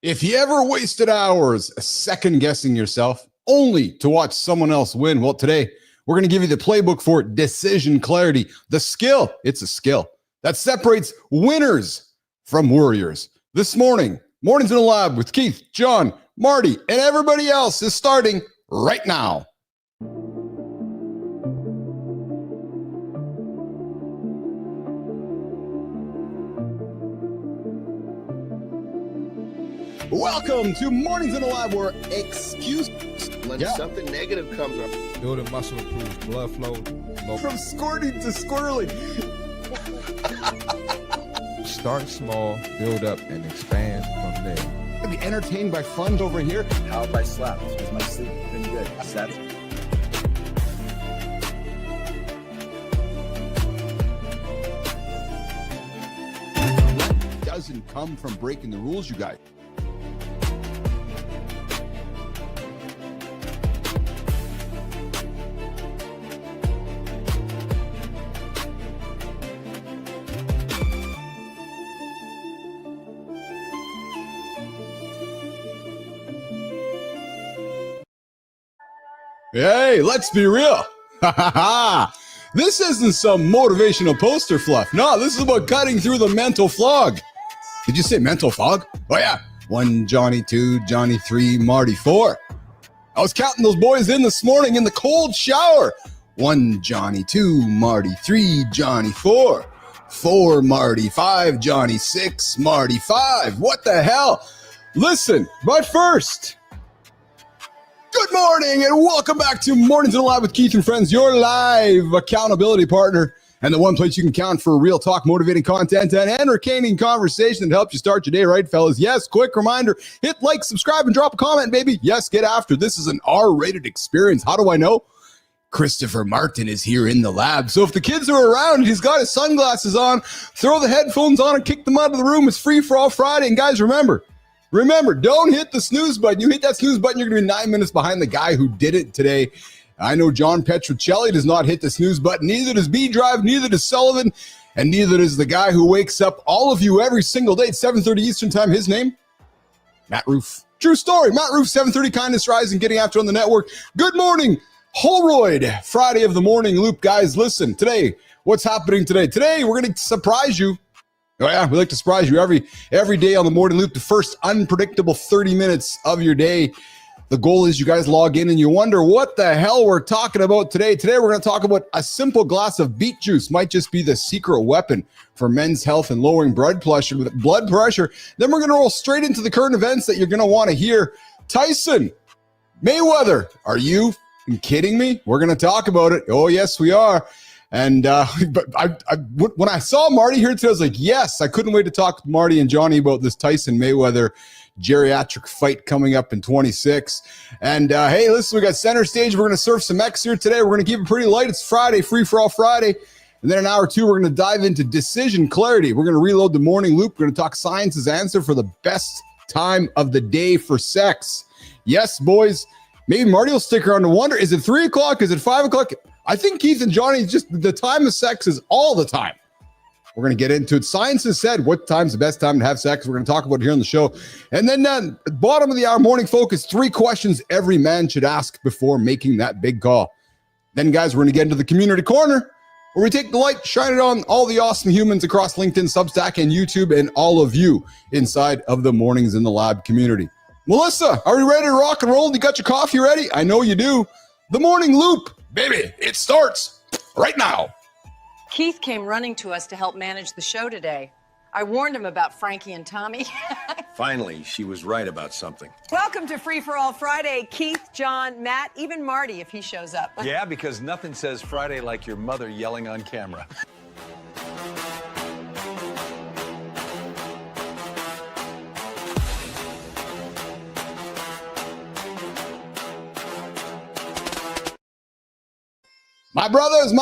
If you ever wasted hours second guessing yourself only to watch someone else win, well, today we're going to give you the playbook for decision clarity. The skill, it's a skill that separates winners from worriers. This morning, Mornings in the Lab with Keith, John, Marty, and everybody else is starting right now. Welcome to Mornings in the Lab, where when something negative comes up, building muscle improves blood flow. From squirting to squirreling. Start small, build up, and expand from there. Be entertained by fun over here. How have I slept? Has my sleep been good? What doesn't come from breaking the rules, you guys? Hey, let's be real. This isn't some motivational poster fluff. No, this is about cutting through the mental fog. Did you say mental fog? Oh, yeah. 1 Johnny, 2 Johnny, 3 Marty, 4. I was counting those boys in this morning in the cold shower. 1 Johnny, 2 Marty, 3 Johnny, 4. 4 Marty, 5 Johnny, 6 Marty, 5. What the hell? Listen, but first, good morning and welcome back to Mornings in the Lab with Keith and Friends, your live accountability partner and the one place you can count for real talk, motivating content, and entertaining conversation that helps you start your day right, fellas. Yes, quick reminder, hit like, subscribe, and drop a comment, baby. Yes, get after. This is an R-rated experience. How do I know? Christopher Martin is here in the lab. So if the kids are around, he's got his sunglasses on, throw the headphones on and kick them out of the room. It's Free for All Friday. And guys, remember, don't hit the snooze button. You hit that snooze button, you're going to be 9 minutes behind the guy who did it today. I know John Petrocelli does not hit the snooze button. Neither does B-Drive, neither does Sullivan, and neither does the guy who wakes up all of you every single day at 7:30 Eastern time. His name? Matt Roof. True story. Matt Roof, 7:30 Kindness Rising, getting after on the network. Good morning, Holroyd. Friday of the morning loop. Guys, listen, today, what's happening today? Today, we're going to surprise you. Oh yeah, we like to surprise you every day on the morning loop, the first unpredictable 30 minutes of your day. The goal is you guys log in and you wonder what the hell we're talking about today. Today we're going to talk about a simple glass of beet juice. Might just be the secret weapon for men's health and lowering blood pressure. Then we're going to roll straight into the current events that you're going to want to hear. Tyson, Mayweather, are you kidding me? We're going to talk about it. Oh yes, we are. And but when I saw Marty here today, I was like, yes, I couldn't wait to talk to Marty and Johnny about this Tyson Mayweather geriatric fight coming up in 26. And hey, listen, we got center stage. We're going to surf some X here today. We're going to keep it pretty light. It's Friday, Free for All Friday. And then in hour 2, we're going to dive into decision clarity. We're going to reload the morning loop. We're going to talk science's answer for the best time of the day for sex. Yes, boys. Maybe Marty will stick around to wonder, is it 3 o'clock? Is it 5 o'clock? I think Keith and Johnny, just the time of sex is all the time. We're going to get into it. Science has said what time's the best time to have sex. We're going to talk about it here on the show. And then bottom of the hour, morning focus, 3 questions every man should ask before making that big call. Then, guys, we're going to get into the community corner, where we take the light, shine it on all the awesome humans across LinkedIn, Substack, and YouTube, and all of you inside of the Mornings in the Lab community. Melissa, are you ready to rock and roll? You got your coffee ready? I know you do. The morning loop, baby, it starts right now. Keith came running to us to help manage the show today. I warned him about Frankie and Tommy. Finally, she was right about something. Welcome to Free for All Friday. Keith, John, Matt, even Marty if he shows up. Yeah, because nothing says Friday like your mother yelling on camera. My brothers.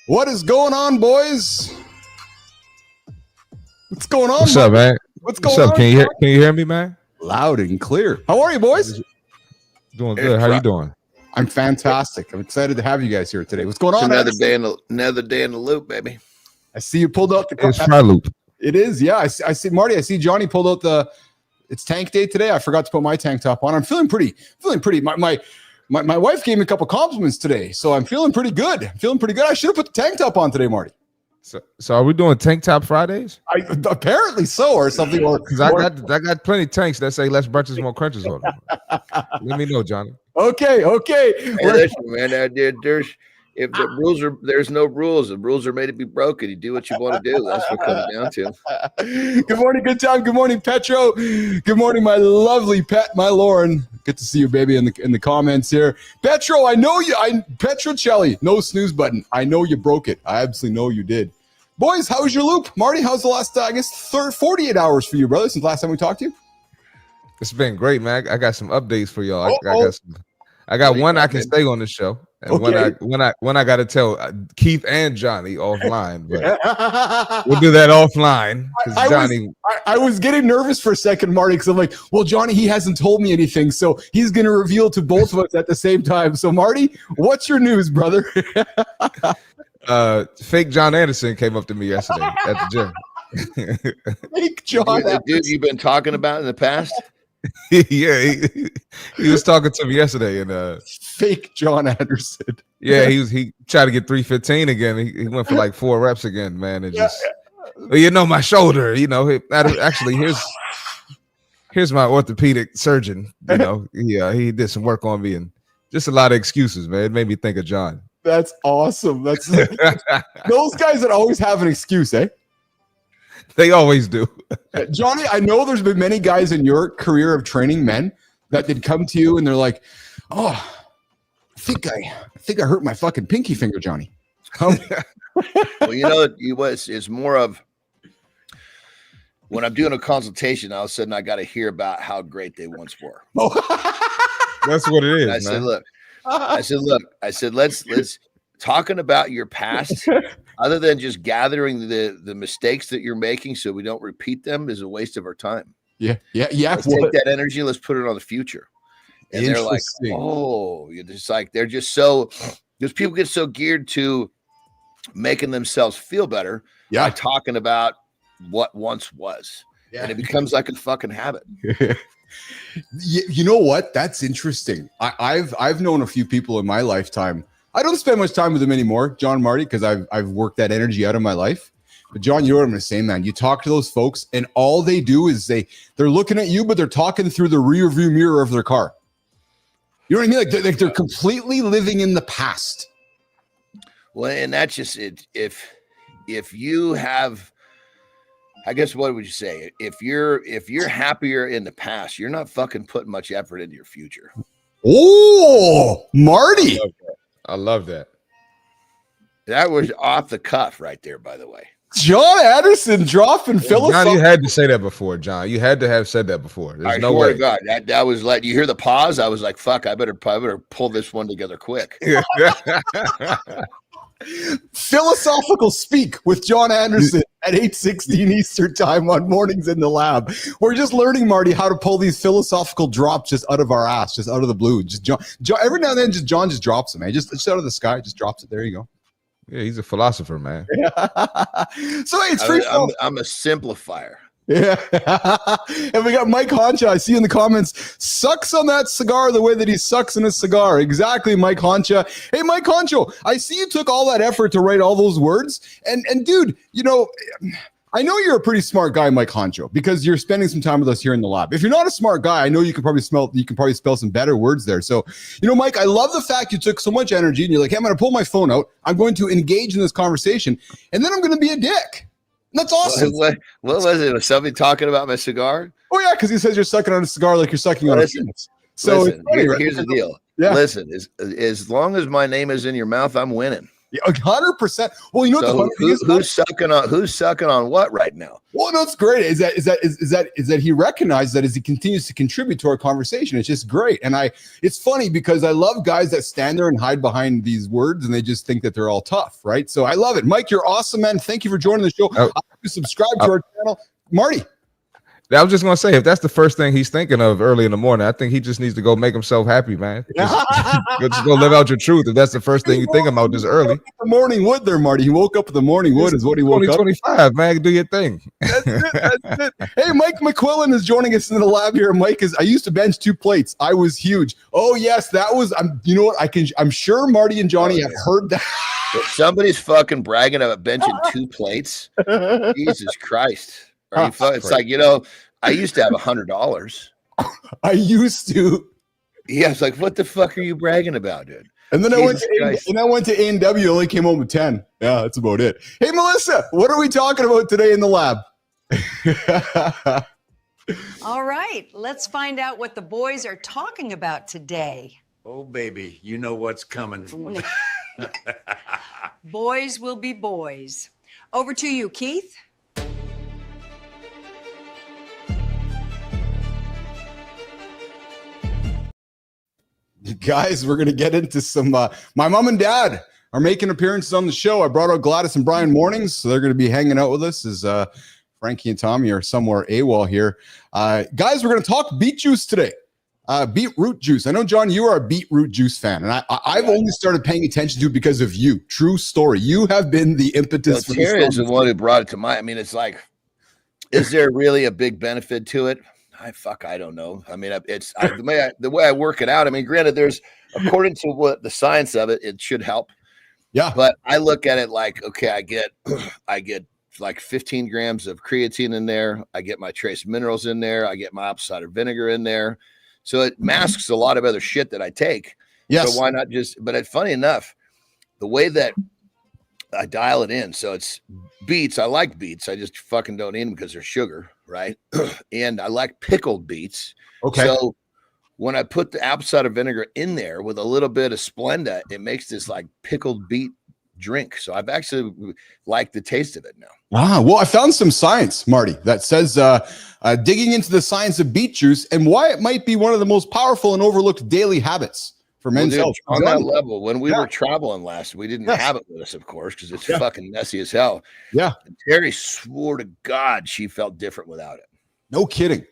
What is going on, boys? What's going on? What's up, man? What's going on? Can you hear me, man? Loud and clear. How are you, boys? Doing good. How you doing? I'm fantastic. I'm excited to have you guys here today. What's going on? Another day in the loop, baby. I see you pulled out the It's my loop. It is, yeah. I see, Marty. I see Johnny pulled out it's tank day today. I forgot to put my tank top on. I'm feeling pretty. My wife gave me a couple compliments today, so I'm feeling pretty good. I should have put the tank top on today, Marty. So are we doing tank top Fridays? Apparently so, or something. Or because I got plenty of tanks that say less brunches, more crunches on them. Let me know, Johnny. Okay. Hey, listen, man, if the rules there's no rules. The rules are made to be broken. You do what you want to do. That's what it comes down to. Good morning, good time. Good morning, Petro. Good morning, my lovely pet, my Lauren. Good to see you, baby, in the comments here. Petro, I know you. Petrocelli, no snooze button. I know you broke it. I absolutely know you did. Boys, how was your loop? Marty, how's the last, 48 hours for you, brother, since last time we talked to you? It's been great, man. I got some updates for y'all. I got one I can say on the show, and when I got to tell Keith and Johnny offline, but we'll do that offline. I was getting nervous for a second, Marty, because I'm like, well, Johnny, he hasn't told me anything, so he's going to reveal to both of us at the same time. So, Marty, what's your news, brother? Fake John Andersen came up to me yesterday at the gym. Fake John, the dude you've been talking about in the past. Yeah, he was talking to me yesterday, and fake John Andersen. Yeah, he tried to get 315 again. He went for like 4 reps again, man. It just, well, my shoulder. Actually, here's my orthopedic surgeon. He did some work on me, and just a lot of excuses, man. It made me think of John. That's awesome. That's those guys that always have an excuse, eh? They always do. Johnny, I know there's been many guys in your career of training men that did come to you and they're like, oh, I think I hurt my fucking pinky finger, Johnny. Well, it's more of when I'm doing a consultation, all of a sudden I got to hear about how great they once were. That's what it is. And I said, let's talking about your past, other than just gathering the mistakes that you're making so we don't repeat them, is a waste of our time. Yeah. Let's take that energy, let's put it on the future. And they're like, oh, it's like they're just so, because people get so geared to making themselves feel better by talking about what once was. Yeah. And it becomes like a fucking habit. You know what? That's interesting. I've known a few people in my lifetime. I don't spend much time with them anymore, John, Marty, because I've worked that energy out of my life. But John, you know what I'm going to say, man. You talk to those folks, and all they do is they're looking at you, but they're talking through the rear view mirror of their car. You know what I mean? Like they're completely living in the past. Well, and that's just it. If you have, I guess, what would you say? If you're happier in the past, you're not fucking putting much effort into your future. Oh, Marty. I love that. That was off the cuff right there, by the way. John Andersen dropping philosophy. John, you had to say that before, John. You had to have said that before. There's no way. God, that was like, you hear the pause. I was like, fuck, I better pull this one together quick. Philosophical Speak with John Andersen at 8:16 Eastern time on Mornings in the Lab. We're just learning, Marty, how to pull these philosophical drops just out of our ass, just out of the blue. Just John every now and then, John just drops them, man. Just out of the sky, just drops it. There you go. Yeah, he's a philosopher, man. So hey, it's free. I'm a simplifier. Yeah. And we got Mike Honcha. I see in the comments, sucks on that cigar the way that he sucks in a cigar. Exactly, Mike Honcha. Hey, Mike Honcho, I see you took all that effort to write all those words. And dude, I know you're a pretty smart guy, Mike Honcho, because you're spending some time with us here in the lab. If you're not a smart guy, I know you can probably spell some better words there. So, Mike, I love the fact you took so much energy and you're like, hey, I'm going to pull my phone out. I'm going to engage in this conversation, and then I'm going to be a dick. That's awesome. What was it? Was somebody talking about my cigar? Oh, yeah, because he says you're sucking on a cigar like you're sucking on a penis. So listen, here's the deal. Yeah. Listen, as long as my name is in your mouth, I'm winning. 100%. Well, you know so who's sucking on what right now? Well, no, it's great. Is that he recognized that as he continues to contribute to our conversation. It's just great. And it's funny because I love guys that stand there and hide behind these words and they just think that they're all tough, right? So I love it. Mike, you're awesome, man. Thank you for joining the show. I hope you subscribe to our channel. Marty. I was just gonna say, if that's the first thing he's thinking of early in the morning, I think he just needs to go make himself happy, man. Just go live out your truth. If that's the first thing you think about this early. The morning wood there, Marty. He woke up with the morning wood is what he woke up. 2025, man. Do your thing. That's it. Hey, Mike McQuillan is joining us in the lab here. Mike I used to bench 2 plates. I was huge. Oh yes, that was. You know what? I'm sure Marty and Johnny have heard that. If somebody's fucking bragging about benching 2 plates, Jesus Christ. It's like, I used to have $100. I used to. Yeah, it's like, what the fuck are you bragging about, dude? And then I went to A&W, only came home with 10. Yeah, that's about it. Hey, Melissa, what are we talking about today in the lab? All right, let's find out what the boys are talking about today. Oh, baby, you know what's coming. Boys will be boys. Over to you, Keith. Guys, we're going to get into some. My mom and dad are making appearances on the show. I brought out Gladys and Brian mornings, so they're going to be hanging out with us as Frankie and Tommy are somewhere AWOL here. Guys, we're going to talk beet juice today. Beetroot juice. I know, John, you are a beetroot juice fan, and I've only started paying attention to it because of you. True story. You have been the impetus. Well, Terry is the one who brought it to mind. I mean, it's like, is there really a big benefit to it? I don't know. I mean, it's the way I work it out. I mean, granted, there's, according to what the science of it, it should help. Yeah. But I look at it like, okay, I get like 15 grams of creatine in there. I get my trace minerals in there. I get my apple cider vinegar in there. So it masks a lot of other shit that I take. Yes. So why not just, but funny enough, the way that I dial it in. So it's beets. I like beets. I just fucking don't eat them because they're sugar, right? And I like pickled beets. Okay. So when I put the apple cider vinegar in there with a little bit of Splenda, it makes this like pickled beet drink. So I've actually liked the taste of it now. Well, I found some science, Marty, that says digging into the science of beet juice and why it might be one of the most powerful and overlooked daily habits for men's health. On that level, when we were traveling last, we didn't have it with us, of course, because it's fucking messy as hell. Yeah. And Terry swore to God she felt different without it. No kidding.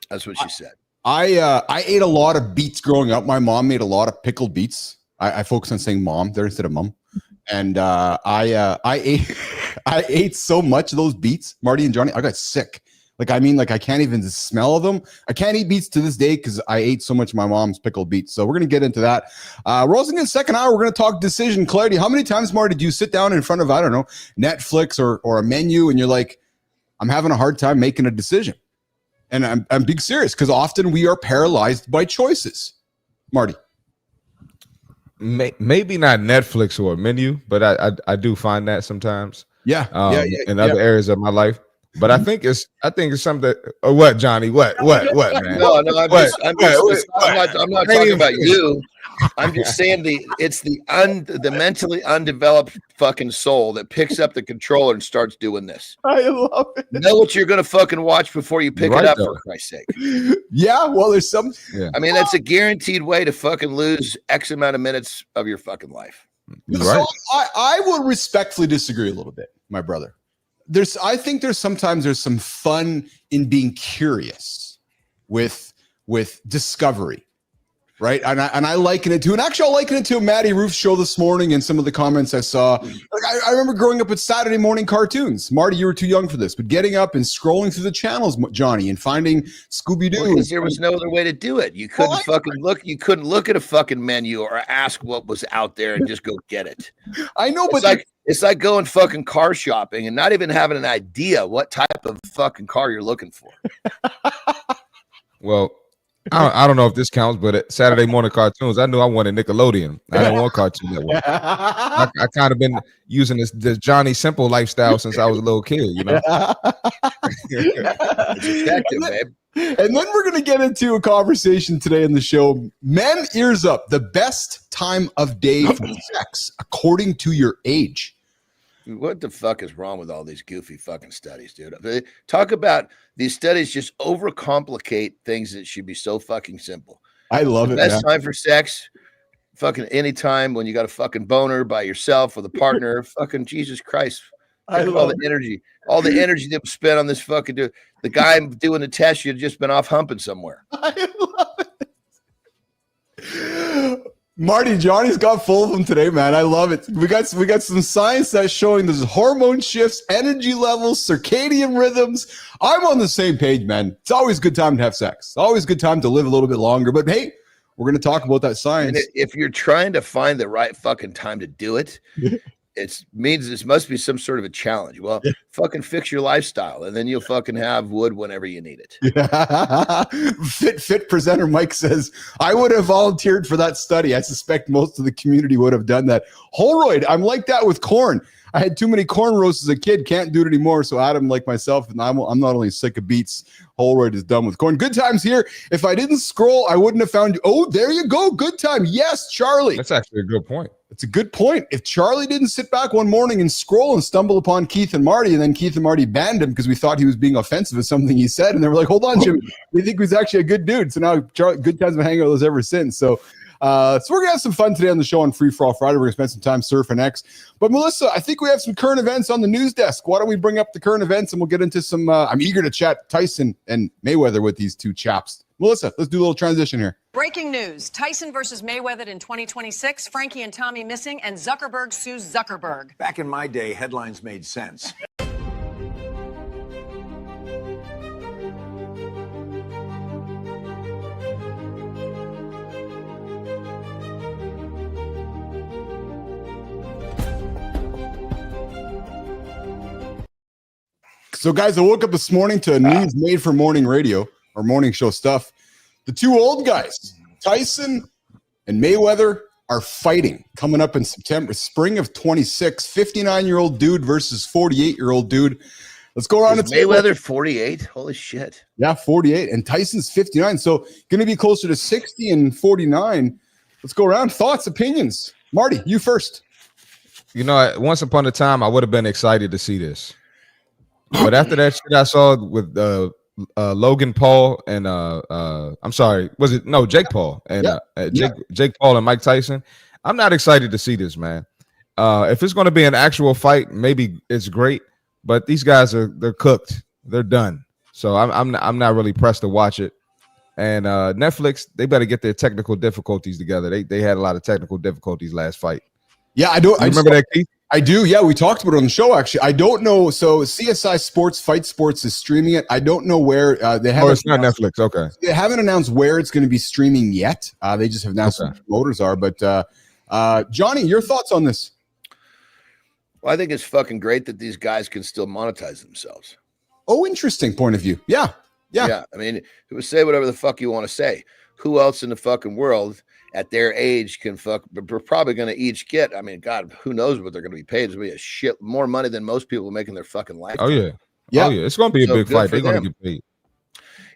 That's what she said. I ate a lot of beets growing up. My mom made a lot of pickled beets. I focus on saying mom there instead of mom. And I ate so much of those beets, Marty and Johnny. I got sick. I can't even smell them. I can't eat beets to this day because I ate so much of my mom's pickled beets. So we're going to get into that. We're also in the second hour. We're going to talk decision clarity. How many times, Marty, did you sit down in front of, I don't know, Netflix or a menu and you're like, I'm having a hard time making a decision? And I'm being serious because often we are paralyzed by choices. Marty. Maybe not Netflix or a menu, but I do find that sometimes. Yeah. In other areas of my life. But I think it's something that, or what, Johnny? What, man? No, I'm not talking about you. I'm just saying it's the mentally undeveloped fucking soul that picks up the controller and starts doing this. I love it. Know what you're gonna fucking watch before you pick it up, for Christ's sake. Yeah, well, there's some. Yeah. I mean, that's a guaranteed way to fucking lose X amount of minutes of your fucking life. So I would respectfully disagree a little bit, my brother. I think there's sometimes some fun in being curious with discovery, right? And I liken it to, and actually I'll liken it to a Matty Roof's show this morning and some of the comments I saw. I remember growing up with Saturday morning cartoons. Marty, you were too young for this, but getting up and scrolling through the channels, Johnny, and finding Scooby-Doo. Because there was no other way to do it. You couldn't look. You couldn't look at a fucking menu or ask what was out there and just go get it. I know, but it's like going fucking car shopping and not even having an idea what type of fucking car you're looking for. Well, I don't know if this counts, but at Saturday morning cartoons, I knew I wanted Nickelodeon. I didn't want Cartoon Network. I kind of been using this Johnny Simple lifestyle since I was a little kid, you know. It's effective, babe. And then we're going to get into a conversation today in the show. Men, ears up. The best time of day for sex according to your age. What the fuck is wrong with all these goofy fucking studies, dude? They talk about these studies just overcomplicate things that should be so fucking simple. I love it. Best time for sex, fucking anytime when you got a fucking boner by yourself with a partner. Fucking Jesus Christ. Look at all the energy that was spent on this fucking dude. The guy doing the test, you'd just been off humping somewhere. I love it. Marty, Johnny's got full of them today, man. I love it. We got some science that's showing there's hormone shifts, energy levels, circadian rhythms. I'm on the same page, man. It's always a good time to have sex. Always a good time to live a little bit longer. But hey, we're going to talk about that science. And if you're trying to find the right fucking time to do it, it means this must be some sort of a challenge. Well, fucking fix your lifestyle, and then you'll fucking have wood whenever you need it. Yeah. Fit presenter Mike says, I would have volunteered for that study. I suspect most of the community would have done that. Holroyd, I'm like that with corn. I had too many corn roasts as a kid. Can't do it anymore. So Adam, like myself, and I'm not only sick of beets. Holroyd is done with corn. Good times here. If I didn't scroll, I wouldn't have found you. Oh, there you go. Good time. Yes, Charlie. That's actually a good point. It's a good point. If Charlie didn't sit back one morning and scroll and stumble upon Keith and Marty, and then Keith and Marty banned him because we thought he was being offensive at something he said, and they were like, hold on, Jim. We think he's actually a good dude. So now Charlie, good times been hanging out with us ever since. So we're going to have some fun today on the show on Free For All Friday. We're going to spend some time surfing X. But Melissa, I think we have some current events on the news desk. Why don't we bring up the current events and we'll get into some, I'm eager to chat Tyson and Mayweather with these two chaps. Melissa, let's do a little transition here. Breaking news. Tyson versus Mayweather in 2026. Frankie and Tommy missing, and Zuckerberg sues Zuckerberg. Back in my day, headlines made sense. So, guys, I woke up this morning to news made for morning radio or morning show stuff. The two old guys, Tyson and Mayweather, are fighting coming up in September, spring of 26. 59-year-old dude versus 48-year-old dude. Let's go around. Mayweather 48? Holy shit. Yeah, 48. And Tyson's 59. So going to be closer to 60 and 49. Let's go around. Thoughts, opinions. Marty, you first. You know, once upon a time, I would have been excited to see this. But after that shit I saw with Logan Paul and Jake Paul and Jake Paul and Mike Tyson, I'm not excited to see this, man. If it's going to be an actual fight, maybe it's great, but these guys they're cooked, they're done. So I'm not really pressed to watch it. And Netflix, they better get their technical difficulties together. They had a lot of technical difficulties last fight. Yeah, I don't remember that, Keith. I do. Yeah, we talked about it on the show, actually. I don't know. So CSI Sports Fight Sports is streaming it. I don't know where they have. Oh, it's not Netflix. Okay. They haven't announced where it's going to be streaming yet. They just have announced what the promoters are. But Johnny, your thoughts on this? Well, I think it's fucking great that these guys can still monetize themselves. Oh, interesting point of view. Yeah. I mean, it would say whatever the fuck you want to say. Who else in the fucking world at their age can fuck? We're probably going to each get, I mean, God, who knows what they're going to be paid. It's going to be a shit more money than most people making their fucking life. Oh, yeah. It's going to be a big fight. They're going to get paid.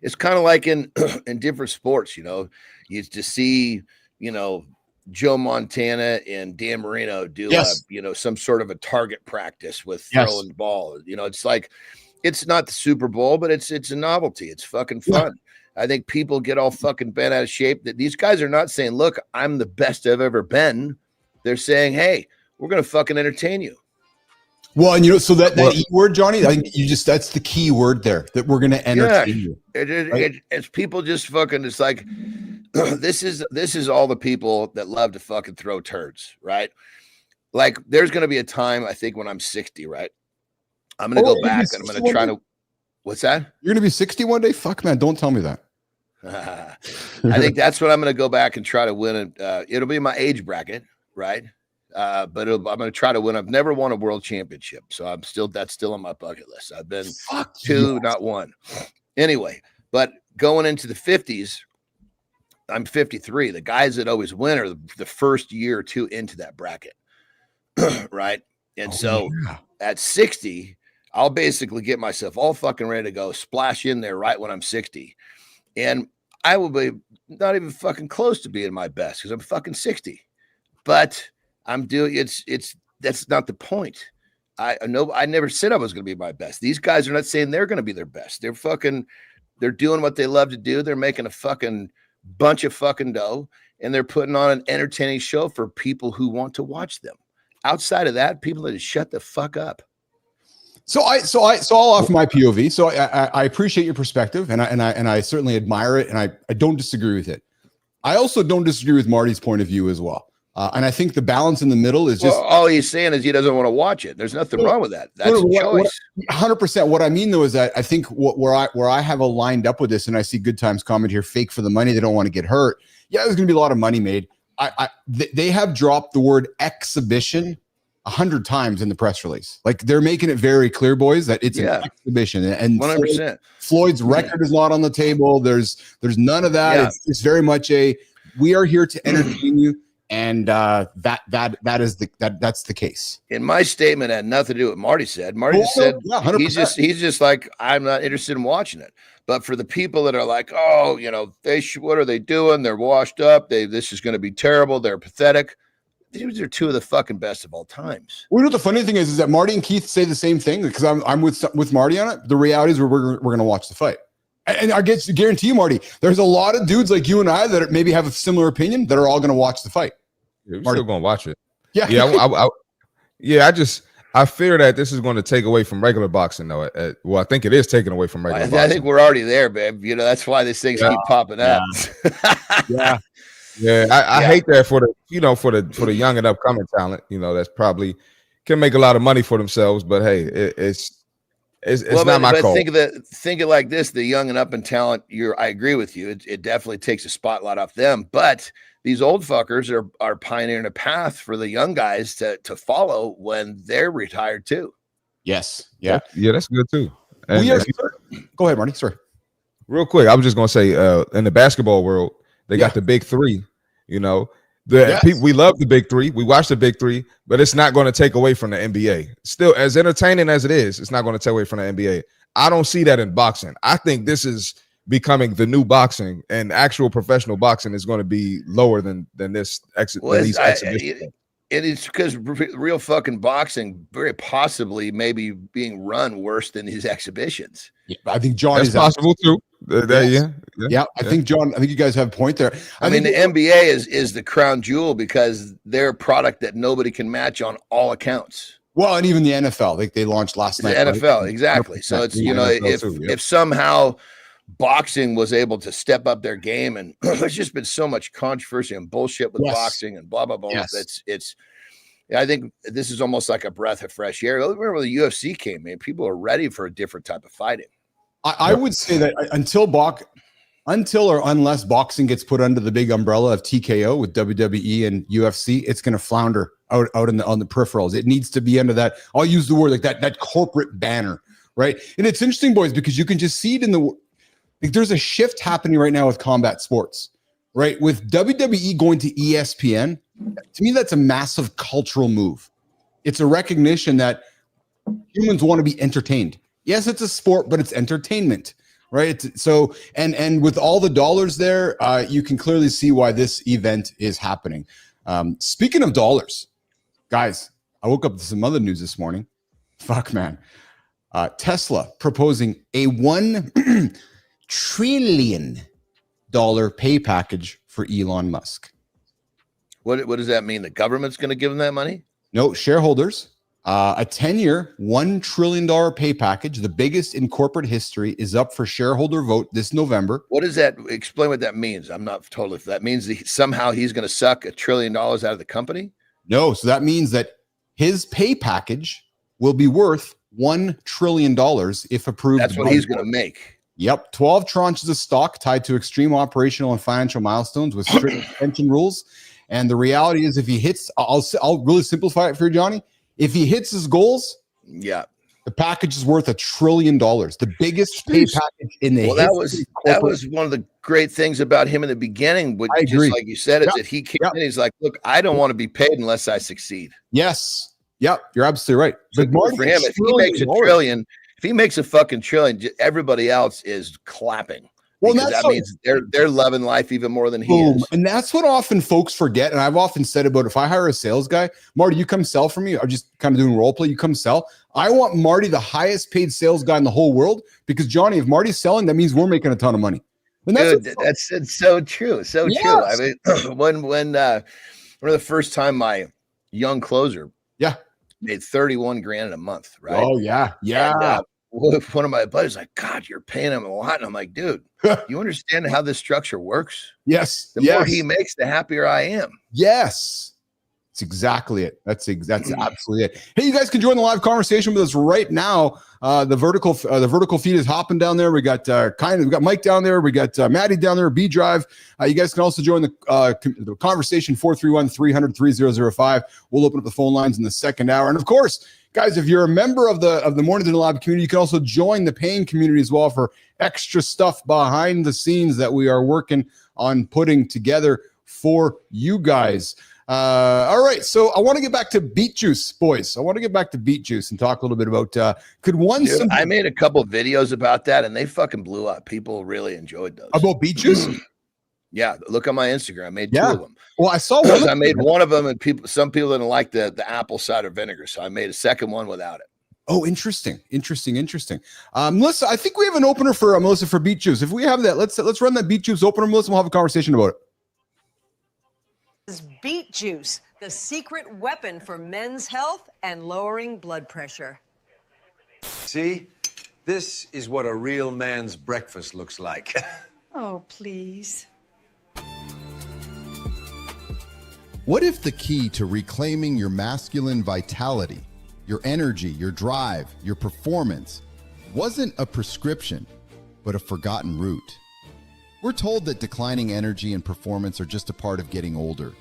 It's kind of like in different sports, you know, you just see, you know, Joe Montana and Dan Marino do, some sort of a target practice with throwing the ball. You know, it's like, it's not the Super Bowl, but it's a novelty. It's fucking fun. I think people get all fucking bent out of shape that these guys are not saying, look, I'm the best I've ever been. They're saying, hey, we're going to fucking entertain you. Well, and you know, so that E word, Johnny, I think that's the key word there, that we're going to entertain you. It's people just fucking, it's like, this is all the people that love to fucking throw turds, right? Like there's going to be a time, I think, when I'm 60, right? I'm going to go back and I'm going to try to, what's that? You're going to be 60 one day? Fuck, man, don't tell me that. I think that's what I'm going to go back and try to win. It'll be my age bracket, right? But I'm going to try to win. I've never won a world championship, so that's still on my bucket list. I've been two, not one. Anyway, but going into the 50s, I'm 53. The guys that always win are the first year or two into that bracket, right? And at 60, I'll basically get myself all fucking ready to go, splash in there right when I'm 60. And I will be not even fucking close to being my best because I'm fucking 60. But I'm doing that's not the point. I never said I was going to be my best. These guys are not saying they're going to be their best. They're doing what they love to do. They're making a fucking bunch of fucking dough and they're putting on an entertaining show for people who want to watch them. Outside of that, people need to shut the fuck up. So I'll offer my POV. So I appreciate your perspective, and I certainly admire it, and I don't disagree with it. I also don't disagree with Marty's point of view as well. And I think the balance in the middle is just all he's saying is he doesn't want to watch it. There's nothing wrong with that. That's a choice. 100%. What I mean though is that I think where I have a lined up with this, and I see Good Times comment here, fake for the money. They don't want to get hurt. Yeah, there's going to be a lot of money made. They have dropped the word exhibition 100 times in the press release. Like they're making it very clear, boys, that it's an exhibition. And 100%. Floyd's record is not on the table. There's none of that. Yeah. It's very much we are here to entertain you. And that's the case. In my statement had nothing to do with what Marty said. Marty just said he's just like, I'm not interested in watching it. But for the people that are like, oh, what are they doing? They're washed up. This is going to be terrible. They're pathetic. These are two of the fucking best of all times. Well, the funny thing is that Marty and Keith say the same thing because I'm with Marty on it. The reality is we're going to watch the fight. And I guarantee you, Marty, there's a lot of dudes like you and I that maybe have a similar opinion that are all going to watch the fight. Yeah, we're still going to watch it. Yeah. Yeah. I fear that this is going to take away from regular boxing, though. Well, I think it is taking away from regular boxing. I think we're already there, babe. That's why these things keep popping up. I hate that for the young and upcoming talent. That's probably can make a lot of money for themselves, but hey, it's not my call. Think of it like this: the young and up and talent. I agree with you. It definitely takes a spotlight off them, but these old fuckers are pioneering a path for the young guys to follow when they're retired too. Yes. Yeah. Yeah, that's good too. Go ahead, Marty. Sorry. Real quick, I was just gonna say, in the basketball world, they got the big three. We love the big three. We watch the big three, but it's not going to take away from the NBA. Still, as entertaining as it is, it's not going to take away from the NBA. I don't see that in boxing. I think this is becoming the new boxing, and actual professional boxing is going to be lower than this. It's because real fucking boxing very possibly maybe being run worse than these exhibitions. Yeah, I think John is possible too. I think John. I think you guys have a point there. I mean, the NBA is the crown jewel because they're a product that nobody can match on all accounts. Well, and even the NFL, they launched last night. The NFL, right? Exactly. So it's if somehow boxing was able to step up their game, and there's just been so much controversy and bullshit with boxing and blah blah blah. Yes. I think this is almost like a breath of fresh air. Remember when the UFC came in, people are ready for a different type of fighting. I would say that until or unless boxing gets put under the big umbrella of TKO with WWE and UFC, it's going to flounder out on the peripherals. It needs to be under that. I'll use the word like that corporate banner, right? And it's interesting, boys, because you can just see it there's a shift happening right now with combat sports, right? With WWE going to ESPN, to me, that's a massive cultural move. It's a recognition that humans want to be entertained. Yes, it's a sport, but it's entertainment, right? And with all the dollars there, you can clearly see why this event is happening. Speaking of dollars, guys, I woke up to some other news this morning. Fuck, man. Tesla proposing a $1 trillion pay package for Elon Musk. What does that mean? The government's going to give them that money? No, shareholders. A 10-year, $1 trillion pay package, the biggest in corporate history, is up for shareholder vote this November. What does that explain? What that means? I'm not totally. That means somehow he's going to suck $1 trillion out of the company. No, so that means that his pay package will be worth $1 trillion if approved. That's what he's going to make. Yep, 12 tranches of stock tied to extreme operational and financial milestones with strict pension rules. And the reality is, if he hits, I'll really simplify it for you, Johnny. If he hits his goals, the package is worth $1 trillion, the biggest pay package in the history. That was one of the great things about him in the beginning. Which, just like you said, is that he came in. He's like, "Look, I don't want to be paid unless I succeede." Yes, you're absolutely right. But for him, if he makes $1 trillion, if he makes a fucking $1 trillion, everybody else is clapping. Well, that means they're loving life even more than he is. And that's what often folks forget. And I've often said about, if I hire a sales guy, Marty, you come sell for me. I'm just kind of doing role play. You come sell. I want Marty the highest paid sales guy in the whole world, because Johnny, if Marty's selling, that means we're making a ton of money. And that's so true. So true. I mean, when the first time my young closer made 31 grand in a month, right? Oh yeah. And, one of my buddies like, God, you're paying him a lot. And I'm like, dude, you understand how this structure works? Yes. The more he makes, the happier I am. Yes. That's exactly it. That's absolutely it. Hey, you guys can join the live conversation with us right now. The vertical feed is hopping down there. We got we got Mike down there. We got Maddie down there. B Drive. You guys can also join the conversation 431-300-3005. We'll open up the phone lines in the second hour. And of course, guys, if you're a member of the Mornings in the Lab community, you can also join the paying community as well for extra stuff behind the scenes that we are working on putting together for you guys. All right, so I want to get back to beet juice, boys. I want to get back to beet juice and talk a little bit about I made a couple of videos about that and they fucking blew up. People really enjoyed those. About beet juice? Yeah, look on my Instagram. I made 2 of them. Well, I saw one. I made one of them, and some people didn't like the apple cider vinegar, so I made a second one without it. Oh, interesting. Melissa, I think we have an opener for Melissa for beet juice. If we have that, let's run that beet juice opener, Melissa. We'll have a conversation about it. Is beet juice the secret weapon for men's health and lowering blood pressure? See, this is what a real man's breakfast looks like. Oh, please. What if the key to reclaiming your masculine vitality, your energy, your drive, your performance wasn't a prescription, but a forgotten root? We're told that declining energy and performance are just a part of getting older,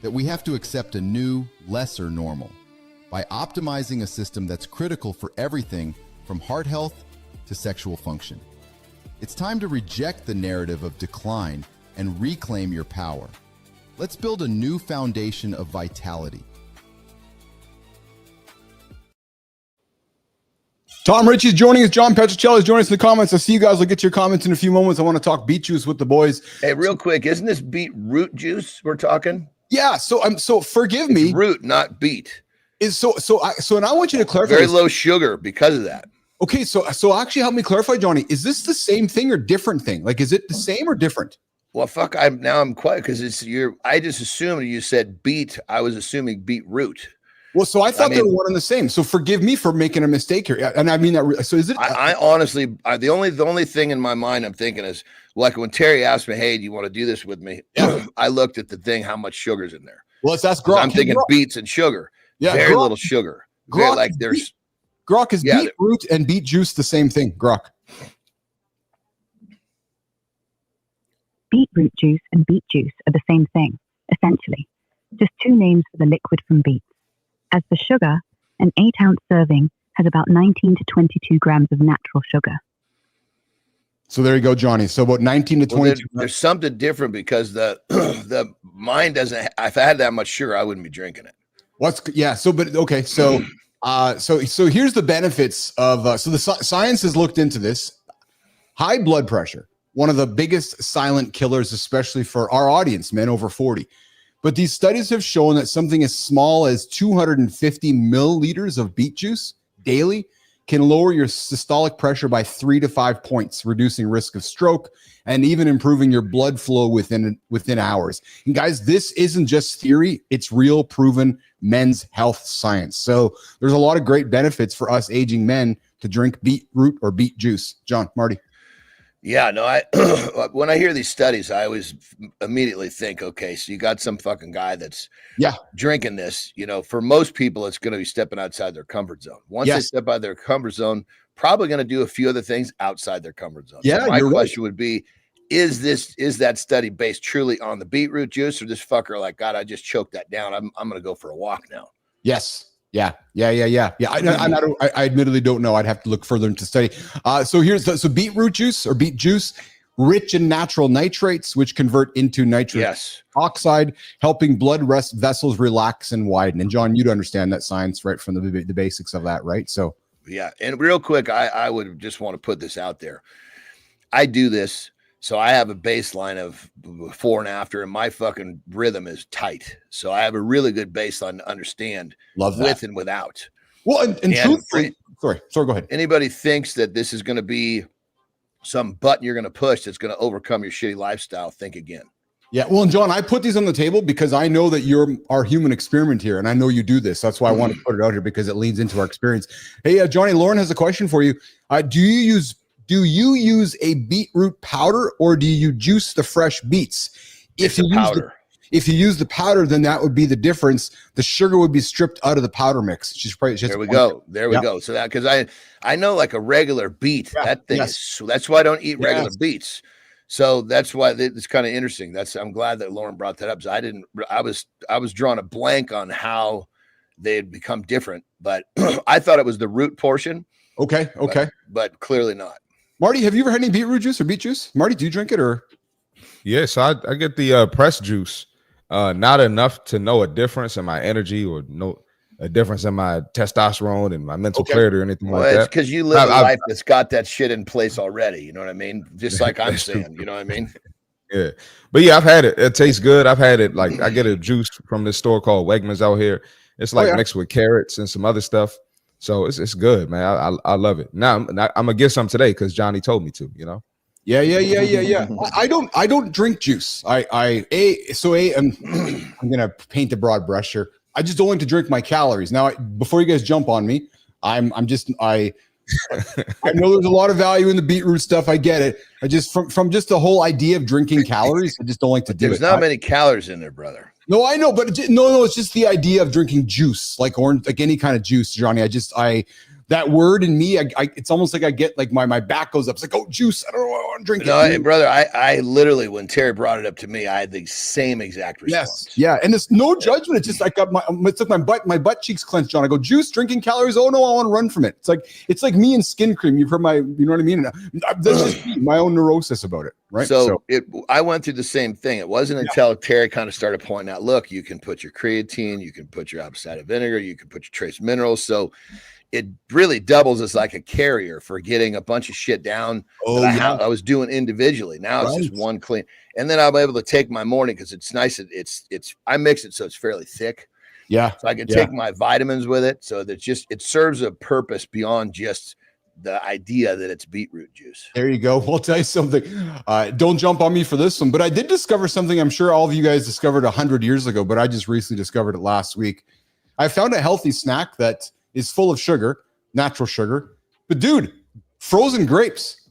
that we have to accept a new, lesser normal by optimizing a system that's critical for everything from heart health to sexual function. It's time to reject the narrative of decline and reclaim your power. Let's build a new foundation of vitality. Tom Ritchie's joining us. John Petricelli is joining us in the comments. I'll see you guys. I'll get to your comments in a few moments. I want to talk beet juice with the boys. Hey, real quick, isn't this beetroot juice we're talking? Yeah. So forgive me. Root, not beet. And I want you to clarify. Very low sugar because of that. Okay. So actually help me clarify, Johnny. Is this the same thing or different thing? Like, is it the same or different? Well, fuck, I'm quiet because I just assumed you said beet. I was assuming beetroot. Well, so I thought they were one and the same. So forgive me for making a mistake here. And I mean that. So is it? I honestly, the only thing in my mind I'm thinking is, like when Terry asked me, "Hey, do you want to do this with me?" I looked at the thing, how much sugar's in there. Well, let's ask Grok. I'm thinking beets and sugar. Yeah, very little sugar. Grok, like there's Grok is beetroot and beet juice the same thing. Grok. Beetroot juice and beet juice are the same thing, essentially. Just two names for the liquid from beets. As for sugar, an 8-ounce serving has about 19 to 22 grams of natural sugar. So there you go, Johnny. So about 19 to 22. There's something different because the mind doesn't. If I had that much sugar, I wouldn't be drinking it. So here's the benefits of. So the science has looked into this. High blood pressure, one of the biggest silent killers, especially for our audience, men over 40. But these studies have shown that something as small as 250 milliliters of beet juice daily can lower your systolic pressure by 3 to 5 points, reducing risk of stroke and even improving your blood flow within hours. And guys, this isn't just theory, it's real proven men's health science. So there's a lot of great benefits for us aging men to drink beetroot or beet juice. John, Marty. Yeah, no, when I hear these studies, I always immediately think, okay, so you got some fucking guy that's drinking this. You know, for most people, it's going to be stepping outside their comfort zone. Once they step out of their comfort zone, probably going to do a few other things outside their comfort zone. Yeah, so my question would be, is that study based truly on the beetroot juice, or this fucker like, God, I just choked that down. I'm going to go for a walk now. Yes. Yeah. I admittedly don't know. I'd have to look further into study. So beetroot juice or beet juice, rich in natural nitrates, which convert into nitrous oxide, helping blood vessels relax and widen. And John, you'd understand that science right from the basics of that, right? So yeah. And real quick, I would just want to put this out there. I do this. So I have a baseline of before and after, and my fucking rhythm is tight. So I have a really good baseline to understand with and without. Well, and truthfully, sorry, go ahead. Anybody thinks that this is going to be some button you're going to push that's going to overcome your shitty lifestyle, think again. Yeah, well, and John, I put these on the table because I know that you're our human experiment here, and I know you do this. That's why I want to put it out here because it leans into our experience. Hey, Johnny, Lauren has a question for you. Do you use a beetroot powder or do you juice the fresh beets? If you use the powder, then that would be the difference. The sugar would be stripped out of the powder mix. There we go. So that because I know like a regular beet, that thing is, that's why I don't eat regular beets. So that's why it's kind of interesting. I'm glad that Lauren brought that up. So I was drawing a blank on how they had become different, but I thought it was the root portion. Okay. But clearly not. Marty, have you ever had any beetroot juice or beet juice? Marty, do you drink it or? Yes, I get the pressed juice. Not enough to know a difference in my energy or know a difference in my testosterone and my mental clarity or anything like that. It's because you live a life that's got that shit in place already. You know what I mean? Just like I'm saying, you know what I mean? Yeah. But yeah, I've had it. It tastes good. I've had it. Like I get a juice from this store called Wegmans out here. It's like mixed with carrots and some other stuff. So it's good, man. I love it. Now I'm gonna get some today because Johnny told me to, you know? Yeah. I don't drink juice. I'm gonna paint a broad brush here. I just don't like to drink my calories. Now, before you guys jump on me, I know there's a lot of value in the beetroot stuff. I get it. I just from just the whole idea of drinking calories, I just don't like to do it. There's not many calories in there, brother. No, I know, but no, it's just the idea of drinking juice, like orange, like any kind of juice, Johnny. That word in me, it's almost like I get like my back goes up. It's like, oh, juice. I don't know. I want to drink it. No, brother, I literally, when Terry brought it up to me, I had the same exact response. Yes. Yeah. And it's no judgment. It's just I got it's like my butt cheeks clenched, John. I go, juice, drinking calories. Oh no, I want to run from it. It's like me and skin cream. You've heard you know what I mean? That's just my own neurosis about it. Right. So I went through the same thing. It wasn't until Terry kind of started pointing out, look, you can put your creatine, you can put your apple cider vinegar, you can put your trace minerals. So it really doubles as like a carrier for getting a bunch of shit down I was doing individually. Now it's just one clean. And then I'm able to take my morning because it's nice. I mix it so it's fairly thick. Yeah. So I can take my vitamins with it. So that it serves a purpose beyond just the idea that it's beetroot juice. There you go. I'll tell you something. Don't jump on me for this one, but I did discover something I'm sure all of you guys discovered 100 years ago, but I just recently discovered it last week. I found a healthy snack that is full of sugar, natural sugar. But dude, frozen grapes.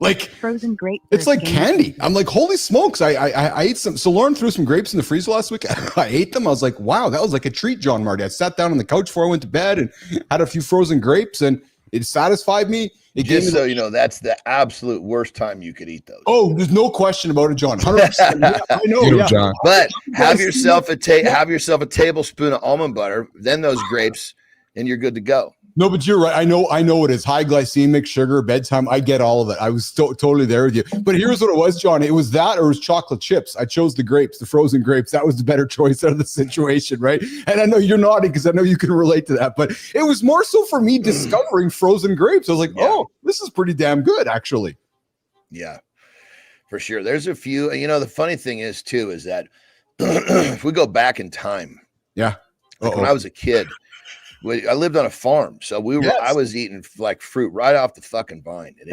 Like frozen grapes. It's like candy. I'm like, holy smokes. I ate some. So Lauren threw some grapes in the freezer last week. I ate them. I was like, wow, that was like a treat, John Marty. I sat down on the couch before I went to bed and had a few frozen grapes and it satisfied me. Just so you know, that's the absolute worst time you could eat those. Oh, there's no question about it, John. 100%. Yeah, I know, John. But have yourself a tablespoon of almond butter, then those grapes, and you're good to go. No, but you're right. I know it is high glycemic sugar, bedtime. I get all of it. I was totally there with you. But here's what it was, John. It was that or it was chocolate chips. I chose the grapes, the frozen grapes. That was the better choice out of the situation, right? And I know you're nodding because I know you can relate to that. But it was more so for me discovering frozen grapes. I was like, oh, this is pretty damn good, actually. Yeah, for sure. There's a few. You know, the funny thing is, too, is that if we go back in time. Yeah. Like when I was a kid. I lived on a farm, so I was eating like fruit right off the fucking vine. And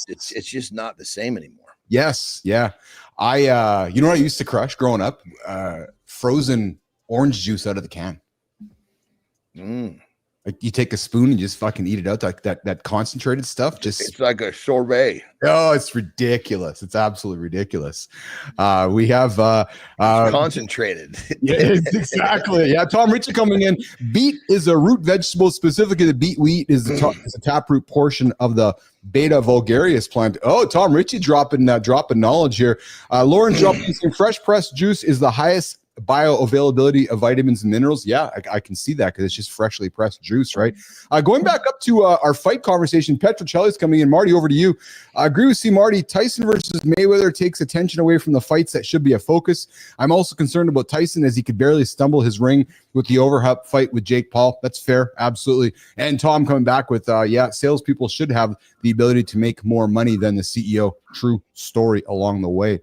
it's just not the same anymore. Yes, yeah. You know what I used to crush growing up? Frozen orange juice out of the can. Like you take a spoon and just fucking eat it out, like that concentrated stuff. It's like a sorbet. Oh, it's ridiculous. It's absolutely ridiculous. We have concentrated. Yeah, exactly. Yeah, Tom Ritchie coming in. Beet is a root vegetable. Specifically, the beet wheat is the taproot portion of the Beta vulgaris plant. Oh, Tom Ritchie dropping knowledge here. Lauren dropping some fresh pressed juice is the highest bioavailability of vitamins and minerals. Yeah, I can see that because it's just freshly pressed juice, right? Going back up to our fight conversation, Petrocelli's coming in. Marty, over to you. I agree with Marty. Tyson versus Mayweather takes attention away from the fights that should be a focus. I'm also concerned about Tyson as he could barely stumble his ring with the overhype fight with Jake Paul. That's fair, absolutely. And Tom coming back with, salespeople should have the ability to make more money than the CEO. True story along the way.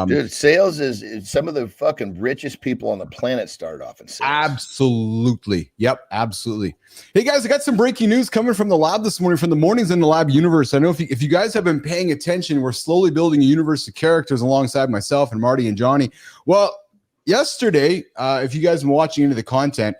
Dude, sales is some of the fucking richest people on the planet started off in sales. Absolutely. Yep, absolutely. Hey guys, I got some breaking news coming from the lab this morning, from the Mornings in the Lab universe. I know if you guys have been paying attention, we're slowly building a universe of characters alongside myself and Marty and Johnny. Well, yesterday, if you guys have been watching into the content,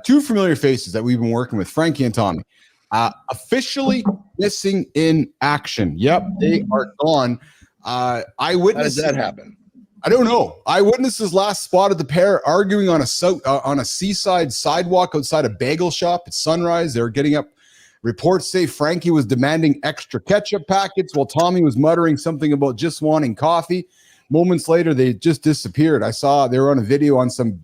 two familiar faces that we've been working with, Frankie and Tommy, officially missing in action. Yep, they are gone. Eyewitnesses. How does that happen? I don't know. Eyewitnesses last spotted the pair arguing on a seaside sidewalk outside a bagel shop at sunrise. They were getting up. Reports say Frankie was demanding extra ketchup packets while Tommy was muttering something about just wanting coffee. Moments later, they just disappeared. I saw they were on a video on some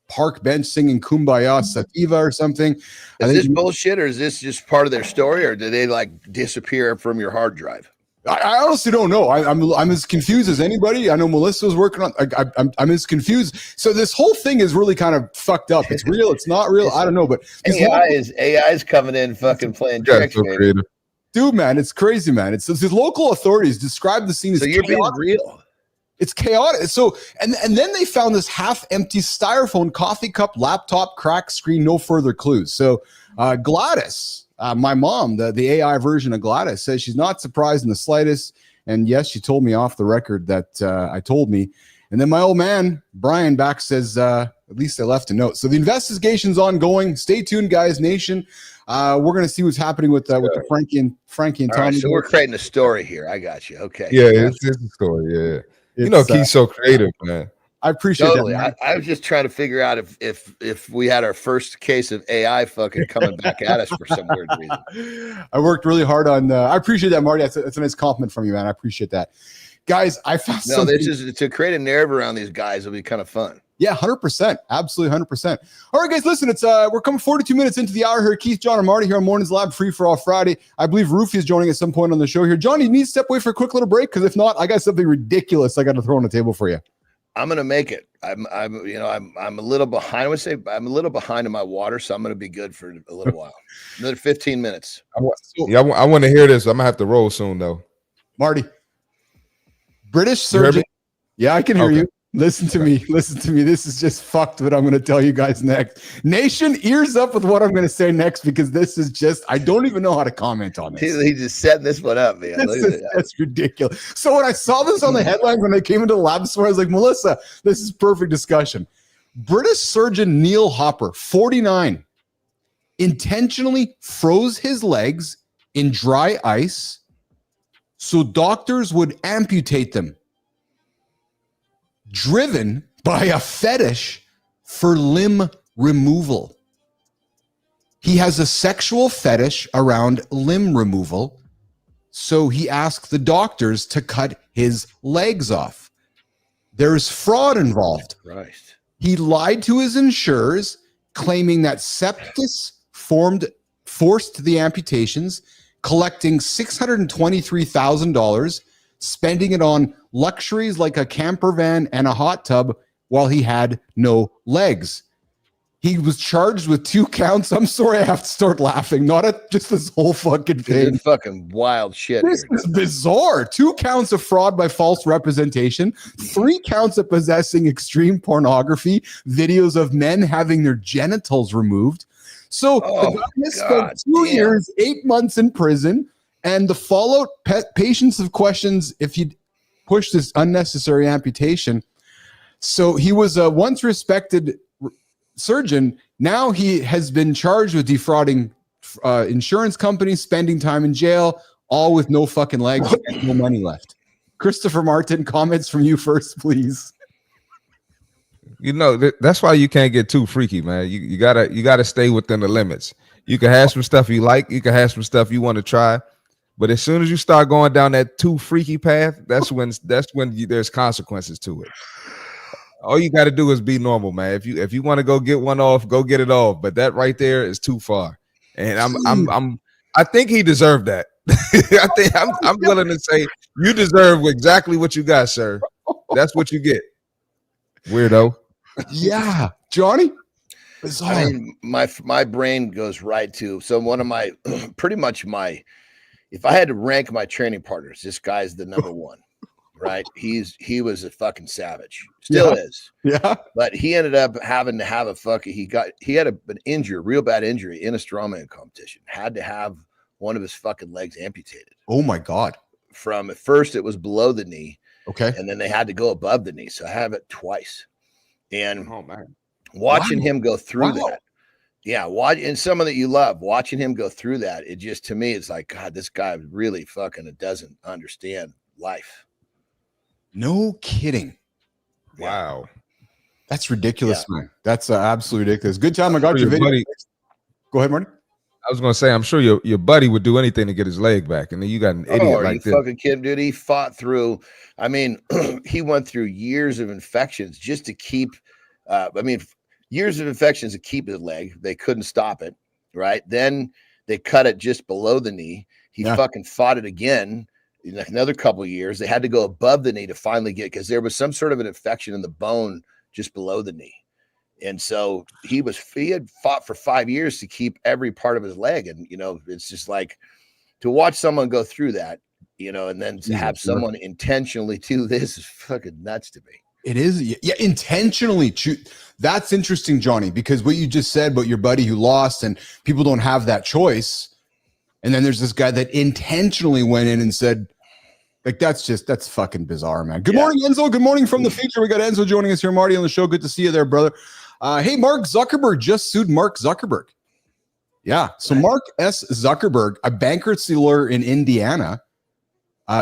park bench singing Kumbaya Sativa or something. Is this bullshit, or is this just part of their story, or did they like disappear from your hard drive? I honestly don't know. I'm as confused as anybody. I know Melissa was working on. I'm as confused. So this whole thing is really kind of fucked up. It's real. It's not real. I don't know. But AI's coming in, fucking playing tricks. So dude, man, it's crazy, man. It's the local authorities describe the scene as you're being real. It's chaotic. So and then they found this half-empty styrofoam coffee cup, laptop, cracked screen, no further clues. So Gladys. My mom, the AI version of Gladys, says she's not surprised in the slightest. And yes, she told me off the record that I told me. And then my old man, Brian, back says, at least I left a note. So the investigation's ongoing. Stay tuned, guys, nation. We're going to see what's happening with the Frankie and Tommy. Right, so we're creating a story here. I got you. Okay. Yeah, it's a story. Yeah. Keith's so creative, man. I appreciate that. I was just trying to figure out if we had our first case of AI fucking coming back at us for some weird reason. I worked really hard on. I appreciate that, Marty. That's a nice compliment from you, man. I appreciate that, guys. I found something. This is to create a narrative around these guys. It'll be kind of fun. Yeah, 100%, absolutely 100%. All right, guys, listen. It's we're coming 42 minutes into the hour here. Keith, John, and Marty here on Mornings Lab, free for all Friday. I believe Rufy is joining at some point on the show here. Johnny, you need to step away for a quick little break, because if not, I got something ridiculous I got to throw on the table for you. I'm gonna make it. I'm a little behind. I would say I'm a little behind in my water, so I'm gonna be good for a little while. Another 15 minutes. I want to hear this. I'm gonna have to roll soon, though. Marty, British surgeon. Yeah, I can hear you. Listen to me. This is just fucked what I'm going to tell you guys next. Nation, ears up with what I'm going to say next, because this is just, I don't even know how to comment on this. He's just setting this one up, man. That's ridiculous. So when I saw this on the headline, when I came into the lab this morning, I was like, Melissa, this is perfect discussion. British surgeon Neil Hopper, 49, intentionally froze his legs in dry ice so doctors would amputate them, driven by a fetish for limb removal. He has a sexual fetish around limb removal, so he asked the doctors to cut his legs off. There's fraud involved. Christ. He lied to his insurers, claiming that sepsis forced the amputations, collecting $623,000, spending it on luxuries like a camper van and a hot tub while he had no legs. He was charged with 2 counts. I'm sorry, I have to start laughing. Not at just this whole fucking thing. It's fucking wild shit. This is bizarre. 2 counts of fraud by false representation, 3 counts of possessing extreme pornography, videos of men having their genitals removed. So the guy has spent 2 years, 8 months in prison, and the fallout, patients of questions if you push this unnecessary amputation. So he was a once respected surgeon. Now he has been charged with defrauding insurance companies, spending time in jail, all with no fucking legs and no money left. Christopher Martin, comments from you first, please. That's why you can't get too freaky, man. You gotta stay within the limits. You can have some stuff you like, you can have some stuff you want to try, but as soon as you start going down that too freaky path, that's when there's consequences to it. All you got to do is be normal, man. If you want to go get one off, go get it off. But that right there is too far, and I think he deserved that. I'm willing to say you deserve exactly what you got, sir. That's what you get, weirdo. Yeah, Johnny. Bizarre. I mean, my brain goes right to, so one of my pretty much my, if I had to rank my training partners, this guy's the number one, right? He was a fucking savage, still is. Yeah. But he ended up having to have he had an injury, a real bad injury in a strongman competition. Had to have one of his fucking legs amputated. Oh my God. From at first it was below the knee. Okay. And then they had to go above the knee. So I have it twice. And Oh man. watching him go through that. Yeah, and someone that you love, watching him go through that, it just, to me, it's like, God, this guy really fucking doesn't understand life. No kidding. Wow. That's ridiculous, man. That's absolutely ridiculous. Good time. I got your video. Buddy, go ahead, Marty. I was gonna say, I'm sure your buddy would do anything to get his leg back, and then you got an idiot like this. Fucking kid, dude. He fought through. I mean, he went through years of infections just to keep. Years of infections to keep his leg. They couldn't stop it, right? Then they cut it just below the knee. He fucking fought it again in another couple of years. They had to go above the knee to finally get, because there was some sort of an infection in the bone just below the knee. And so he had fought for 5 years to keep every part of his leg. And, it's just like, to watch someone go through that, and then to have someone intentionally do this is fucking nuts to me. It is. Yeah. Intentionally. That's interesting, Johnny, because what you just said about your buddy who lost and people don't have that choice. And then there's this guy that intentionally went in and said, like, that's fucking bizarre, man. Good morning, Enzo. Good morning from the future. We got Enzo joining us here. Marty on the show. Good to see you there, brother. Hey, Mark Zuckerberg just sued Mark Zuckerberg. Yeah. So Mark S. Zuckerberg, a bankruptcy lawyer in Indiana,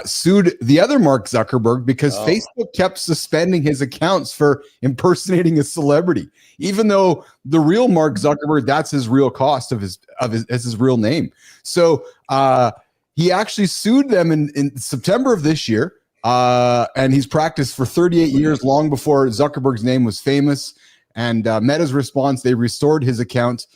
sued the other Mark Zuckerberg because Facebook kept suspending his accounts for impersonating a celebrity, even though the real Mark Zuckerberg, that's his real cost of his real name. So he actually sued them in September of this year, and he's practiced for 38 years, long before Zuckerberg's name was famous. And Meta's response, they restored his account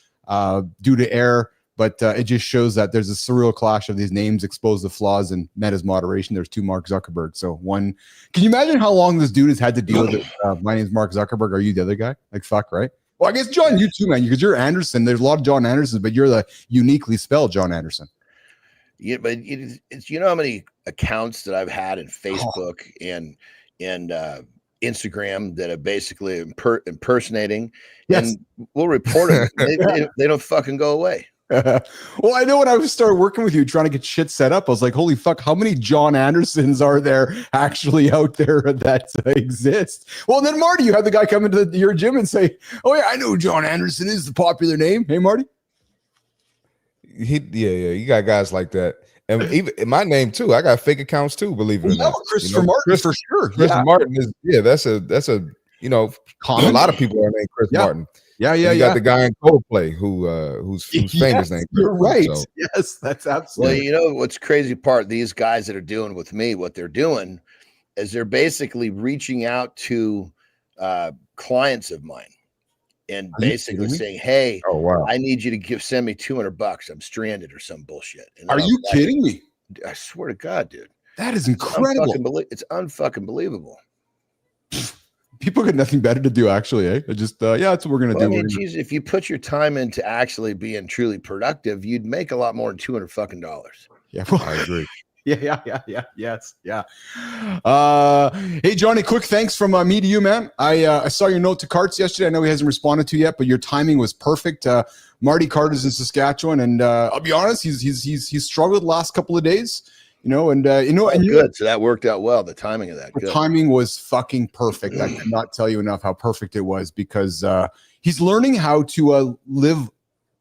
due to error. But it just shows that there's a surreal clash of these names, expose the flaws in Meta's moderation. There's two Mark Zuckerberg. So one, can you imagine how long this dude has had to deal with it? My name's Mark Zuckerberg. Are you the other guy? Like, fuck, right? Well, I guess, John, you too, man, because you're Andersen. There's a lot of John Andersons, but you're the uniquely spelled John Andersen. Yeah, but it's how many accounts that I've had in Facebook and Instagram that are basically impersonating, and we'll report them. They don't fucking go away. Well, I know when I started working with you trying to get shit set up, I was like, holy fuck, how many John Andersons are there actually out there that exist? Well, then Marty, you had the guy come into your gym and say, oh yeah, I know John Andersen is the popular name. Hey, Marty. You got guys like that. And even in my name too, I got fake accounts too, believe it or not. Christopher Martin, for sure. Chris Martin is, that's a common. A lot of people are named Chris Martin. You got the guy in Coldplay who's famous name. You're right. So. Yes, that's absolutely. Well, what's crazy part, these guys that are doing with me, what they're doing is they're basically reaching out to clients of mine and basically saying, hey, I need you to send me $200. I'm stranded or some bullshit. Are you kidding me? I swear to God, dude. That is incredible. It's unfucking believable. People got nothing better to do, actually. That's what we're gonna do. Geez, if you put your time into actually being truly productive, you'd make a lot more than $200 fucking. Yeah, well, I agree. Yes. Hey, Johnny, quick thanks from me to you, man. I saw your note to Carts yesterday. I know he hasn't responded to yet, but your timing was perfect. Marty Carter's in Saskatchewan, and I'll be honest, he's struggled the last couple of days. Good. So that worked out well. The timing of that. The timing was fucking perfect. I cannot tell you enough how perfect it was, because he's learning how to live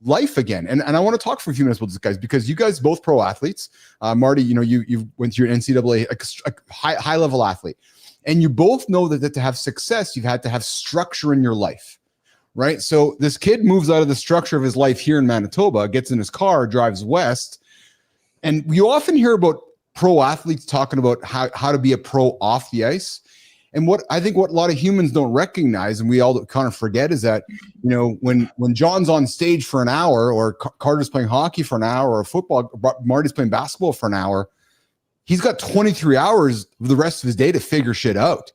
life again. And I want to talk for a few minutes with this, guys, because you guys both pro athletes. Marty, you went through an NCAA, a high level athlete, and you both know that to have success, you've had to have structure in your life, right? So this kid moves out of the structure of his life here in Manitoba, gets in his car, drives west, and you often hear about pro athletes talking about how to be a pro off the ice. And what a lot of humans don't recognize, and we all kind of forget, is that, when John's on stage for an hour, or Carter's playing hockey for an hour, or football, Marty's playing basketball for an hour, he's got 23 hours the rest of his day to figure shit out.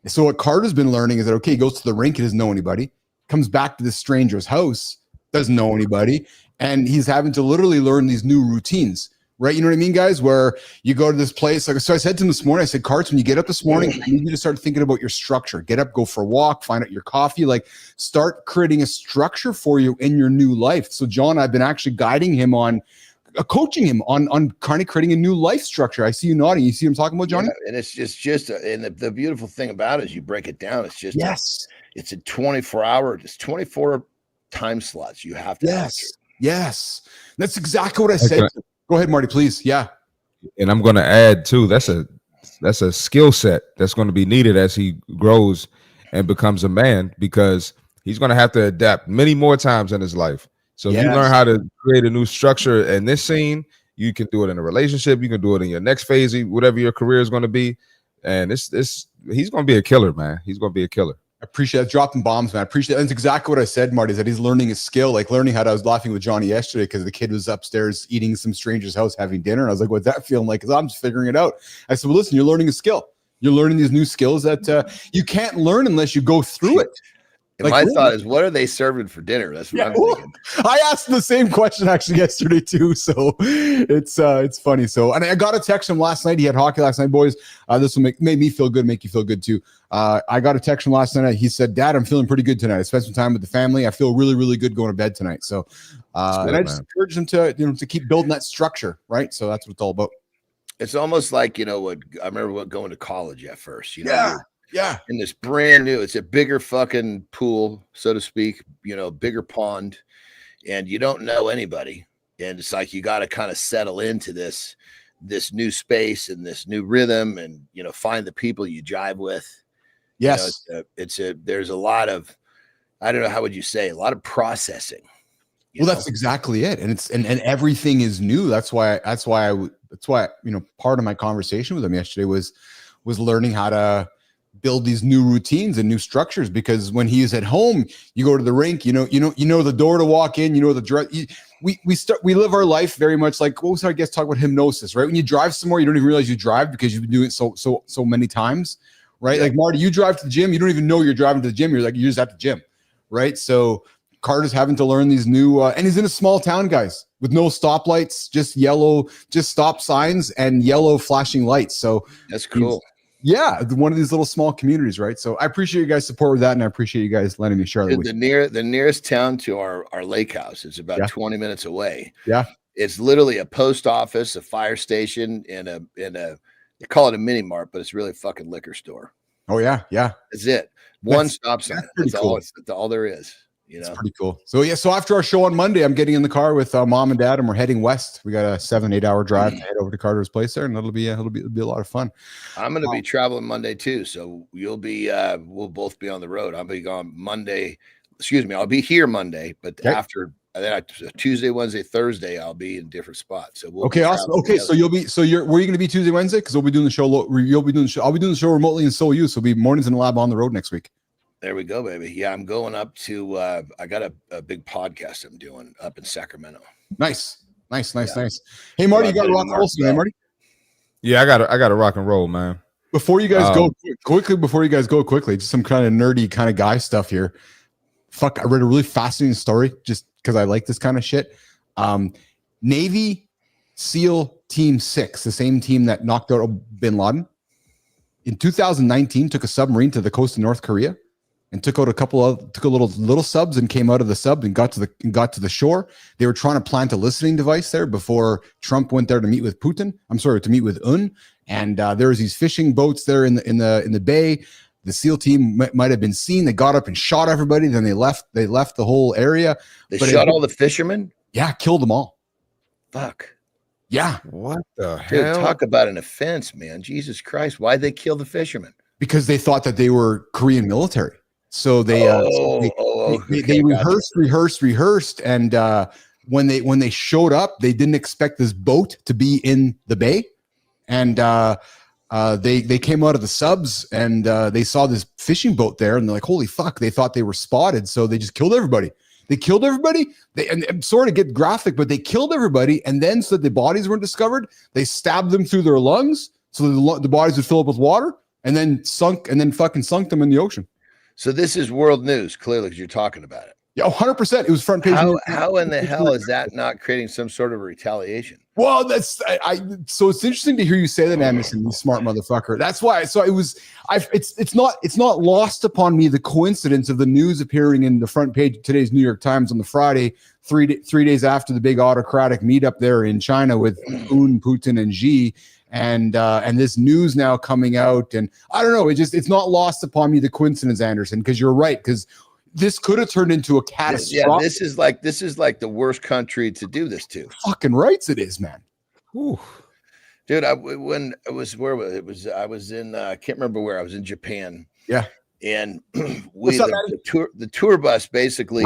So what Carter's been learning is that, okay, he goes to the rink, he doesn't know anybody, comes back to this stranger's house, doesn't know anybody, and he's having to literally learn these new routines. Right, you know what I mean, guys? Where you go to this place, like so. I said to him this morning, I said, "Carts, when you get up this morning, I need you to start thinking about your structure. Get up, go for a walk, find out your coffee. Like, start creating a structure for you in your new life." So, John, I've been actually guiding him on, coaching him on kind of creating a new life structure. I see you nodding. You see what I'm talking about, Johnny? Yeah, and it's just and the beautiful thing about it is you break it down. It's just it's a 24-hour, just 24 time slots. You have to. Yes, that's exactly what I said. Go ahead, Marty, please. Yeah. And I'm going to add too, that's a skill set that's going to be needed as he grows and becomes a man, because he's going to have to adapt many more times in his life. So if you learn how to create a new structure in this scene, you can do it in a relationship. You can do it in your next phase, whatever your career is going to be. And he's going to be a killer, man. He's going to be a killer. I appreciate that. Dropping bombs, man. I appreciate that. That's exactly what I said, Marty, is that he's learning a skill, like learning how to. I was laughing with Johnny yesterday because the kid was upstairs eating some stranger's house having dinner. And I was like, what's that feeling like? Because I'm just figuring it out. I said, well, listen, you're learning a skill. You're learning these new skills that you can't learn unless you go through it. And my thought is, what are they serving for dinner? That's what I'm thinking. I asked the same question actually yesterday too, so it's funny. So, and I got a text from last night. He had hockey last night, boys. This will make me feel good, make you feel good too. I got a text from last night. He said, "Dad, I'm feeling pretty good tonight. I spent some time with the family. I feel really, really good going to bed tonight." So, and I just encourage him to keep building that structure, right? So that's what it's all about. It's almost like what I remember going to college at first. Yeah. In this brand new, it's a bigger fucking pool, so to speak, bigger pond, and you don't know anybody. And it's like, you got to kind of settle into this new space and this new rhythm and, find the people you jive with. Yes. There's a lot of, I don't know, how would you say, a lot of processing. Well, that's exactly it. And everything is new. That's why, part of my conversation with him yesterday was learning how to build these new routines and new structures, because when he is at home, you go to the rink, you know the door to walk in, the dress. We live our life very much like, what was our guest talk about hypnosis, right? When you drive somewhere, you don't even realize you drive because you've been doing it so many times, right? Yeah. Like Marty, you drive to the gym, you don't even know you're driving to the gym. You're just at the gym, right? So Carter's having to learn these new, and he's in a small town, guys, with no stoplights, just stop signs and yellow flashing lights. So that's cool. Yeah, one of these little small communities, right? So I appreciate you guys' support with that, and I appreciate you guys letting me share that. The nearest town to our lake house is about 20 minutes away. Yeah, it's literally a post office, a fire station, and they call it a mini mart, but it's really a fucking liquor store. Oh yeah. That's it. One stop sign. That's cool. That's all there is. It's pretty cool. So so after our show on Monday, I'm getting in the car with mom and dad, and we're heading west. We got a 7-8 hour drive to head over to Carter's place there, and it'll be a lot of fun. I'm going to be traveling Monday too, so you'll be we'll both be on the road. I'll be gone Monday. Excuse me, I'll be here Monday, but after Tuesday, Wednesday, Thursday, I'll be in different spots. So awesome. Okay, so where are you going to be Tuesday, Wednesday? Because we'll be doing the show. You'll be doing the show. I'll be doing the show remotely, and so will you. So it'll be mornings in the lab on the road next week. There we go, baby. Yeah, I'm going up to I got a big podcast I'm doing up in Sacramento. Nice. Hey, Marty, you got to rock and roll soon, Marty? Yeah, I got to rock and roll, man. Before you guys go quickly, just some kind of nerdy kind of guy stuff here. I read a really fascinating story just because I like this kind of shit. Navy SEAL Team 6, the same team that knocked out bin Laden, in 2019 took a submarine to the coast of North Korea and took out a little subs and came out of the sub and got to the shore. They were trying to plant a listening device there before Trump went there to meet with Putin. To meet with Un. And there was these fishing boats there in the bay. The SEAL team might have been seen. They got up and shot everybody. Then they left the whole area. They shot all the fishermen? Yeah, killed them all. Fuck. Yeah. What the Dude, hell? talk about an offense, man. Jesus Christ. Why'd they kill the fishermen? Because they thought that they were Korean military. So they rehearsed. And when they showed up, they didn't expect this boat to be in the bay. And they came out of the subs and they saw this fishing boat there, and they're like, holy fuck, they thought they were spotted. So they just killed everybody. And I'm sorry to get graphic, but they killed everybody. And then so that the bodies weren't discovered, they stabbed them through their lungs so that the bodies would fill up with water, and then fucking sunk them in the ocean. So this is world news, clearly, because you're talking about it. Yeah, 100%. It was front page. How in the hell is that not creating some sort of retaliation? Well, so it's interesting to hear you say that, Andersen, you smart motherfucker. That's why. So it's not lost upon me the coincidence of the news appearing in the front page of today's New York Times on the Friday, three days after the big autocratic meetup there in China with Putin and Xi, and this news now coming out, and I don't know. It's not lost upon me the coincidence, Andersen, because you're right, because this could have turned into a catastrophe. Yeah, this is like the worst country to do this to. Fucking rights it is, man. Ooh. Dude, I was in I can't remember where. I was in Japan. Yeah. And the tour bus basically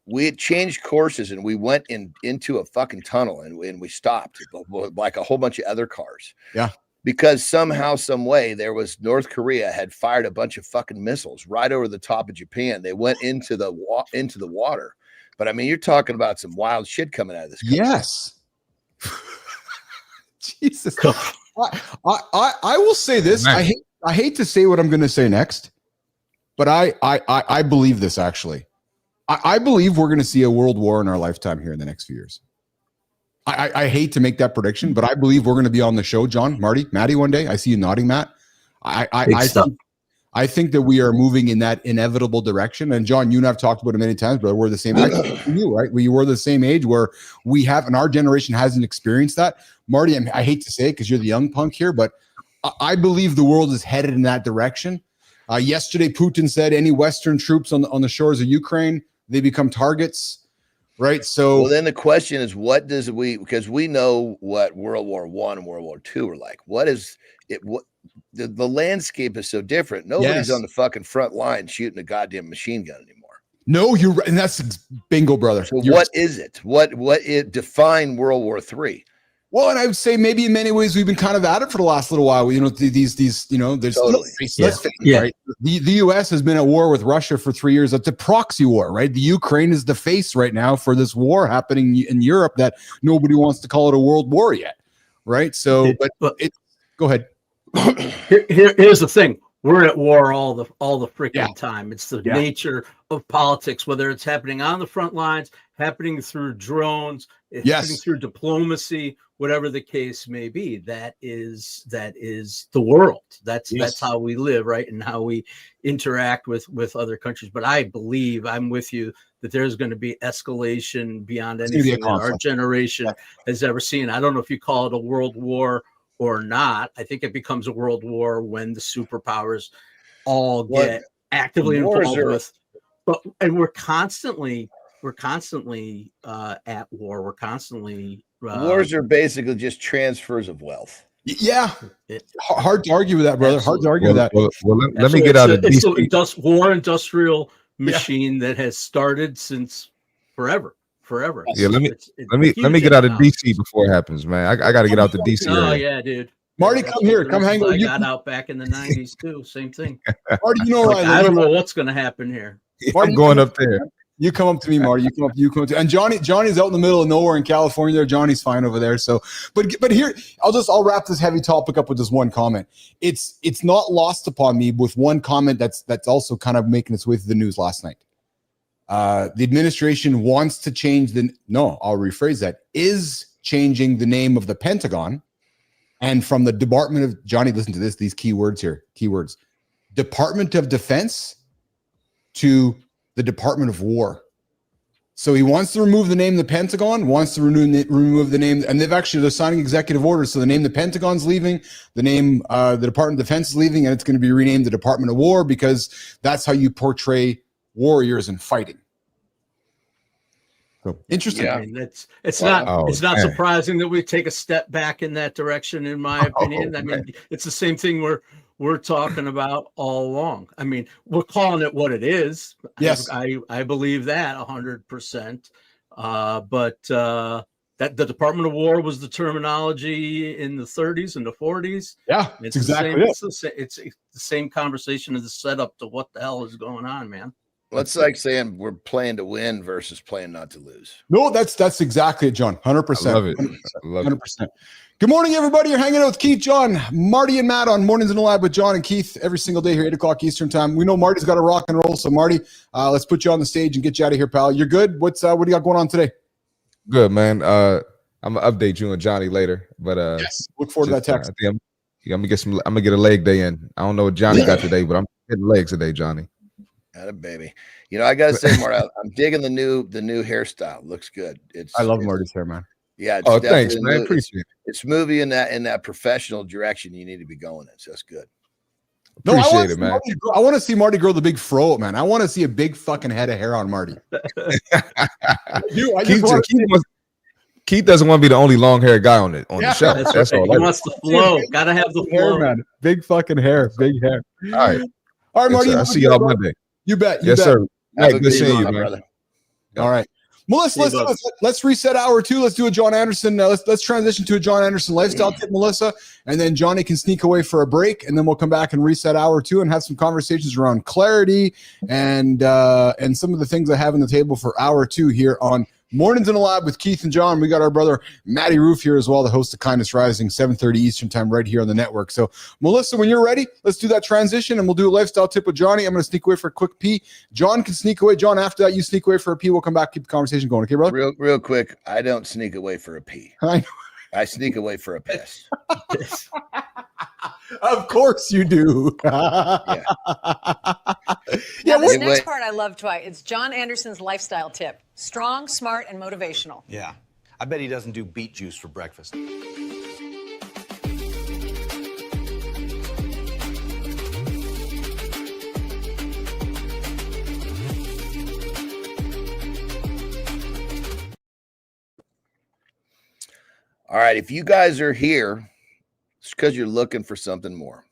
we had changed courses and we went into a fucking tunnel and we stopped like a whole bunch of other cars. Yeah. Because somehow, some way, there was North Korea had fired a bunch of fucking missiles right over the top of Japan. They went into the water. But I mean, you're talking about some wild shit coming out of this country. Yes. Jesus. I will say this. I hate to say what I'm going to say next, but I believe this actually. I believe we're going to see a world war in our lifetime here in the next few years. I hate to make that prediction, but I believe we're going to be on the show, John, Marty, Maddie, one day. I see you nodding, Matt. I think that we are moving in that inevitable direction. And John, you and I've talked about it many times, but we're the same age, you, right? We were the same age where we have, and our generation hasn't experienced that. Marty, I hate to say it because you're the young punk here, but I believe the world is headed in that direction. Yesterday, Putin said any Western troops on the shores of Ukraine, they become targets. Right. So well, then the question is, because we know what World War I and World War II were like. What is it? What the landscape is so different. Nobody's on the fucking front line shooting a goddamn machine gun anymore. No, you're right. And that's bingo, brother. So what is it? What it define World War III? Well, and I would say maybe in many ways we've been kind of at it for the last little while. You know, these there's totally. Let's face it, right? The U.S. has been at war with Russia for 3 years. It's a proxy war, right? The Ukraine is the face right now for this war happening in Europe that nobody wants to call it a world war yet, right? So, but go ahead. Here's the thing: we're at war all the freaking time. It's the nature of politics, whether it's happening on the front lines, happening through drones, happening through diplomacy, whatever the case may be. That is the world. That's how we live, right? And how we interact with other countries. But I believe I'm with you that there's going to be escalation beyond anything that our generation has ever seen. I don't know if you call it a world war or not. I think it becomes a world war when the superpowers all get actively involved with. And we're constantly at war. We're constantly wars are basically just transfers of wealth. Yeah, hard to argue with that, brother. Absolutely. Hard to argue with that. Well, let me get out of it's the war industrial machine that has started since forever. Yeah, let me get out of DC before it happens, man. I got to get out to DC. Oh yeah, dude. Marty, come here. Come hang out. I got out back in the 90s too. Same thing. Marty, you know I don't know what's going to happen here. Marty, I'm going up there. You come up to me, Marty. You come up to, and Johnny's out in the middle of nowhere in California. There, Johnny's fine over there. So, but here, I'll wrap this heavy topic up with this one comment. It's not lost upon me with one comment that's also kind of making its way through the news last night. The administration wants to change I'll rephrase that, is changing the name of the Pentagon, and from the Department of, Johnny, listen to this, these keywords here, Department of Defense to the Department of War. So he wants to remove the name the Pentagon, wants to remove the name, and they're signing executive orders. So the name the Pentagon's leaving, the name the Department of Defense is leaving, and it's going to be renamed the Department of War because that's how you portray warriors and fighting. So interesting. Yeah. I mean, it's not surprising that we take a step back in that direction, in my opinion. I mean, it's the same thing we're talking about all along. I mean, we're calling it what it is. Yes, I believe that 100%. But that the Department of War was the terminology in the 30s and the 40s. Yeah, it's the same conversation as the setup to what the hell is going on, man. That's like saying we're playing to win versus playing not to lose. No, that's exactly it, John. 100%. I love it. 100%. Good morning, everybody. You're hanging out with Keith, John, Marty, and Matt on Mornings in the Lab with John and Keith every single day here, 8 o'clock Eastern time. We know Marty's got to rock and roll. So, Marty, let's put you on the stage and get you out of here, pal. You're good? What do you got going on today? Good, man. I'm gonna update you and Johnny later, but yes, look forward to that text. I'm gonna get a leg day in. I don't know what Johnny got today, but I'm getting legs today, Johnny. Got a baby. You know, I gotta say, Marty, I'm digging the new hairstyle. Looks good. I love Marty's hair, man. Yeah. Oh, thanks, man. Appreciate it. It's moving in that professional direction you need to be going in. So that's good. No, appreciate it, man. I want to see Marty grow the big fro, man. I want to see a big fucking head of hair on Marty. Keith doesn't want to be the only long haired guy on the show. That's all. He wants the flow. Gotta have the flow, man. Big fucking hair. Big hair. All right, Marty. I'll see y'all Monday. You bet. Yes, sir. Hey, good seeing you, man. Brother. All right. Melissa, let's reset hour 2. Let's do a John Andersen. Let's transition to a John Andersen lifestyle tip, Melissa, and then Johnny can sneak away for a break, and then we'll come back and reset hour 2 and have some conversations around clarity and some of the things I have on the table for hour 2 here on Mornings in the Lab with Keith and John. We got our brother Matty Roof here as well, the host of Kindness Rising, 7:30 Eastern time, right here on the network. So, Melissa, when you're ready, let's do that transition, and we'll do a lifestyle tip with Johnny. I'm going to sneak away for a quick pee. John can sneak away. John, after that, you sneak away for a pee. We'll come back, keep the conversation going. Okay, brother? Real quick. I don't sneak away for a pee. I sneak away for a piss. Of course you do. Yeah. This next part I love twice. It's John Andersen's lifestyle tip. Strong, smart, and motivational. Yeah. I bet he doesn't do beet juice for breakfast. All right. If you guys are here, it's because you're looking for something more.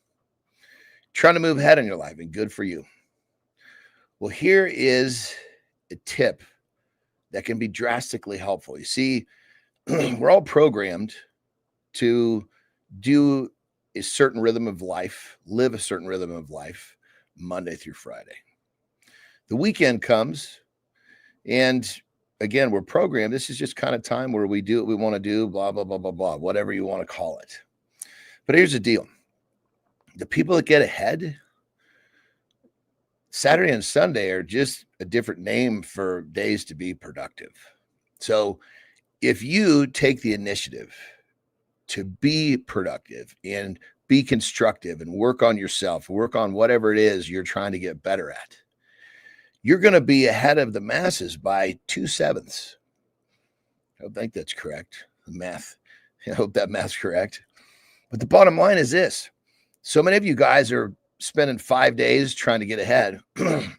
Trying to move ahead in your life, and good for you. Well, here is a tip that can be drastically helpful. You see, we're all programmed to do a certain rhythm of life, live a certain rhythm of life, Monday through Friday. The weekend comes, and again, we're programmed. This is just kind of time where we do what we want to do, blah, blah, blah, blah, blah, whatever you want to call it. But here's the deal. The people that get ahead, Saturday and Sunday are just a different name for days to be productive. So if you take the initiative to be productive and be constructive and work on yourself, work on whatever it is you're trying to get better at, you're going to be ahead of the masses by 2/7. I don't think that's correct. The math. I hope that math's correct. But the bottom line is this. So many of you guys are spending 5 days trying to get ahead, and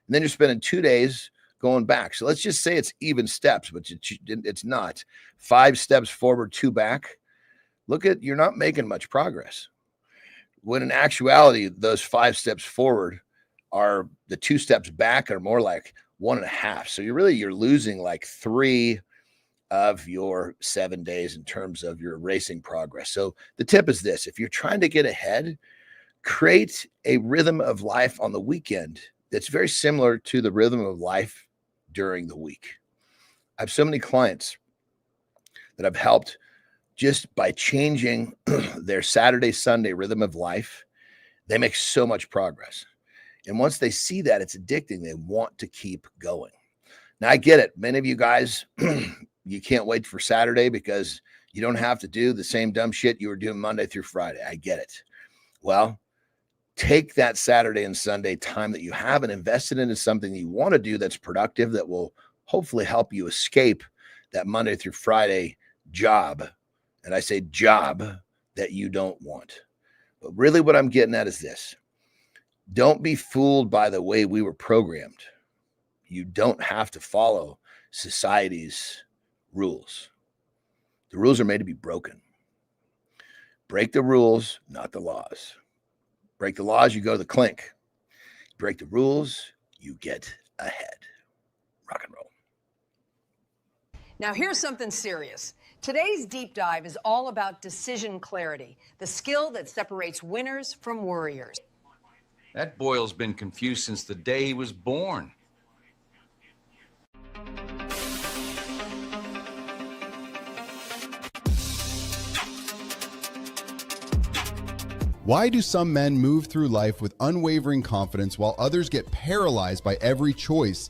then you're spending 2 days going back. So let's just say it's even steps, but it's not. 5 steps forward, 2 back. You're not making much progress. When in actuality, those 5 steps forward are the 2 steps back are more like 1.5. So you're losing like 3 of your 7 days in terms of your racing progress. So the tip is this: if you're trying to get ahead, create a rhythm of life on the weekend that's very similar to the rhythm of life during the week. I have so many clients that I've helped just by changing their Saturday, Sunday rhythm of life. They make so much progress. And once they see that, it's addicting. They want to keep going. Now, I get it. Many of you guys, you can't wait for Saturday because you don't have to do the same dumb shit you were doing Monday through Friday. I get it. Well, take that Saturday and Sunday time that you have and invest it into something you want to do that's productive, that will hopefully help you escape that Monday through Friday job. And I say job that you don't want. But really what I'm getting at is this. Don't be fooled by the way we were programmed. You don't have to follow society's rules. The rules are made to be broken. Break the rules, not the laws. Break the laws, you go to the clink. Break the rules, you get ahead. Rock and roll. Now, here's something serious. Today's deep dive is all about decision clarity, the skill that separates winners from worriers. That Boyle's been confused since the day he was born. Why do some men move through life with unwavering confidence while others get paralyzed by every choice,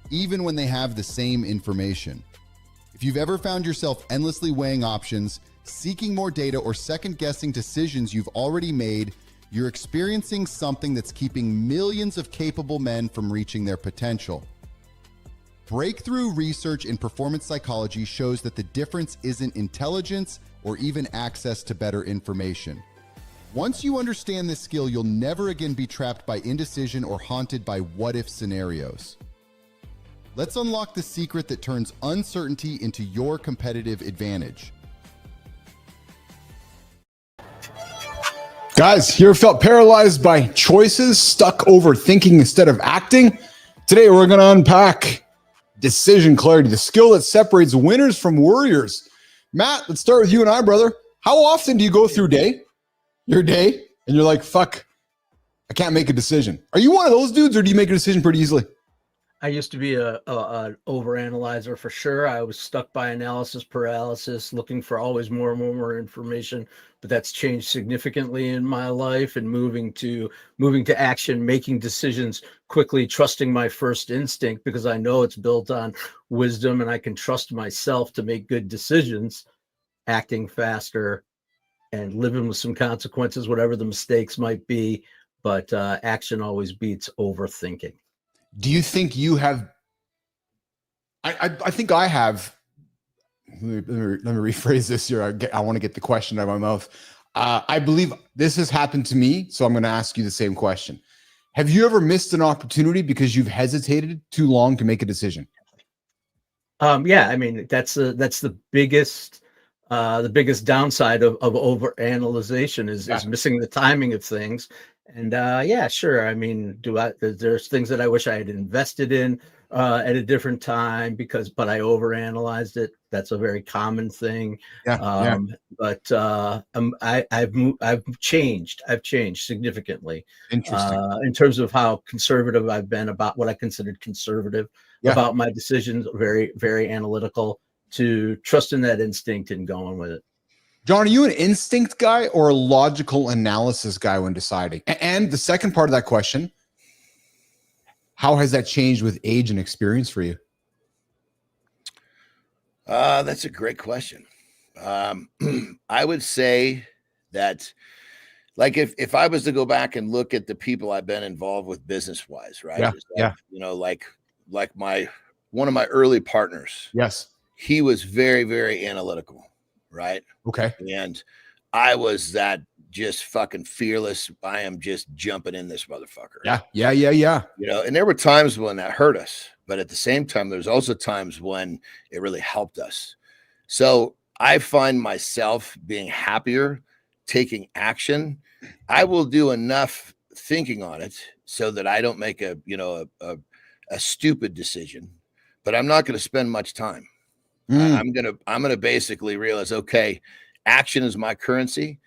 even when they have the same information? If you've ever found yourself endlessly weighing options, seeking more data, or second-guessing decisions you've already made, you're experiencing something that's keeping millions of capable men from reaching their potential. Breakthrough research in performance psychology shows that the difference isn't intelligence or even access to better information. Once you understand this skill, you'll never again be trapped by indecision or haunted by what-if scenarios. Let's unlock the secret that turns uncertainty into your competitive advantage. Guys, you ever felt paralyzed by choices, stuck overthinking instead of acting? Today, we're going to unpack decision clarity, the skill that separates winners from worriers. Matt, let's start with you and I, brother. How often do you go through your day, and you're like, fuck, I can't make a decision? Are you one of those dudes, or do you make a decision pretty easily? I used to be an overanalyzer for sure. I was stuck by analysis paralysis, looking for always more and more information. But that's changed significantly in my life, and moving to action, making decisions quickly, trusting my first instinct because I know it's built on wisdom and I can trust myself to make good decisions, acting faster and living with some consequences, whatever the mistakes might be. But action always beats overthinking. Do you think you have? I think I have. Let me rephrase this here. I want to get the question out of my mouth. I believe this has happened to me, so I'm going to ask you the same question. Have you ever missed an opportunity because you've hesitated too long to make a decision? Yeah, I mean that's the biggest downside of overanalyzation is missing the timing of things. And yeah, sure. I mean, there's things that I wish I had invested in at a different time but I overanalyzed it. That's a very common thing. But I've changed. I've changed significantly. Interesting. In terms of how conservative I've been about what I considered conservative about my decisions, very, very analytical, to trusting that instinct and going with it. John, are you an instinct guy or a logical analysis guy when deciding? And the second part of that question, how has that changed with age and experience for you? That's a great question. I would say that, like, if I was to go back and look at the people I've been involved with business-wise, right? You know, like one of my early partners. Yes. He was very, very analytical. Right. Okay. And I was that just fucking fearless. I am just jumping in this motherfucker. Yeah. You know, and there were times when that hurt us, but at the same time, there's also times when it really helped us. So I find myself being happier, taking action. I will do enough thinking on it so that I don't make a stupid decision, but I'm not going to spend much time. I'm gonna basically realize, okay, action is my currency.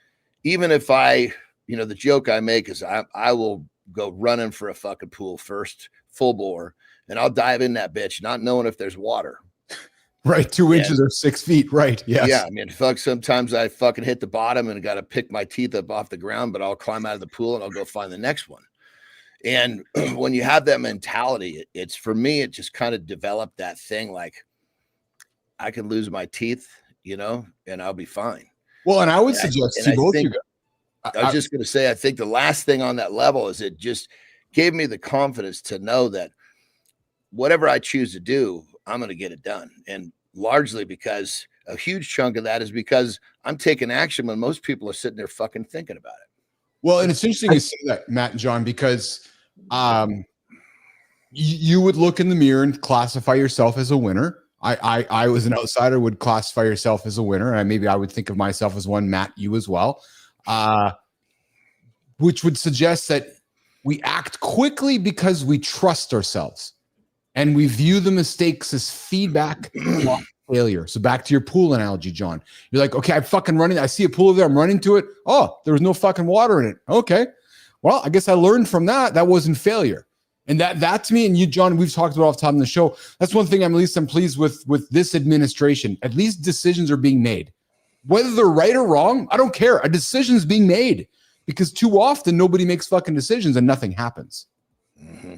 Even if the joke I make is I will go running for a fucking pool first, full bore, and I'll dive in that bitch, not knowing if there's water. Right, 2 inches or 6 feet. Right. Yes. Yeah. I mean, sometimes I fucking hit the bottom and got to pick my teeth up off the ground, but I'll climb out of the pool and I'll go find the next one. And when you have that mentality, it's for me, it just kind of developed that thing like, I can lose my teeth, and I'll be fine. Well, and I would suggest to both you guys. I was just going to say, I think the last thing on that level is it just gave me the confidence to know that whatever I choose to do, I'm going to get it done. And largely because a huge chunk of that is because I'm taking action when most people are sitting there fucking thinking about it. Well, and it's interesting you say that, Matt and John, because you would look in the mirror and classify yourself as a winner. I was an outsider, would classify yourself as a winner. And maybe I would think of myself as one, Matt, you as well, which would suggest that we act quickly because we trust ourselves and we view the mistakes as feedback, not failure. So back to your pool analogy, John, you're like, okay, I'm fucking running. I see a pool over there. I'm running to it. Oh, there was no fucking water in it. Okay. Well, I guess I learned from that. That wasn't failure. And that to me, and you, John, we've talked about all the time in the show. That's one thing I'm pleased with this administration. At least decisions are being made. Whether they're right or wrong, I don't care. A decision's being made. because too often nobody makes fucking decisions and nothing happens. Mm-hmm.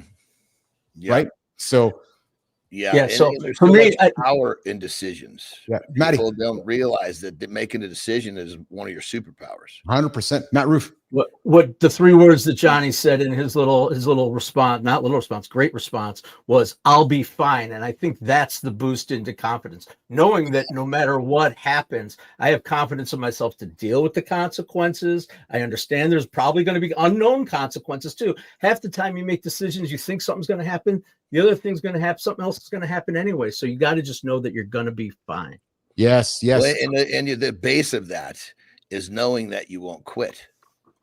Right. So, so and there's so much power in decisions. Yeah, People don't realize that making a decision is one of your superpowers. 100%. Matt Roof. What the 3 words that Johnny said in his little response, not little response, great response, was "I'll be fine." And I think that's the boost into confidence, knowing that no matter what happens, I have confidence in myself to deal with the consequences. I understand there's probably going to be unknown consequences too. Half the time you make decisions, you think something's going to happen. The other thing's going to happen. Something else is going to happen anyway. So you got to just know that you're going to be fine. Yes. Well, and the base of that is knowing that you won't quit.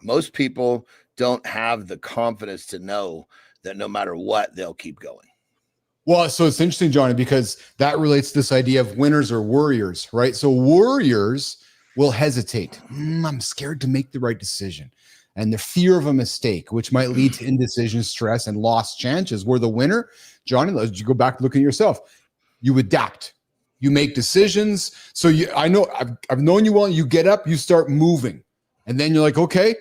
Most people don't have the confidence to know that no matter what, they'll keep going. Well, so it's interesting, Johnny, because that relates to this idea of winners or warriors, right? So warriors will hesitate. I'm scared to make the right decision. And the fear of a mistake, which might lead to indecision, stress, and lost chances. Where the winner, Johnny, let's you go back and look at yourself. You adapt. You make decisions. So I know I've known you well. You get up, you start moving. And then you're like, okay,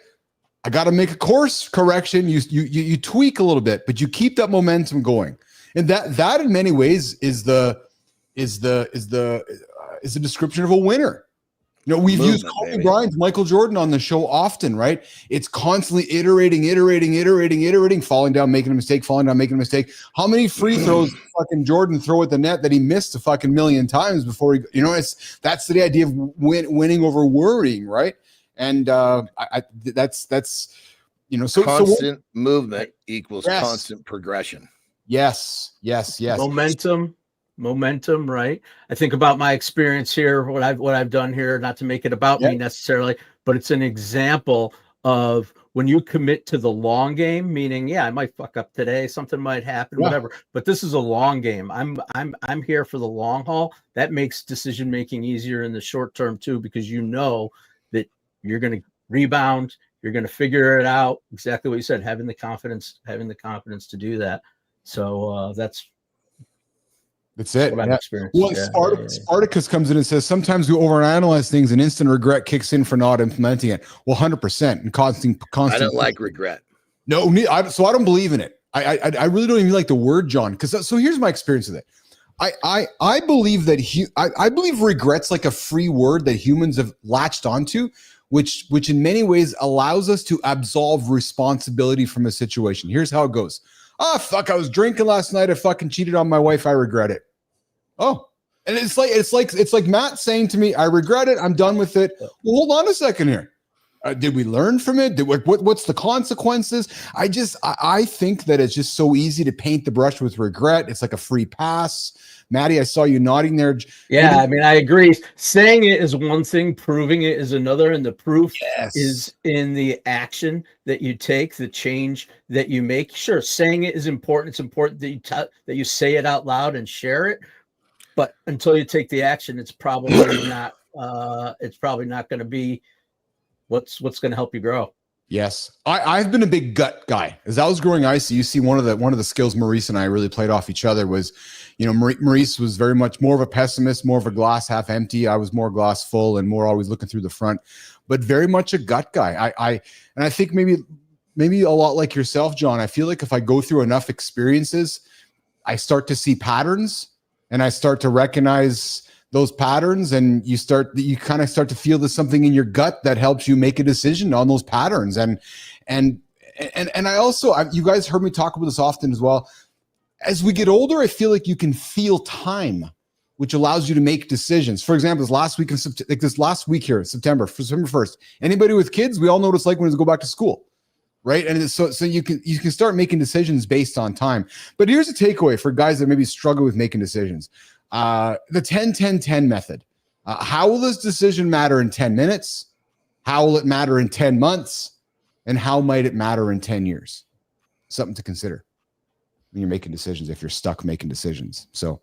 I got to make a course correction. You tweak a little bit, but you keep that momentum going. And that in many ways is the description of a winner. You know, we've used Kobe Bryant, Michael Jordan on the show often, right? It's constantly iterating, falling down, making a mistake, falling down, making a mistake. How many free throws did fucking Jordan throw at the net that he missed a fucking million times before he, you know, that's the idea of winning over worrying, right? And that's you know, so constant movement equals constant progression. Yes. Momentum, right? I think about my experience here, what I've done here, not to make it about me necessarily, but it's an example of when you commit to the long game, meaning, I might fuck up today, something might happen, whatever, but this is a long game. I'm here for the long haul. That makes decision making easier in the short term too, because you know that you're going to rebound, you're going to figure it out. Exactly what you said, having the confidence to do that. So that's it. What I've experienced. Well, Spartacus comes in and says, sometimes we overanalyze things and instant regret kicks in for not implementing it. Well, 100% and constant. I don't like regret. No, so I don't believe in it. I really don't even like the word, John, because so here's my experience with it. I believe that I believe regret's like a free word that humans have latched onto, which in many ways allows us to absolve responsibility from a situation. Here's how it goes. Oh, fuck, I was drinking last night. I fucking cheated on my wife. I regret it. Oh, and it's like Matt saying to me, I regret it. I'm done with it. Well, hold on a second here. Did we learn from it? What's the consequences? I think that it's just so easy to paint the brush with regret. It's like a free pass. Maddie, I saw you nodding there. Yeah, I mean, I agree. Saying it is one thing, proving it is another, and the proof is in the action that you take, the change that you make. Sure, saying it is important. It's important that you say it out loud and share it. But until you take the action, it's probably not. It's probably not going to be what's going to help you grow. Yes, I've been a big gut guy. As I was growing icy, you see one of the skills Maurice and I really played off each other was, you know, Maurice was very much more of a pessimist, more of a glass half empty. I was more glass full and more always looking through the front, but very much a gut guy. I think maybe a lot like yourself, John. I feel like if I go through enough experiences, I start to see patterns and I start to recognize those patterns, and you kind of start to feel there's something in your gut that helps you make a decision on those patterns. And I also, you guys heard me talk about this often as well. As we get older, I feel like you can feel time, which allows you to make decisions. For example, this last week here, September 1st, anybody with kids, we all know what it's like when they go back to school, right? And so you can start making decisions based on time. But here's a takeaway for guys that maybe struggle with making decisions. The 10-10-10 method. How will this decision matter in 10 minutes? How will it matter in 10 months? And how might it matter in 10 years? Something to consider when you're making decisions, if you're stuck making decisions. So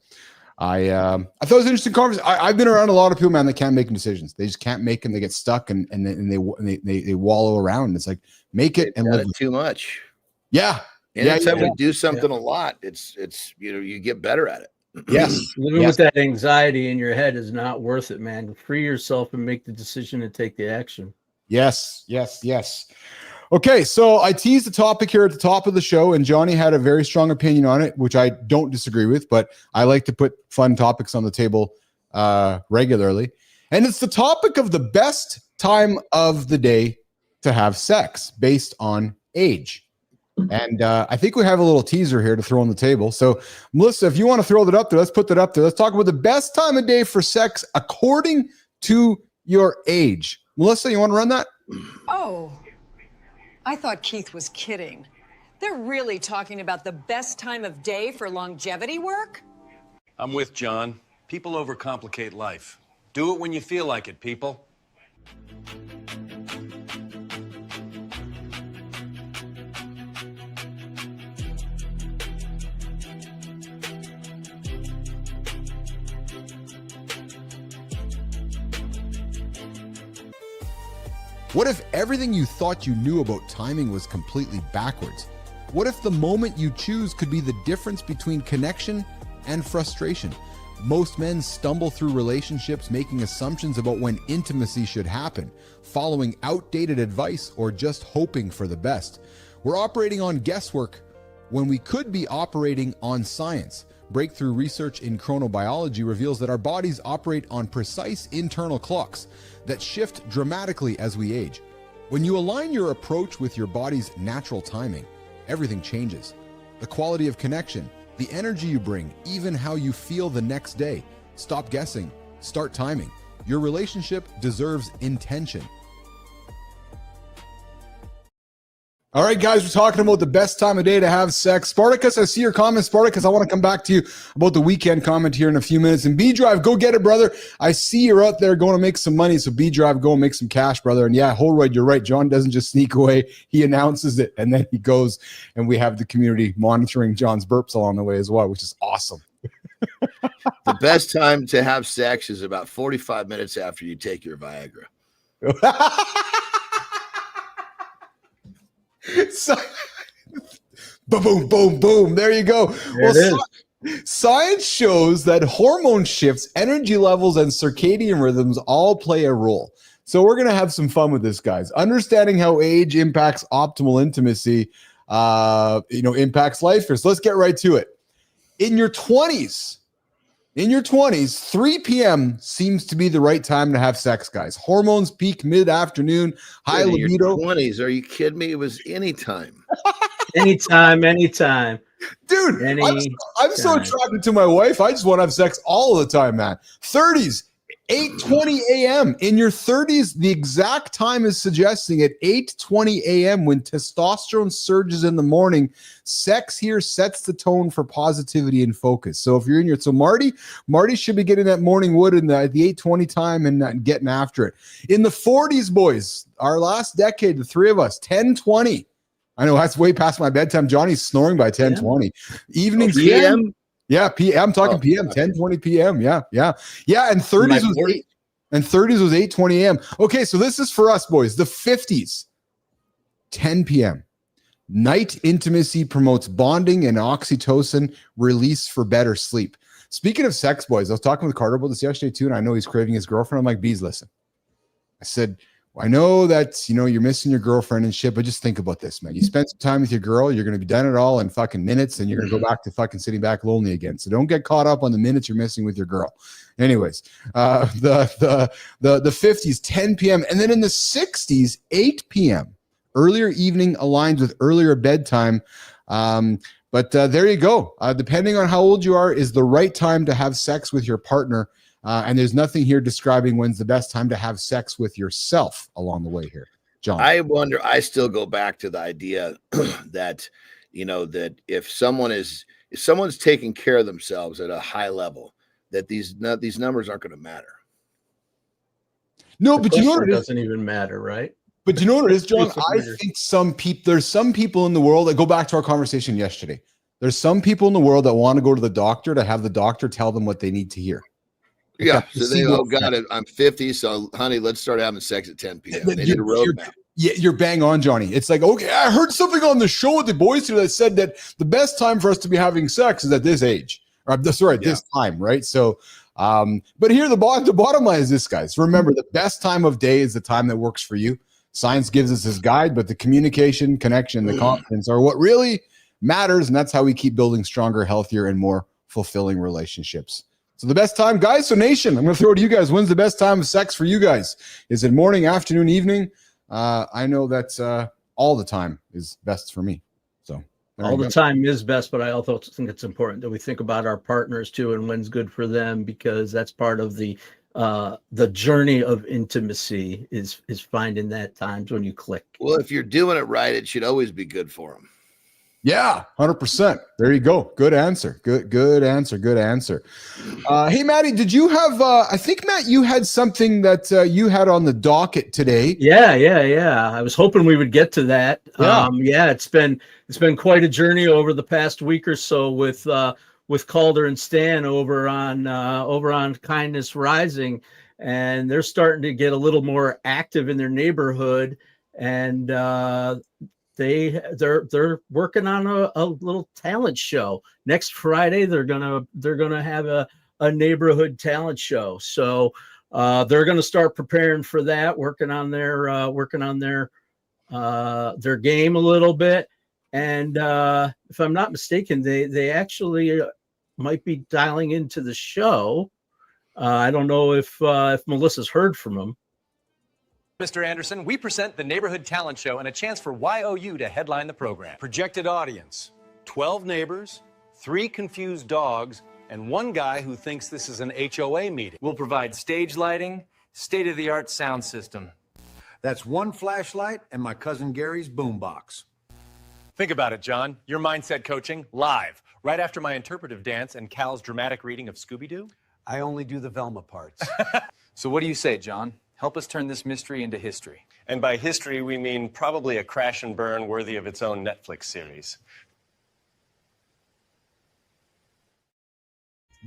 I thought it was an interesting conversation. I've been around a lot of people, man, that can't make decisions. They just can't make them. They get stuck and they wallow around. It's like, make it and live too much. Yeah. Anytime we do something a lot, it's you get better at it. Yes. Living with that anxiety in your head is not worth it, man. Free yourself and make the decision and take the action. Yes. Okay, so I teased the topic here at the top of the show, and Johnny had a very strong opinion on it, which I don't disagree with, but I like to put fun topics on the table regularly. And it's the topic of the best time of the day to have sex based on age. And I think we have a little teaser here to throw on the table. So, Melissa, if you want to throw that up there, let's put that up there. Let's talk about the best time of day for sex according to your age. Melissa, you want to run that? Oh, I thought Keith was kidding. They're really talking about the best time of day for longevity work? I'm with John. People overcomplicate life. Do it when you feel like it, people. What if everything you thought you knew about timing was completely backwards? What if the moment you choose could be the difference between connection and frustration? Most men stumble through relationships making assumptions about when intimacy should happen, following outdated advice, or just hoping for the best. We're operating on guesswork when we could be operating on science. Breakthrough research in chronobiology reveals that our bodies operate on precise internal clocks that shift dramatically as we age. When you align your approach with your body's natural timing, everything changes. The quality of connection, the energy you bring, even how you feel the next day. Stop guessing. Start timing. Your relationship deserves intention. All right, guys, we're talking about the best time of day to have sex. Spartacus, I see your comment. Spartacus, I want to come back to you about the weekend comment here in a few minutes. And B-Drive, go get it, brother. I see you're out there going to make some money. So B-Drive, go and make some cash, brother. And yeah, Holroyd, you're right. John doesn't just sneak away. He announces it, and then he goes, and we have the community monitoring John's burps along the way as well, which is awesome. The best time to have sex is about 45 minutes after you take your Viagra. So, boom, boom, boom. There you go. Science shows that hormone shifts, energy levels, and circadian rhythms all play a role. So we're going to have some fun with this, guys. Understanding how age impacts optimal intimacy, impacts life here. So let's get right to it. In your 20s, 3 p.m. seems to be the right time to have sex, guys. Hormones peak mid-afternoon, high libido. 20s, are you kidding me? It was anytime. anytime. Dude, I'm so attracted to my wife. I just want to have sex all the time, man. 30s, 8:20 a.m. In your 30s, the exact time is suggesting at 8:20 a.m. when testosterone surges in the morning, sex here sets the tone for positivity and focus. So if you're in your, Marty should be getting that morning wood at the 8:20 time and getting after it. In the 40s, boys, our last decade, the three of us, 10:20. I know that's way past my bedtime. Johnny's snoring by 10:20. Evenings, PM. Yeah, PM. I'm talking PM, 10:20 PM. Yeah. And 30s was 8:20 AM. Okay, so this is for us, boys. The 50s, 10 PM. Night intimacy promotes bonding and oxytocin release for better sleep. Speaking of sex, boys, I was talking with Carter about this yesterday too, and I know he's craving his girlfriend. I'm like, Bees, listen. I said, I know that, you're missing your girlfriend and shit, but just think about this, man. You spend some time with your girl, you're going to be done it all in fucking minutes, and you're going to go back to fucking sitting back lonely again. So don't get caught up on the minutes you're missing with your girl. Anyways, the 50s, 10 p.m. And then in the 60s, 8 p.m. Earlier evening aligns with earlier bedtime. But there you go. Depending on how old you are is the right time to have sex with your partner. And there's nothing here describing when's the best time to have sex with yourself along the way here. John. I wonder, I still go back to the idea that, that if someone's taking care of themselves at a high level, that these numbers aren't going to matter. No, but it doesn't even matter, right? But you know what it is, John? I think there's some people in the world that go back to our conversation yesterday. There's some people in the world that want to go to the doctor to have the doctor tell them what they need to hear. Yeah, so they got it. I'm 50, so honey, let's start having sex at 10 p.m. They need a roadmap. Yeah, you're bang on, Johnny. It's like, okay, I heard something on the show with the boys today that said that the best time for us to be having sex is at this age, or this time, right? So, but here the bottom line is this, guys. Remember, the best time of day is the time that works for you. Science gives us this guide, but the communication, connection, the confidence are what really matters. And that's how we keep building stronger, healthier, and more fulfilling relationships. So the best time, guys, so nation, I'm going to throw it to you guys. When's the best time of sex for you guys? Is it morning, afternoon, evening? I know that all the time is best for me. So all the time is best, but I also think it's important that we think about our partners too and when's good for them, because that's part of the journey of intimacy is finding that times when you click. Well, if you're doing it right, it should always be good for them. Yeah, 100%. There you go. Good answer. Good answer. Good answer. Hey, Maddie, did you have, I think, Matt, you had something that you had on the docket today. Yeah. I was hoping we would get to that. Yeah. It's been quite a journey over the past week or so with Calder and Stan over on Kindness Rising, and they're starting to get a little more active in their neighborhood, and they're working on a little talent show. Next Friday they're gonna have a neighborhood talent show. So they're gonna start preparing for that, working on their game a little bit. And if I'm not mistaken, they actually might be dialing into the show. I don't know if Melissa's heard from them. Mr. Andersen, we present the Neighborhood Talent Show and a chance for YOU to headline the program. Projected audience, 12 neighbors, 3 confused dogs, and 1 guy who thinks this is an HOA meeting. We'll provide stage lighting, state-of-the-art sound system. That's 1 flashlight and my cousin Gary's boombox. Think about it, John. Your mindset coaching live, right after my interpretive dance and Cal's dramatic reading of Scooby-Doo. I only do the Velma parts. So what do you say, John? Help us turn this mystery into history. And by history, we mean probably a crash and burn worthy of its own Netflix series.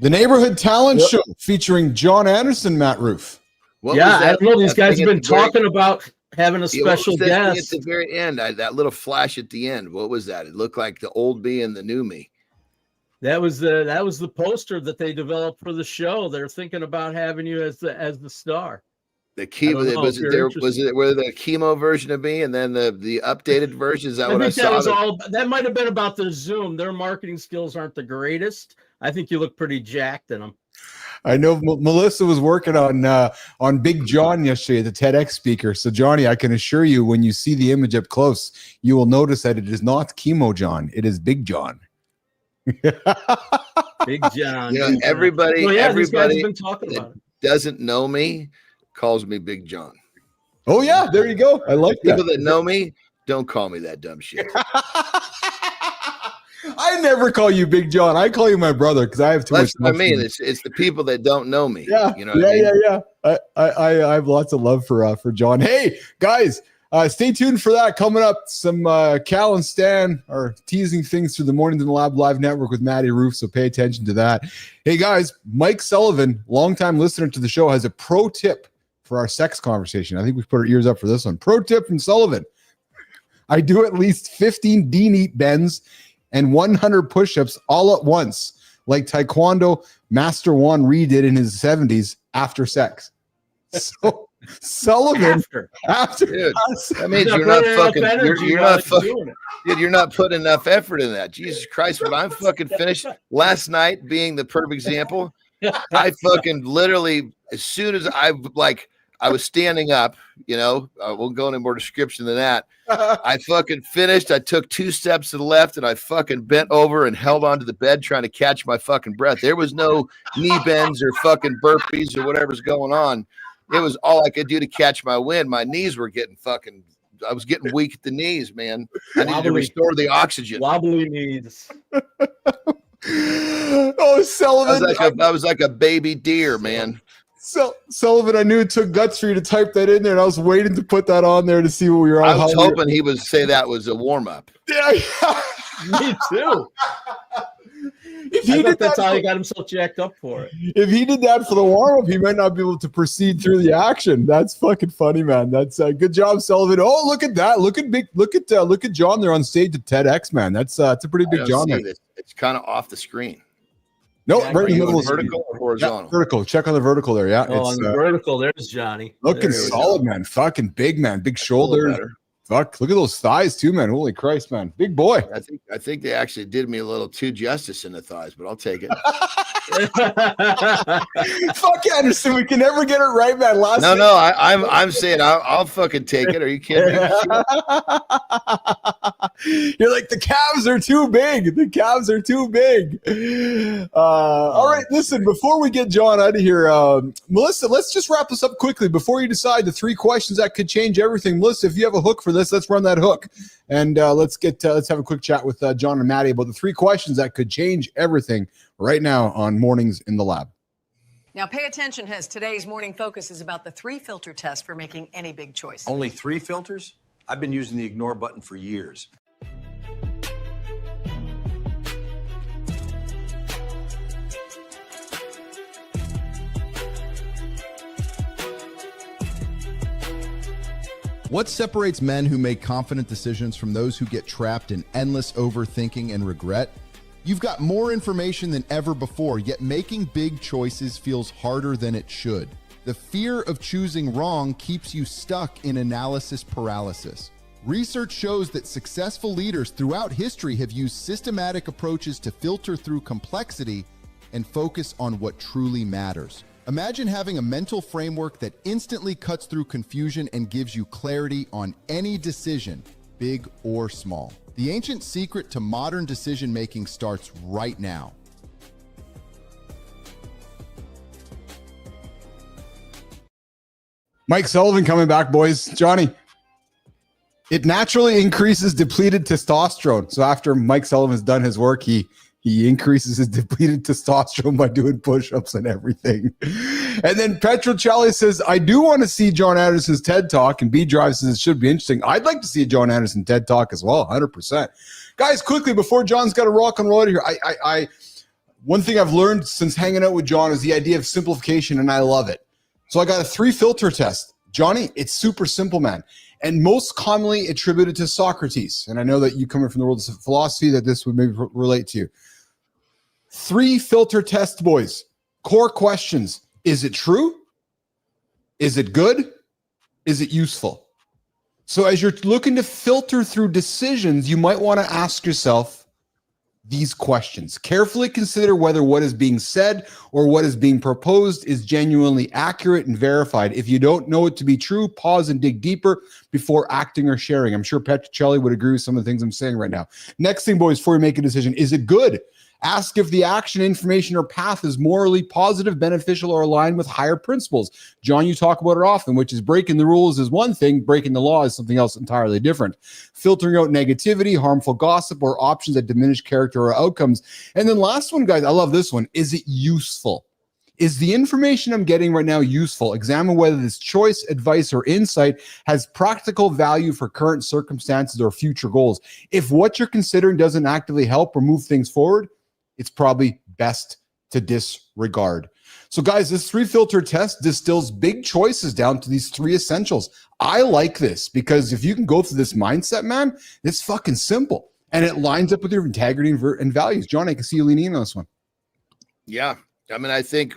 The Neighborhood Talent Show featuring John Andersen, Matt Roof. I don't know. These guys have been talking about having a special guest at the very end. That little flash at the end. What was that? It looked like the old me and the new me. That was the poster that they developed for the show. They're thinking about having you as the star. The chemo was the chemo version of me, and then the updated version. Is that what I saw? That might have been about their Zoom. Their marketing skills aren't the greatest. I think you look pretty jacked in them. I know Melissa was working on Big John yesterday, the TEDx speaker. So Johnny, I can assure you, when you see the image up close, you will notice that it is not Chemo John. It is Big John. Big John. Everybody been talking about it. Doesn't know me calls me Big John. Oh yeah, there you go. I like people that know me. Don't call me that dumb shit. I never call you Big John. I call you my brother because I have too much. That's what I mean. It's the people that don't know me. Yeah, you know. Yeah. I have lots of love for John. Hey guys, stay tuned for that coming up. Some Cal and Stan are teasing things through the Mornings in the Lab live network with Matty Roof, so pay attention to that. Hey guys, Mike Sullivan, longtime listener to the show, has a pro tip for our sex conversation. I think we put our ears up for this one. Pro tip from Sullivan: I do at least 15 D-neat bends and 100 push-ups all at once, like Taekwondo Master Juan Ree did in his 70s after sex. So Sullivan after dude, that means you're not putting enough effort in that. Jesus Christ, when I'm fucking finished last night being the perfect example, I fucking literally, as soon as I was standing up, I won't go into more description than that. I fucking finished. I took 2 steps to the left and I fucking bent over and held onto the bed trying to catch my fucking breath. There was no knee bends or fucking burpees or whatever's going on. It was all I could do to catch my wind. My knees were getting I was getting weak at the knees, man. I needed to restore the oxygen. Wobbly knees. Oh, Sullivan. I was like a baby deer, man. So Sullivan, I knew it took guts for you to type that in there, and I was waiting to put that on there to see what we were on. I was hoping he would say that was a warm-up. Yeah. Me too. That's how he got himself jacked up for it. If he did that for the warm-up, he might not be able to proceed through the action. That's fucking funny, man. That's good job, Sullivan. Oh, look at that. Look at John there on stage at TEDx, man. That's a pretty big John. It's kind of off the screen. No, Yeah, right in the middle. Vertical or horizontal? Yeah, vertical. Check on the vertical there. Yeah, Oh, on the vertical, there's Johnny. Looking There we solid, go. man. Fucking big, man. Big shoulders. Fuck, look at those thighs too, man. Holy Christ, man. Big boy. I think they actually did me a little too justice in the thighs, but I'll take it. Fuck Andersen, we can never get it right, man. I'm saying I'll fucking take it. Are you kidding me? You're like, the calves are too big. The calves are too big. All right, listen, before we get John out of here, Melissa, let's just wrap this up quickly before you decide the 3 questions that could change everything. Melissa, if you have a hook for this, let's run that hook. And let's have a quick chat with John and Maddie about the 3 questions that could change everything right now on Mornings in the Lab. Now pay attention, as today's morning focus is about the 3 filter test for making any big choice. Only 3 filters? I've been using the ignore button for years. What separates men who make confident decisions from those who get trapped in endless overthinking and regret? You've got more information than ever before, yet making big choices feels harder than it should. The fear of choosing wrong keeps you stuck in analysis paralysis. Research shows that successful leaders throughout history have used systematic approaches to filter through complexity and focus on what truly matters. Imagine having a mental framework that instantly cuts through confusion and gives you clarity on any decision, big or small. The ancient secret to modern decision-making starts right now. Mike Sullivan coming back, boys. Johnny, it naturally increases depleted testosterone. So after Mike Sullivan's done his work, he increases his depleted testosterone by doing push-ups and everything. And then Petrocelli says, I do want to see John Andersen's TED Talk, and B Drive says it should be interesting. I'd like to see a John Andersen TED Talk as well, 100%. Guys, quickly, before John's got to rock and roll out of here, one thing I've learned since hanging out with John is the idea of simplification, and I love it. So I got a 3 filter test. Johnny, it's super simple, man. And most commonly attributed to Socrates. And I know that you coming from the world of philosophy that this would maybe relate to you. 3 filter test, boys. Core questions. Is it true? Is it good? Is it useful? So as you're looking to filter through decisions, you might want to ask yourself these questions. Carefully consider whether what is being said or what is being proposed is genuinely accurate and verified. If you don't know it to be true, pause and dig deeper before acting or sharing. I'm sure Petrocelli would agree with some of the things I'm saying right now. Next thing, boys, before you make a decision, is it good? Ask if the action, information, or path is morally positive, beneficial, or aligned with higher principles. John, you talk about it often, which is breaking the rules is one thing, breaking the law is something else entirely different. Filtering out negativity, harmful gossip, or options that diminish character or outcomes. And then last one, guys, I love this one. Is it useful? Is the information I'm getting right now useful? Examine whether this choice, advice, or insight has practical value for current circumstances or future goals. If what you're considering doesn't actively help or move things forward, it's probably best to disregard. So guys, this 3 filter test distills big choices down to these 3 essentials. I like this because if you can go through this mindset, man, it's fucking simple. And it lines up with your integrity and values. John, I can see you leaning in on this one. Yeah. I mean, I think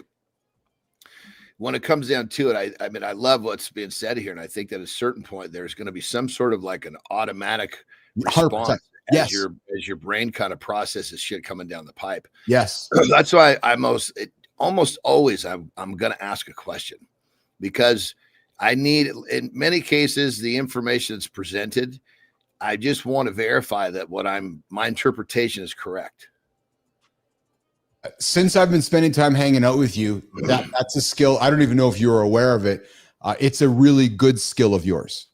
when it comes down to it, I love what's being said here. And I think that at a certain point, there's going to be some sort of like an automatic response. 100%. Yes. As your brain kind of processes shit coming down the pipe. Yes. That's why almost always I'm going to ask a question, because I need, in many cases, the information that's presented, I just want to verify that my interpretation is correct. Since I've been spending time hanging out with you, that's a skill. I don't even know if you're aware of it. It's a really good skill of yours.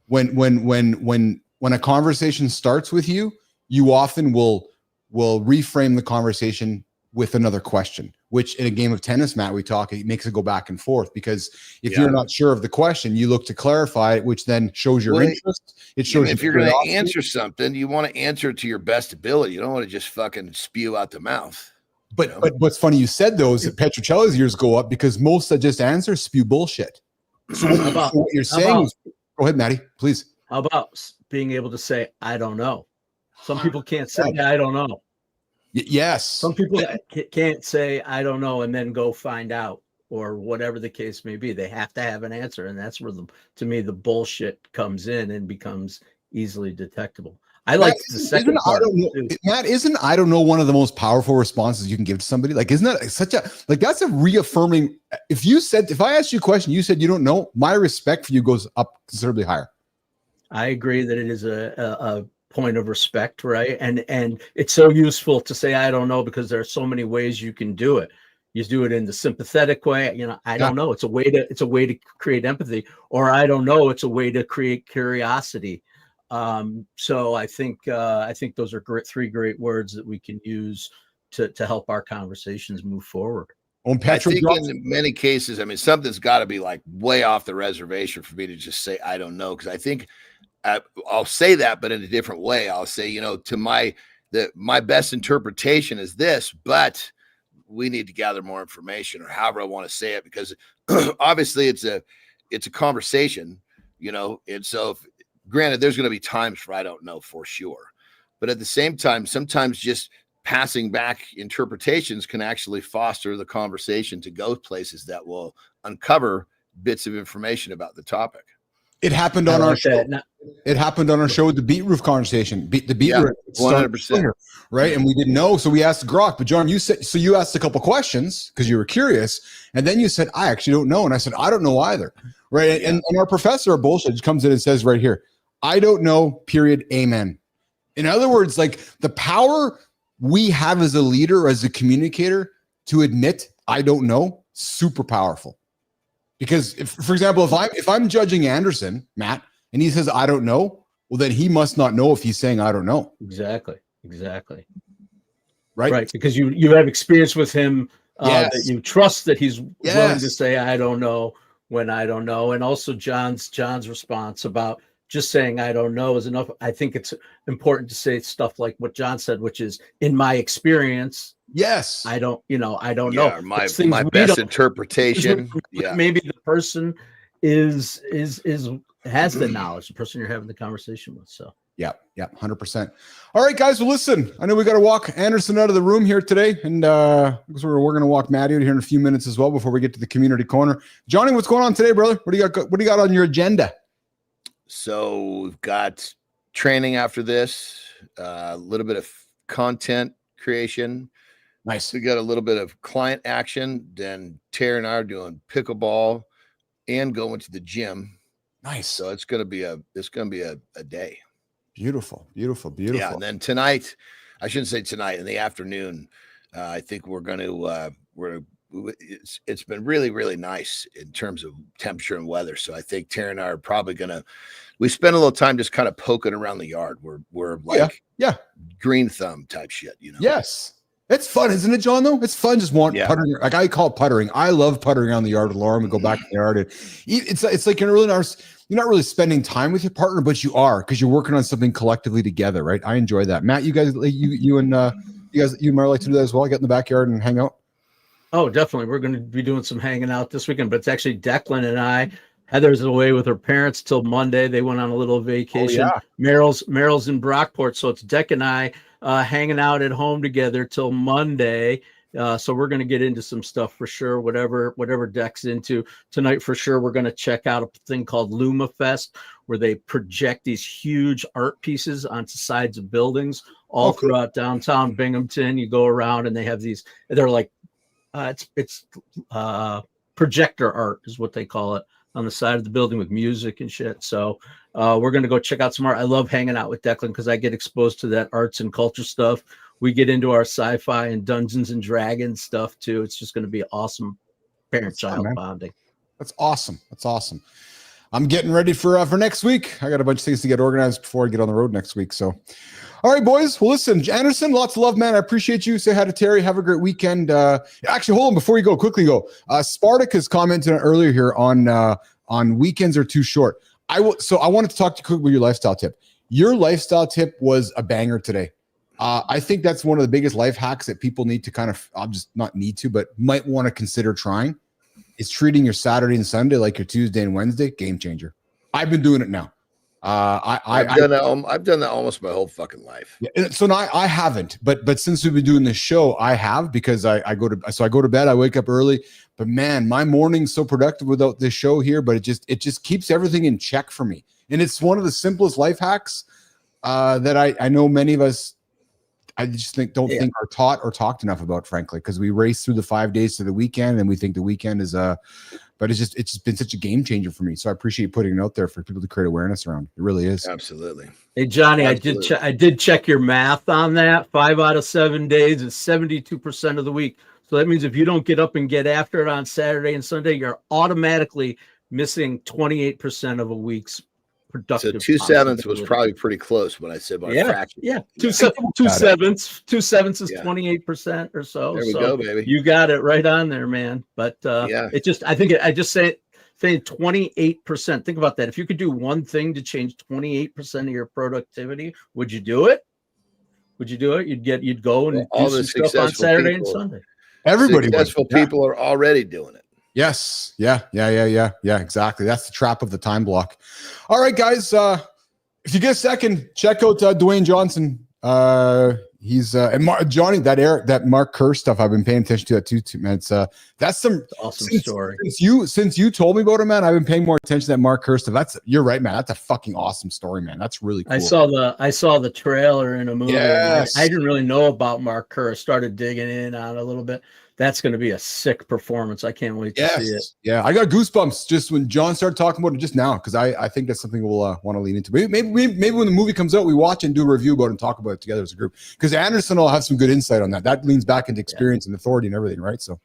When a conversation starts with you, you often will reframe the conversation with another question, which in a game of tennis, Matt, it makes it go back and forth, because if you're not sure of the question, you look to clarify it, which then shows your interest. It shows if you're going to answer something, you want to answer it to your best ability. You don't want to just fucking spew out the mouth. But what's funny you said though is that Petrocelli's ears go up because most that just answer spew bullshit. So what you're saying is, go ahead, Maddie, please. How about being able to say, I don't know? Some people can't say, I don't know. Yes. Some people can't say, I don't know, and then go find out, or whatever the case may be. They have to have an answer. And that's where, to me, the bullshit comes in and becomes easily detectable. I like the second part. Matt, isn't I don't know one of the most powerful responses you can give to somebody? Like, isn't that such a, like, that's a reaffirming. If I asked you a question, you said you don't know, my respect for you goes up considerably higher. I agree that it is a point of respect, right? And it's so useful to say I don't know, because there are so many ways you can do it. You do it in the sympathetic way, I don't know. It's a way to create empathy, or I don't know. It's a way to create curiosity. So I think those are three great words that we can use to help our conversations move forward. I think in many cases, I mean, something's got to be like way off the reservation for me to just say I don't know, because I think I'll say that, but in a different way. I'll say, to my best interpretation is this, but we need to gather more information, or however I want to say it, because obviously it's a conversation, and so granted, there's going to be times where I don't know for sure, but at the same time, sometimes just passing back interpretations can actually foster the conversation to go places that will uncover bits of information about the topic. It happened on our show. It happened on our show with the Beet Roof conversation. The Beet Roof, 100%. Right? And we didn't know, so we asked Grok. But John, you asked a couple questions because you were curious, and then you said, "I actually don't know," and I said, "I don't know either." Right? Yeah. And our professor of bullshit just comes in and says right here, "I don't know. Period. Amen." In other words, like, the power we have as a leader, as a communicator, to admit I don't know, super powerful. Because for example, if I'm judging Andersen, Matt, and he says I don't know, well, then he must not know if he's saying I don't know. Exactly. Right. Because you have experience with him, that you trust that he's willing to say I don't know when I don't know. And also John's response about just saying I don't know is enough. I think it's important to say stuff like what John said, which is, in my experience. Yes. I don't know. My best interpretation. Yeah. Maybe the person has the knowledge, the person you're having the conversation with. So yeah, 100%. All right, guys. Well, listen, I know we got to walk Andersen out of the room here today, and we're going to walk Maddie out here in a few minutes as well before we get to the community corner. Johnny, what's going on today, brother? What do you got on your agenda? So we've got training after this, a little bit of content creation. Nice. We got a little bit of client action. Then Tara and I are doing pickleball and going to the gym. Nice. So it's gonna be a day. Beautiful. Yeah. And then tonight, I shouldn't say tonight, in the afternoon, I think it's been really, really nice in terms of temperature and weather. So I think Tara and I are probably we spend a little time just kind of poking around the yard. We're like green thumb type shit, Yes. It's fun, isn't it, John, though? It's fun just puttering. Like, I call it puttering. I love puttering around the yard with Lauren. We go back in the yard. And it's like you're not really spending time with your partner, but you are, because you're working on something collectively together, right? I enjoy that. Matt, you guys, you and Mara like to do that as well? Get in the backyard and hang out? Oh, definitely. We're going to be doing some hanging out this weekend, but it's actually Declan and I. Heather's away with her parents till Monday. They went on a little vacation. Oh, yeah. Meryl's in Brockport, so it's Deck and I hanging out at home together till Monday. So we're going to get into some stuff for sure. Whatever Deck's into tonight, for sure. We're going to check out a thing called Luma Fest, where they project these huge art pieces onto sides of buildings all throughout downtown Binghamton. You go around and they have these. They're like it's projector art is what they call it, on the side of the building with music and shit. So we're going to go check out some art. I love hanging out with Declan because I get exposed to that arts and culture stuff. We get into our sci-fi and Dungeons and Dragons stuff too. It's just going to be awesome parent-child bonding. That's awesome. I'm getting ready for next week. I got a bunch of things to get organized before I get on the road next week. So, all right, boys. Well, listen, Andersen, lots of love, man. I appreciate you. Say hi to Terry. Have a great weekend. Actually, hold on before you go. Quickly go. Spartacus commented earlier here on weekends are too short. I wanted to talk to you quickly with your lifestyle tip. Your lifestyle tip was a banger today. I think that's one of the biggest life hacks that people need to but might want to consider trying. Is treating your Saturday and Sunday like your Tuesday and Wednesday. Game changer. I've been doing it now. I've done that almost my whole fucking life. Yeah, so now I haven't, but since we've been doing this show, I have, because I go to bed, I wake up early, but man, my morning's so productive without this show here, but it just keeps everything in check for me. And it's one of the simplest life hacks that I know many of us, I just think are taught or talked enough about, frankly, because we race through the 5 days to the weekend and we think the weekend is but it's just been such a game changer for me. So I appreciate putting it out there for people to create awareness around. It really is. Absolutely. Hey, Johnny, absolutely. I did check your math on that. 5 out of 7 days is 72% of the week. So that means if you don't get up and get after it on Saturday and Sunday, you're automatically missing 28% of a week's productive. So 2/7 was probably pretty close when I said my fraction. Yeah, two sevenths is 28% or so. There we go, baby. You got it right on there, man. But it just, I just saying 28%. Think about that. If you could do one thing to change 28% of your productivity, would you do it? Would you do it? You'd go and do some stuff on Saturday and Sunday. Everybody, successful people are already doing it. Yes. Yeah. Exactly. That's the trap of the time block. All right, guys. If you get a second, check out Dwayne Johnson. He's and Johnny, that Mark Kerr stuff. I've been paying attention to that too, man. That's some awesome story. Since you told me about it, man, I've been paying more attention to that Mark Kerr stuff. You're right, man. That's a fucking awesome story, man. That's really cool. I saw the trailer in a movie. Yes. I didn't really know about Mark Kerr. I started digging in on it a little bit. That's going to be a sick performance. I can't wait to see it. Yeah, I got goosebumps just when John started talking about it just now, because I think that's something we'll want to lean into. Maybe when the movie comes out, we watch and do a review about it and talk about it together as a group, because Andersen will have some good insight on that. That leans back into experience and authority and everything, right? So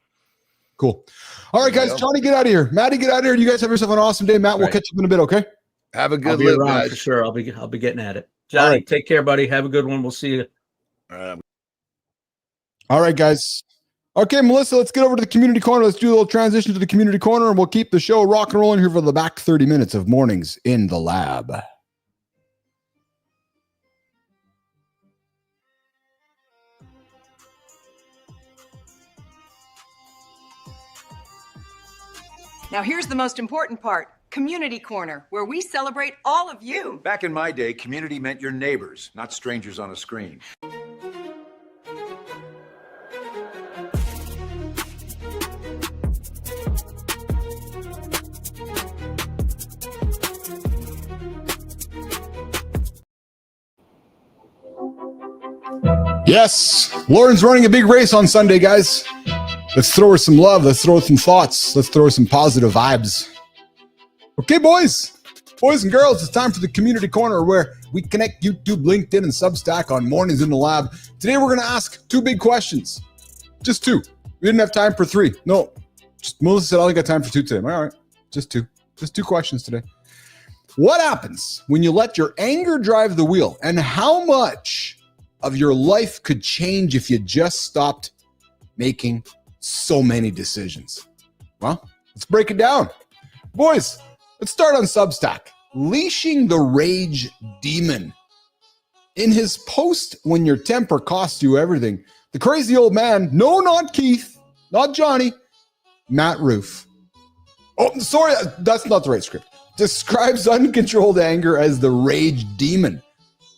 cool. All right, guys. Johnny, get out of here. Maddie, get out of here. You guys have yourself an awesome day. Matt, we'll catch up in a bit, okay? Have a good live, guys. For sure. I'll be getting at it. Johnny, take care, buddy. Have a good one. We'll see you. All right, guys. Okay, Melissa, let's get over to the community corner. Let's do a little transition to the community corner, and we'll keep the show rock and rolling here for the back 30 minutes of Mornings in the Lab. Now here's the most important part. Community Corner, where we celebrate all of you. Back in my day, community meant your neighbors, not strangers on a screen. Yes, Lauren's running a big race on Sunday, guys. Let's throw her some love. Let's throw her some thoughts. Let's throw her some positive vibes. Okay, boys and girls, it's time for the community corner, where we connect YouTube, LinkedIn, and Substack on Mornings in the Lab. Today, we're going to ask 2 big questions. Just 2. We didn't have time for 3. No, Melissa said I only got time for 2 today. All right, just 2. Just 2 questions today. What happens when you let your anger drive the wheel, and how much of your life could change if you just stopped making so many decisions? Well, let's break it down. Boys, let's start on Substack. Leashing the Rage Demon. In his post, When Your Temper Costs You Everything, the crazy old man, no, not Keith, not Johnny, Matt Roof. Oh, sorry, that's not the right script. Describes uncontrolled anger as the rage demon.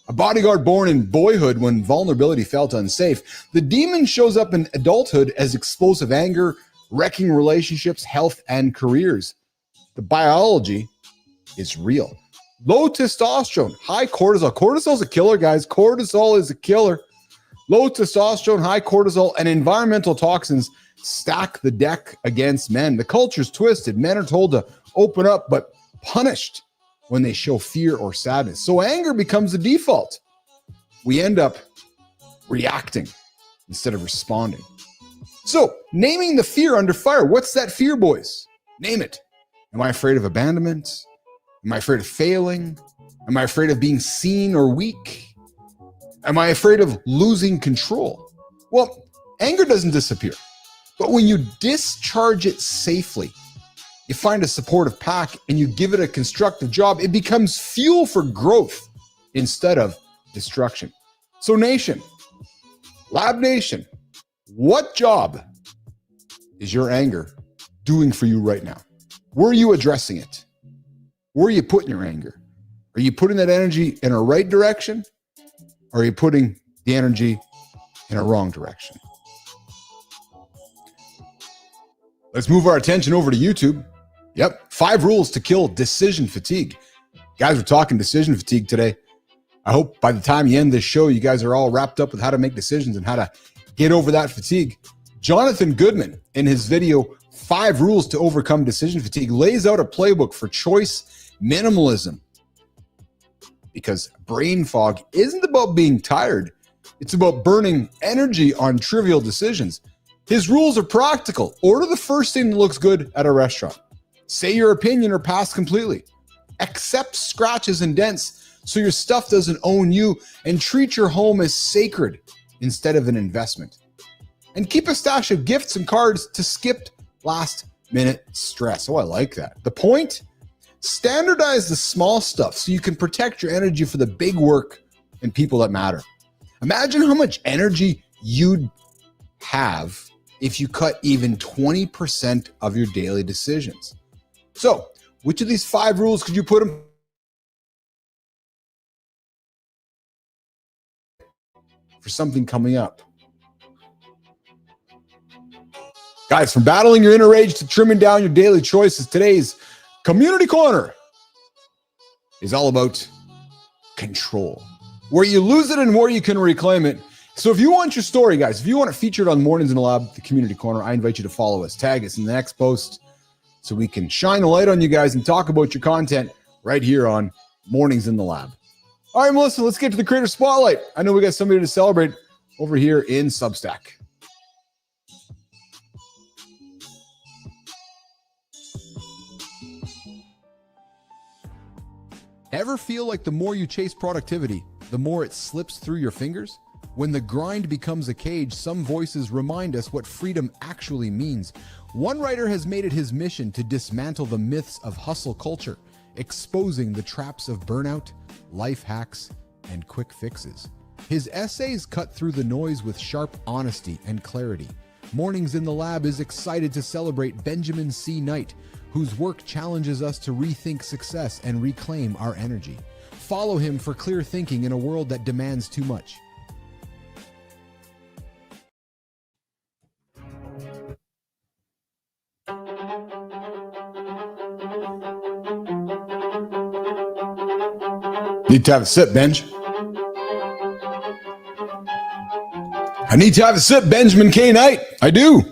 A bodyguard born in boyhood when vulnerability felt unsafe, the demon shows up in adulthood as explosive anger, wrecking relationships, health, and careers. The biology is real. Low testosterone, high cortisol. Cortisol is a killer, guys. Cortisol is a killer. Low testosterone, high cortisol, and environmental toxins stack the deck against men. The culture's twisted. Men are told to open up, but punished when they show fear or sadness. So anger becomes the default. We end up reacting instead of responding. So naming the fear under fire. What's that fear, boys? Name it. Am I afraid of abandonment? Am I afraid of failing? Am I afraid of being seen or weak? Am I afraid of losing control? Well, anger doesn't disappear. But when you discharge it safely, you find a supportive pack and you give it a constructive job, it becomes fuel for growth instead of destruction. So Nation, Lab Nation, what job is your anger doing for you right now? Where are you addressing it? Where are you putting your anger? Are you putting that energy in a right direction? Or are you putting the energy in a wrong direction? Let's move our attention over to YouTube. Yep, 5 rules to kill decision fatigue. Guys, we're talking decision fatigue today. I hope by the time you end this show, you guys are all wrapped up with how to make decisions and how to get over that fatigue. Jonathan Goodman, in his video, 5 Rules to Overcome Decision Fatigue, lays out a playbook for choice minimalism. Because brain fog isn't about being tired. It's about burning energy on trivial decisions. His rules are practical. Order the first thing that looks good at a restaurant. Say your opinion or pass completely. Accept scratches and dents so your stuff doesn't own you, and treat your home as sacred instead of an investment. And keep a stash of gifts and cards to skip last-minute stress. Oh, I like that. The point? Standardize the small stuff so you can protect your energy for the big work and people that matter. Imagine how much energy you'd have if you cut even 20% of your daily decisions. So, which of these 5 rules could you put them for something coming up? Guys, from battling your inner rage to trimming down your daily choices, today's Community Corner is all about control, where you lose it and where you can reclaim it. So if you want your story, guys, if you want it featured on Mornings in the Lab, the Community Corner, I invite you to follow us, tag us in the next post so we can shine a light on you guys and talk about your content right here on Mornings in the Lab. All right, Melissa, let's get to the Creator Spotlight. I know we got somebody to celebrate over here in Substack. Ever feel like the more you chase productivity, the more it slips through your fingers? When the grind becomes a cage, some voices remind us what freedom actually means. One writer has made it his mission to dismantle the myths of hustle culture, exposing the traps of burnout, life hacks, and quick fixes. His essays cut through the noise with sharp honesty and clarity. Mornings in the Lab is excited to celebrate Benjamin C. Knight, whose work challenges us to rethink success and reclaim our energy. Follow him for clear thinking in a world that demands too much. Need to have a sip, Benj. I need to have a sip, Benjamin K. Knight. I do.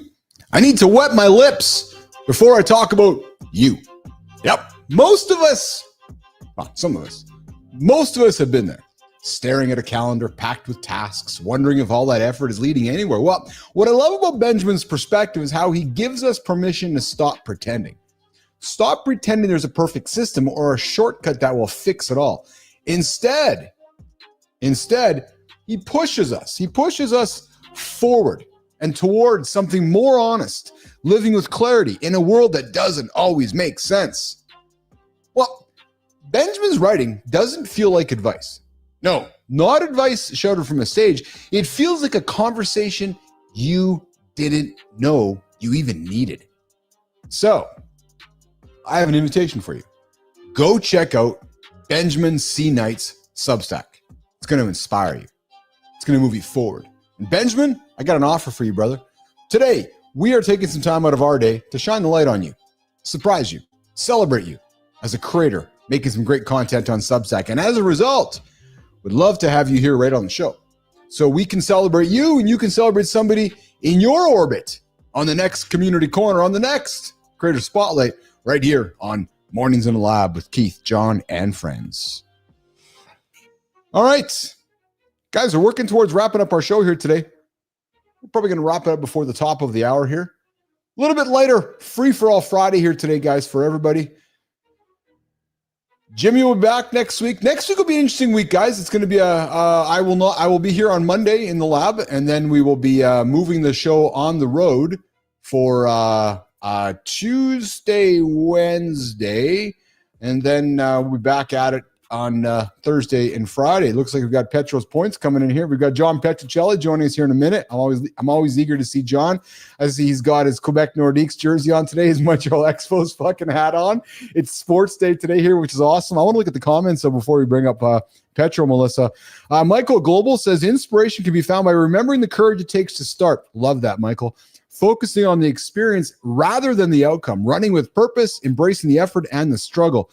I need to wet my lips before I talk about you. Yep. Most of us have been there, staring at a calendar packed with tasks, wondering if all that effort is leading anywhere. Well, what I love about Benjamin's perspective is how he gives us permission to stop pretending. Stop pretending there's a perfect system or a shortcut that will fix it all. Instead, he pushes us. He pushes us forward and towards something more honest, living with clarity in a world that doesn't always make sense. Well, Benjamin's writing doesn't feel like advice. No, not advice shouted from a stage. It feels like a conversation you didn't know you even needed. So, I have an invitation for you. Go check out Benjamin C. Knight's Substack. It's going to inspire you. It's going to move you forward. And Benjamin, I got an offer for you, brother. Today, we are taking some time out of our day to shine the light on you, surprise you, celebrate you as a creator, making some great content on Substack. And as a result, we'd love to have you here right on the show. So we can celebrate you and you can celebrate somebody in your orbit on the next Community Corner, on the next Creator Spotlight, right here on Mornings in the Lab with Keith, John, and friends. All right. Guys, we're working towards wrapping up our show here today. We're probably going to wrap it up before the top of the hour here. A little bit later, free-for-all Friday here today, guys, for everybody. Jimmy will be back next week. Next week will be an interesting week, guys. It's going to be I will be here on Monday in the lab, and then we will be moving the show on the road for Tuesday, Wednesday, and then we'll be back at it on Thursday and Friday. Looks like we've got Petro's points coming in here. We've got John Petrocelli joining us here in a minute. I'm always eager to see John. I see he's got his Quebec Nordiques jersey on today, his Montreal Expos fucking hat on. It's sports day today here, which is awesome. I want to look at the comments before we bring up Petro, Melissa. Michael Global says inspiration can be found by remembering the courage it takes to start. Love that, Michael. Focusing on the experience rather than the outcome, running with purpose, embracing the effort and the struggle.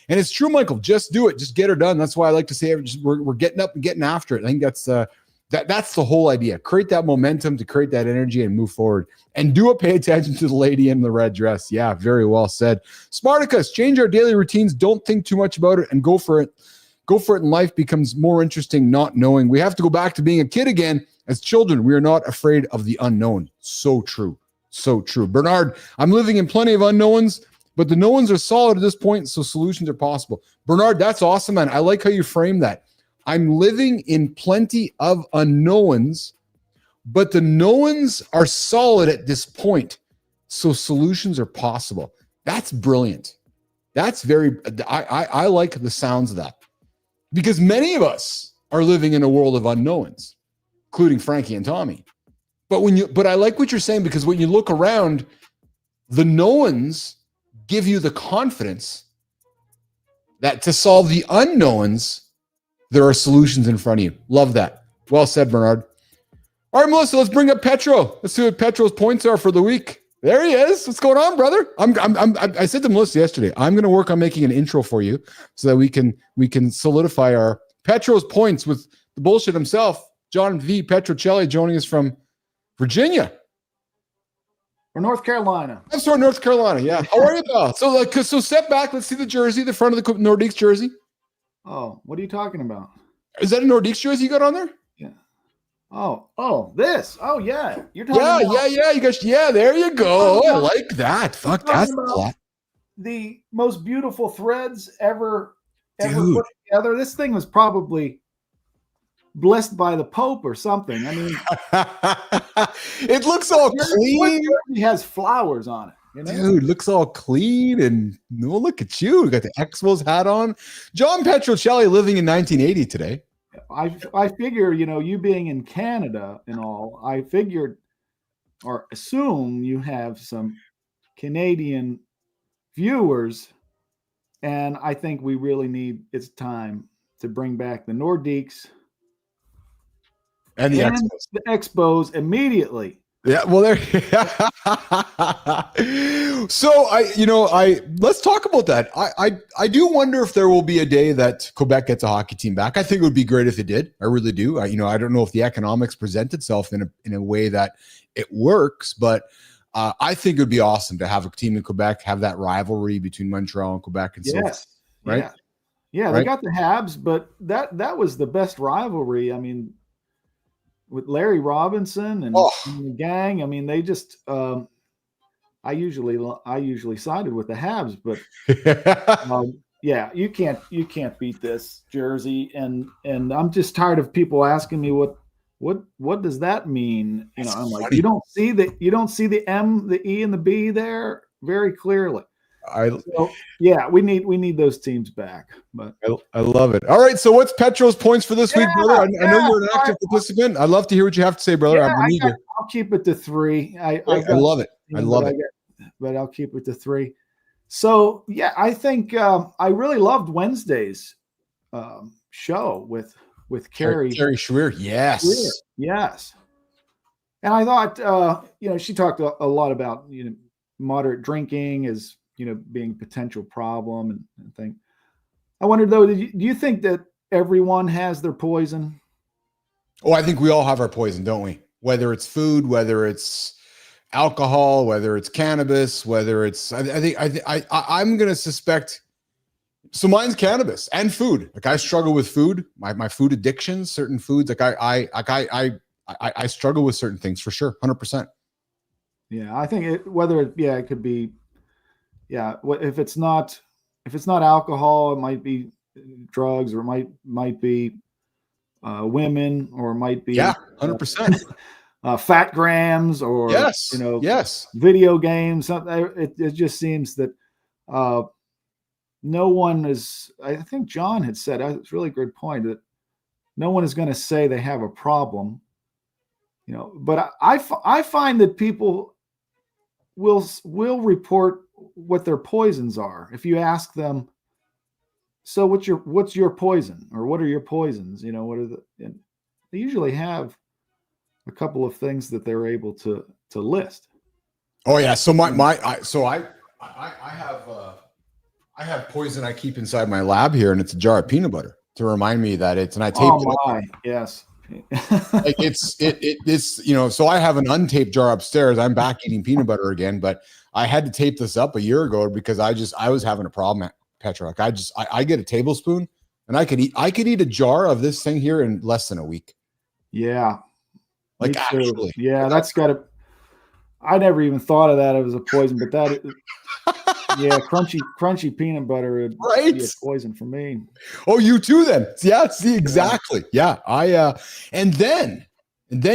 And it's true, Michael. Just do it. Just get her done. That's why I like to say we're getting up and getting after it. I think that's the whole idea. Create that momentum to create that energy and move forward. And do it. Pay attention to the lady in the red dress. Yeah, very well said. Spartacus, change our daily routines. Don't think too much about it and go for it. Go for it, and life becomes more interesting not knowing. We have to go back to being a kid again. As children, we are not afraid of the unknown. So true. So true. Bernard, I'm living in plenty of unknowns, but the knowns are solid at this point, so solutions are possible. Bernard, that's awesome, man. I like how you frame that. I'm living in plenty of unknowns, but the knowns are solid at this point, so solutions are possible. That's brilliant. That's very, I like the sounds of that. Because many of us are living in a world of unknowns, including Frankie and Tommy. But I like what you're saying, because when you look around, the knowns give you the confidence that to solve the unknowns, there are solutions in front of you. Love that. Well said, Bernard. All right, Melissa, let's bring up Petro. Let's see what Petro's points are for the week. There he is. What's going on, brother? I said to Melissa yesterday, I'm going to work on making an intro for you so that we can solidify our Petro's points with the bullshit himself. John V. Petrocelli joining us from Virginia. Or North Carolina. That's from North Carolina, yeah. How are you, pal? So step back. Let's see the jersey, the front of the Nordiques jersey. Oh, what are you talking about? Is that a Nordiques jersey you got on there? Yeah. Oh, this. Oh, yeah. You're talking about. Yeah. You guys, there you go. I like that. Fuck, that's a lot. The most beautiful threads ever put together. This thing was probably blessed by the Pope or something. I mean, it looks all clean. He has flowers on it. You know? Dude, looks all clean, and look at you. You got the Expos hat on. John Petrocelli living in 1980 today. I figure, you being in Canada and all, I figured or assume you have some Canadian viewers, and I think we really it's time to bring back the Nordiques and the Expos immediately. Yeah, well, there. So let's talk about that. I do wonder if there will be a day that Quebec gets a hockey team back. I think it would be great if it did. I really do. I don't know if the economics present itself in a way that it works, but I think it would be awesome to have a team in Quebec, have that rivalry between Montreal and Quebec, and yes, so right. Yeah, they got the Habs, but that was the best rivalry. I mean, with Larry Robinson and the gang. I mean, they just I usually sided with the Habs, but yeah, you can't beat this jersey, and I'm just tired of people asking me what does that mean? I'm like, you don't see the M, the E, and the B there very clearly. We need those teams back. But I love it. All right, so what's Petro's points for this week, brother? I know you're an active participant. I'd love to hear what you have to say, brother. I'll keep it to 3. I love it. I love it. But I'll keep it to 3. So yeah, I think I really loved Wednesday's show with Carrie Schweer. Yes. And I thought she talked a lot about moderate drinking as being a potential problem and thing. I wondered though, do you think that everyone has their poison? Oh, I think we all have our poison, don't we? Whether it's food, whether it's alcohol, whether it's cannabis, whether it's I'm gonna suspect. So mine's cannabis and food. Like I struggle with food, my food addiction, certain foods. Like I struggle with certain things for sure, 100%. Yeah, I think it could be. Yeah, if it's not alcohol, it might be drugs, or it might be women, or it might be 100%. Fat grams, or video games. It just seems that no one is, I think John had said, it's a really good point, that no one is going to say they have a problem, but I find that people will report what their poisons are. If you ask them, so what's your poison, or what are your poisons? What are and they usually have a couple of things that they're able to list. Oh yeah. So I have poison I keep inside my lab here, and it's a jar of peanut butter to remind me that and I tape it up. Yes. Like it's so I have an untaped jar upstairs. I'm back eating peanut butter again, but I had to tape this up a year ago because I was having a problem, Petra. Like I get a tablespoon and I could eat a jar of this thing here in less than a week. Yeah. Like actually. Yeah, that's gotta, I never even thought of that as a poison, but yeah, crunchy peanut butter would be a poison for me. Oh, you too then. Yeah, see, exactly. Yeah. And then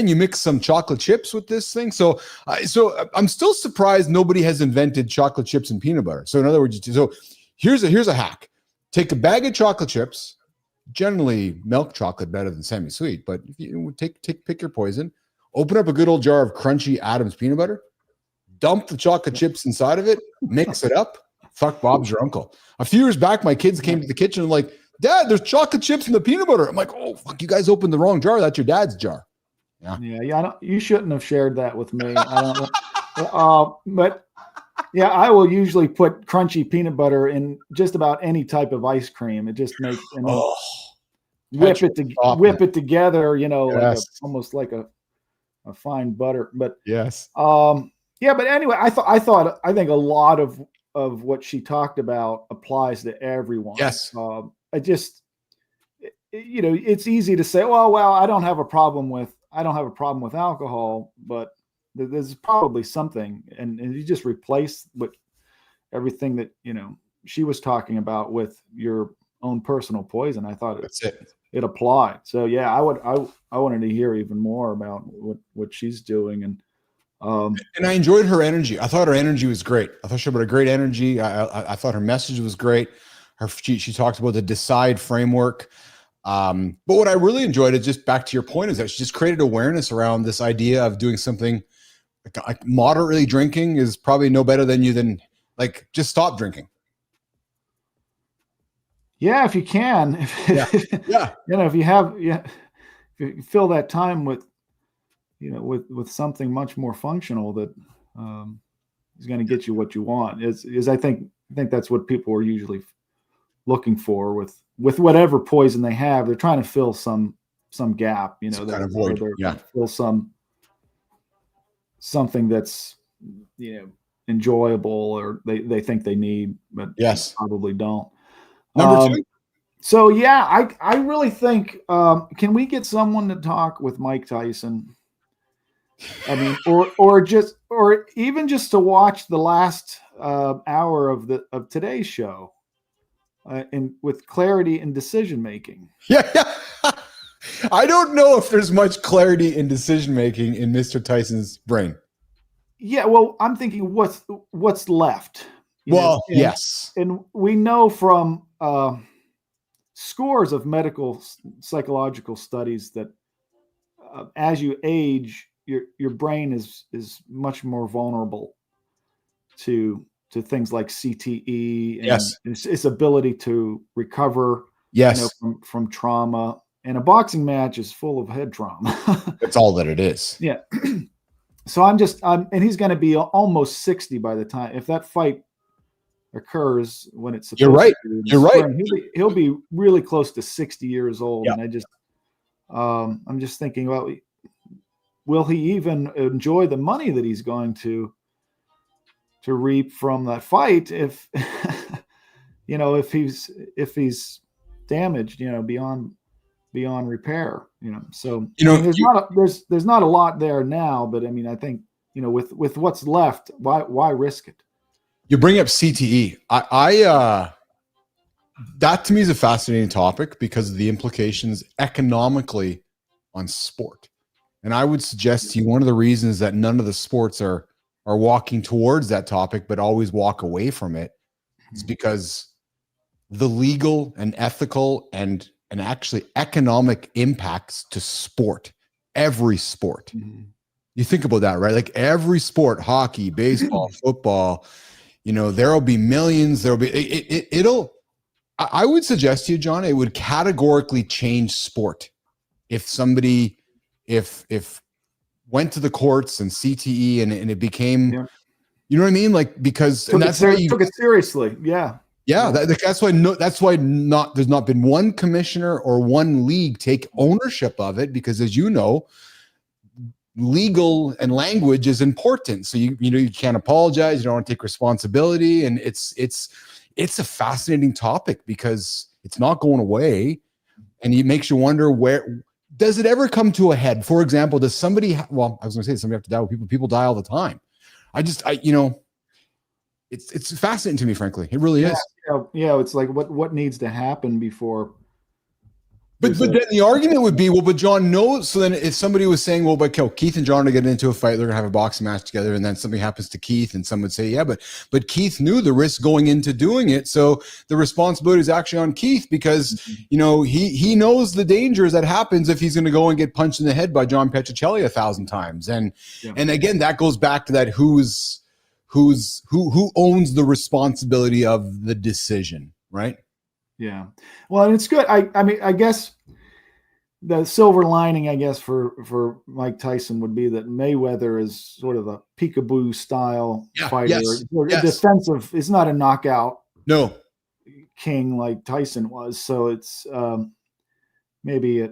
you mix some chocolate chips with this thing. So I'm still surprised nobody has invented chocolate chips and peanut butter. So in other words, here's a hack. Take a bag of chocolate chips, generally milk chocolate better than semi-sweet, but if you pick your poison, open up a good old jar of crunchy Adams peanut butter, dump the chocolate chips inside of it, mix it up. Fuck, Bob's your uncle. A few years back, my kids came to the kitchen and like, Dad, there's chocolate chips in the peanut butter. I'm like, oh, fuck, you guys opened the wrong jar. That's your dad's jar. Yeah. You shouldn't have shared that with me. I don't but yeah, I will usually put crunchy peanut butter in just about any type of ice cream. It just makes, whip it together, like almost like a fine butter. But yes. Yeah, but anyway, I think a lot of what she talked about applies to everyone. Yes. It's easy to say, well, I don't have a problem with alcohol, but there's probably something, and you just replace everything that she was talking about with your own personal poison. I thought it applied. So yeah, I wanted to hear even more about what she's doing, and I enjoyed her energy. I thought her energy was great. I thought she had a great energy. I thought her message was great. She talked about the decide framework. But what I really enjoyed is just back to your point is that she just created awareness around this idea of doing something like moderately drinking is probably no better than just stop drinking. Yeah, if you can, if you fill that time with something much more functional that is going to get you what you want. I think that's what people are usually looking for with whatever poison they have. They're trying to fill some gap, fill something that's enjoyable, or they think they need, but probably don't. Number two. So yeah, I really think can we get someone to talk with Mike Tyson? I mean, or even just to watch the last hour of today's show, and with clarity and decision making. Yeah. I don't know if there's much clarity in decision making in Mr. Tyson's brain. Yeah, well, I'm thinking what's left. Yes, and we know from scores of medical psychological studies that as you age, your brain is much more vulnerable to things like CTE and its ability to recover from trauma. And a boxing match is full of head trauma. That's all that it is. Yeah. So and he's going to be almost 60 by the time, if that fight occurs when it's supposed You're right. to. You're right. He'll be really close to 60 years old. Yeah. And I'm just thinking, well, will he even enjoy the money that he's going to reap from that fight if if he's damaged, beyond repair, so there's not a lot there now, but I mean, I think, with what's left, why risk it? You bring up CTE. I that to me is a fascinating topic because of the implications economically on sport. And I would suggest to you one of the reasons that none of the sports are walking towards that topic, but always walk away from it, is because the legal and ethical and actually economic impacts to sport, every sport. Mm-hmm. You think about that, right? Like every sport, hockey, baseball, football, you know, there'll be millions. There'll be, I would suggest to you, John, it would categorically change sport. If somebody, if went to the courts and CTE and it became, you know what I mean? Like, because took it seriously. Yeah. Yeah. That's why there's not been one commissioner or one league take ownership of it, because as you know, legal and language is important. So you can't apologize. You don't want to take responsibility. And it's a fascinating topic because it's not going away. And it makes you wonder, where does it ever come to a head? For example, does somebody, I was going to say somebody have to die. People die all the time. It's fascinating to me, frankly. It really is. Yeah. It's like what needs to happen before. But then the argument would be, well, but John knows. So then if somebody was saying, well, but Keith and John are getting into a fight, they're gonna have a boxing match together, and then something happens to Keith, and some would say, yeah, but Keith knew the risk going into doing it, so the responsibility is actually on Keith, because he knows the dangers that happens if he's going to go and get punched in the head by John Petricelli 1,000 times, and again, that goes back to that who owns the responsibility of the decision, right? Yeah. Well, and it's good. I mean, I guess the silver lining, I guess, for Mike Tyson would be that Mayweather is sort of a peekaboo style fighter. Yes. Defensive. It's not a knockout. No. King like Tyson was. So it's maybe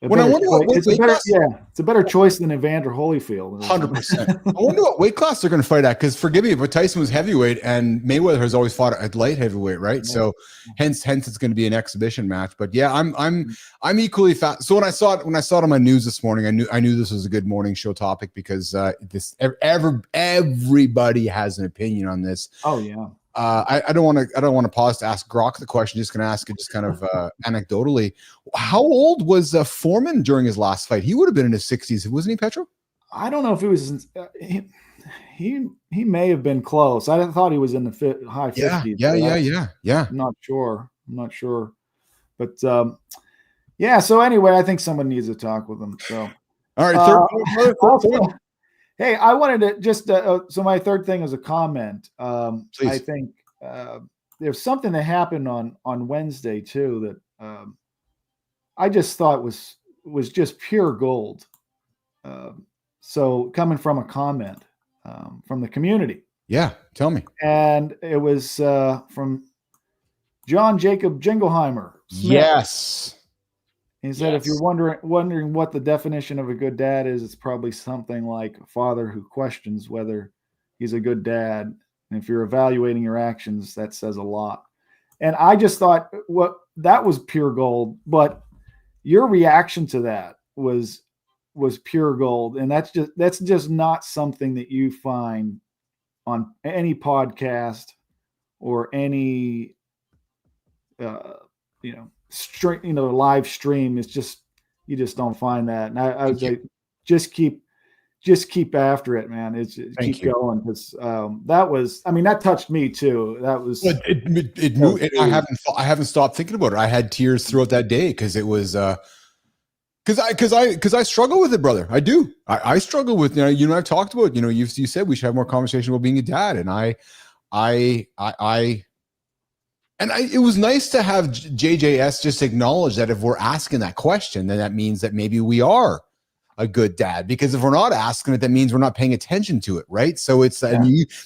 it's a better choice than Evander Holyfield. 100%. I wonder what weight class they're going to fight at, because forgive me, but Tyson was heavyweight and Mayweather has always fought at light heavyweight, right? Yeah. So hence it's going to be an exhibition match. But yeah, I'm equally fat. So when I saw it on my news this morning, I knew this was a good morning show topic, because everybody has an opinion on this. Oh yeah. I don't want to pause to ask Grok the question. Just going to ask it just kind of anecdotally. How old was Foreman during his last fight? He would have been in his 60s, wasn't he, Petro? I don't know if he was. He may have been close. I thought he was in the high 50s. Yeah. I'm not sure. But yeah. So anyway, I think someone needs to talk with him. So all right. Also, hey, I wanted to just so my third thing is a comment. I think there's something that happened on Wednesday too that I just thought was just pure gold. So coming from a comment from the community. Yeah, tell me. And it was from John Jacob Jingleheimer. Smith. Yes. He said, if you're wondering what the definition of a good dad is, it's probably something like a father who questions whether he's a good dad. And if you're evaluating your actions, that says a lot. And I just thought that was pure gold, but your reaction to that was pure gold. And that's just not something that you find on any podcast or any, live stream. Is just, you just don't find that. And I would say just keep after it, man. It's keep going, because that touched me too. That was I haven't stopped thinking about it. I had tears throughout that day because it was because I struggle with it, brother. I do. I struggle with, I've talked about, you said we should have more conversation about being a dad, and it was nice to have JJS just acknowledge that if we're asking that question, then that means that maybe we are a good dad, because if we're not asking it, that means we're not paying attention to it, right? So it's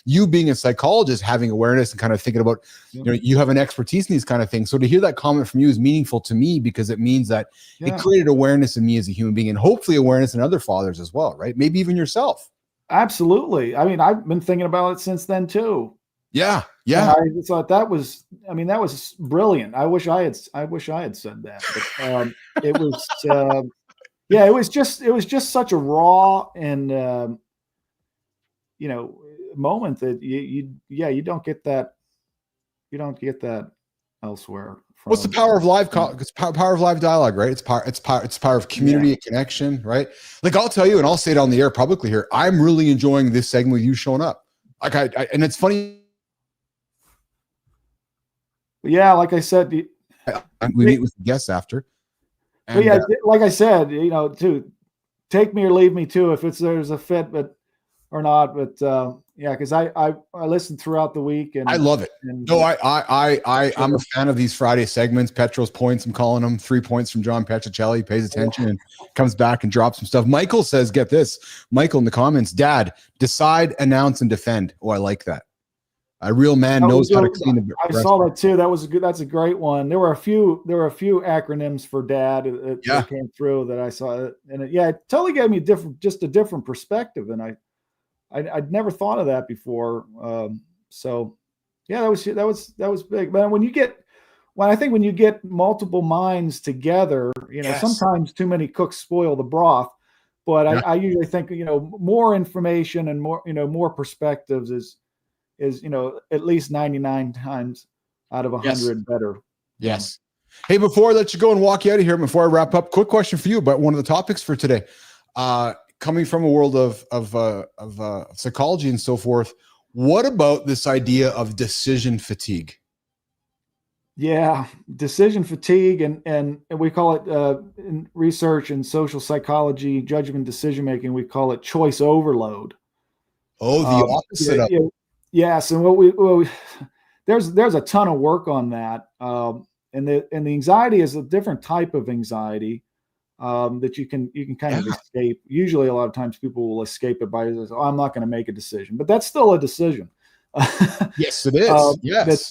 you being a psychologist, having awareness and kind of thinking about, you have an expertise in these kind of things. So to hear that comment from you is meaningful to me, because it means that it created awareness in me as a human being, and hopefully awareness in other fathers as well, right? Maybe even yourself. Absolutely. I mean, I've been thinking about it since then too. Yeah. And I thought that was brilliant. I wish I had said that. But it was it was just such a raw and moment that you don't get that. You don't get that elsewhere. What's the power of live? It's power of live dialogue, right? It's power of community and connection, right? Like, I'll tell you, and I'll say it on the air publicly here, I'm really enjoying this segment with you showing up. Like and it's funny. yeah, like I said, we meet with the guests after. And, yeah, like I said, too, take me or leave me too if there's a fit, or not. But yeah, because I listened throughout the week, and I love it. No, I'm a fan of these Friday segments. Petro's points, I'm calling them 3 points from John Petrocelli, pays attention and comes back and drops some stuff. Michael says, get this, Michael in the comments, Dad, decide, announce, and defend. Oh, I like that. A real man knows how to clean the I saw that too. That's a great one. There were a few acronyms for Dad that came through that I saw, and it totally gave me a different perspective, and I'd never thought of that before. So yeah, that was big. But when you get multiple minds together, sometimes too many cooks spoil the broth. But I usually think, more information and more perspectives is at least 99 times out of 100 better. Yes. Hey, before I let you go and walk you out of here, before I wrap up, quick question for you about one of the topics for today. Coming from a world of psychology and so forth, what about this idea of decision fatigue? Yeah, decision fatigue, and we call it in research and social psychology, judgment decision making, we call it choice overload. Oh, the opposite of it. Yes, and there's a ton of work on that, and the anxiety is a different type of anxiety that you can kind of escape. Usually, a lot of times people will escape it by, I'm not going to make a decision, but that's still a decision. Yes, it is.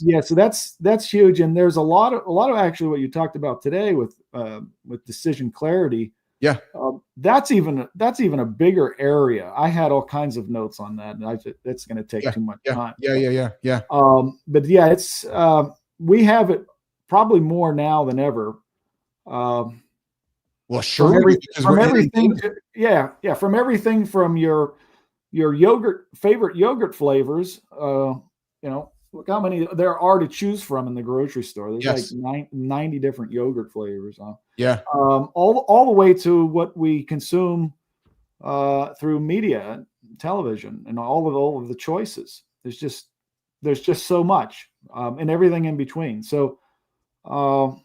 Yes, so that's huge, and there's a lot of actually what you talked about today with decision clarity. Yeah, that's even a bigger area. I had all kinds of notes on that, and it's going to take too much time. Yeah. But yeah, it's we have it probably more now than ever. Well, sure. From everything from your favorite yogurt flavors. Look how many there are to choose from in the grocery store. There's like 90 different yogurt flavors. All the way to what we consume through media, television, and all of the choices. There's just so much, and everything in between. So, I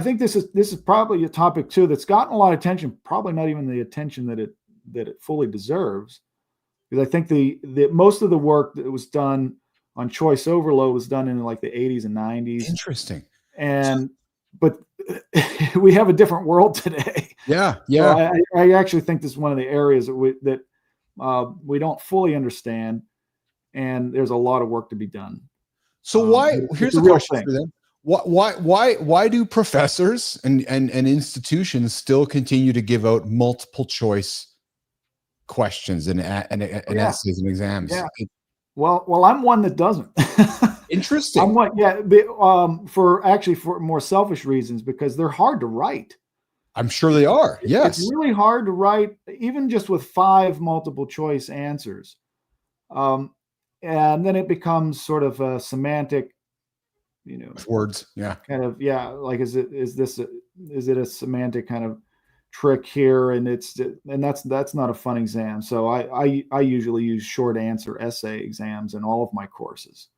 think this is probably a topic too that's gotten a lot of attention. Probably not even the attention that it fully deserves, because I think the most of the work that was done on choice overload was done in like the 80s and 90s. Interesting. But we have a different world today. Yeah. So I actually think this is one of the areas that we don't fully understand, and there's a lot of work to be done. So here's a question for them. Why do professors and institutions still continue to give out multiple choice questions and essays and exams? Yeah. Well, I'm one that doesn't. Interesting. I'm one, for more selfish reasons, because they're hard to write. I'm sure they are. Yes. It's really hard to write, even just with 5 multiple choice answers. And then it becomes sort of a semantic, words. Yeah. Kind of, like, is it a semantic kind of trick here? And that's not a fun exam. So I usually use short answer essay exams in all of my courses.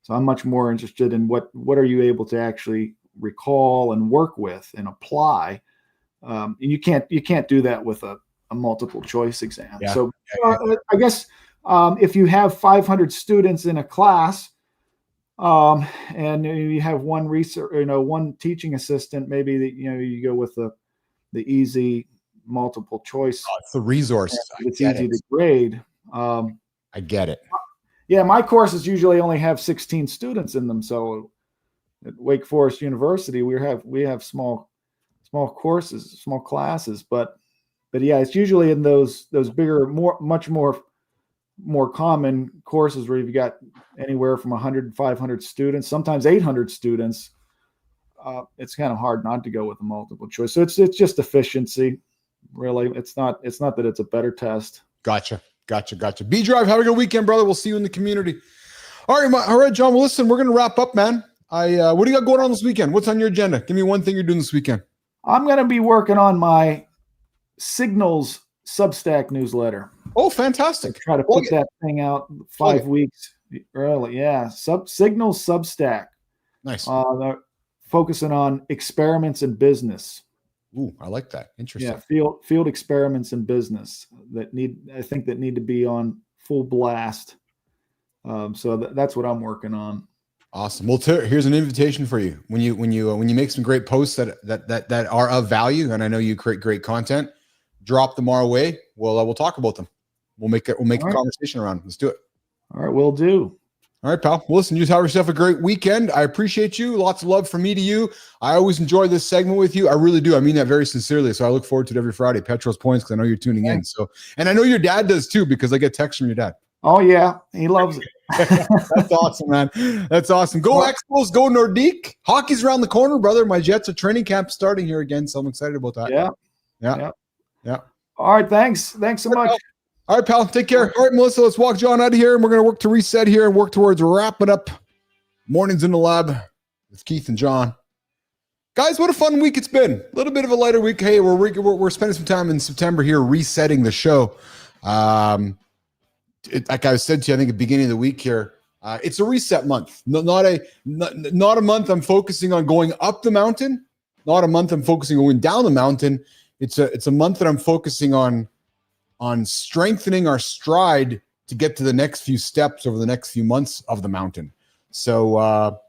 So I'm much more interested in what are you able to actually recall and work with and apply. You can't do that with a multiple choice exam. Yeah. So I guess if you have 500 students in a class, and you have one one teaching assistant, maybe you go with the easy multiple choice. It's the resource. It's easy to grade. I get it. Yeah, my courses usually only have 16 students in them. So at Wake Forest University, we have small courses, small classes, but yeah, it's usually in those bigger, much more common courses where you've got anywhere from 100 to 500 students, sometimes 800 students. It's kind of hard not to go with a multiple choice. So it's just efficiency, really. It's not that it's a better test. Gotcha. B Drive, have a good weekend, brother. We'll see you in the community. All right, John. Well, listen, we're going to wrap up, man. What do you got going on this weekend? What's on your agenda? Give me one thing you're doing this weekend. I'm going to be working on my Signals Substack newsletter. Oh, fantastic. Try to put that thing out 5 weeks early. Yeah. Signals Substack. Nice. They're focusing on experiments in business. Ooh, I like that. Interesting. Yeah, field experiments in business that need to be on full blast. So that's what I'm working on. Awesome. Well, here's an invitation for you. When you make some great posts that are of value, and I know you create great content, drop them our way. We'll talk about them. We'll make a conversation around. Let's do it. All right, we'll do. All right, pal. Well, listen, you have yourself a great weekend. I appreciate you. Lots of love from me to you. I always enjoy this segment with you. I really do. I mean that very sincerely. So I look forward to it every Friday. Petrol's Points, because I know you're tuning in. So, and I know your dad does too, because I get texts from your dad. Oh yeah, he loves it. That's awesome, man. That's awesome. Go Expos, go Nordique. Hockey's around the corner, brother. My Jets are training camp starting here again, so I'm excited about that. Yeah. All right, thanks so much. All right, pal. Take care. All right, Melissa, let's walk John out of here, and we're going to work to reset here and work towards wrapping up Mornings in the Lab with Keith and John. Guys, what a fun week it's been. A little bit of a lighter week. Hey, we're spending some time in September here resetting the show. Like I said to you, I think at the beginning of the week here, it's a reset month. Not a month I'm focusing on going up the mountain. Not a month I'm focusing on going down the mountain. It's a month that I'm focusing on strengthening our stride to get to the next few steps over the next few months of the mountain. So,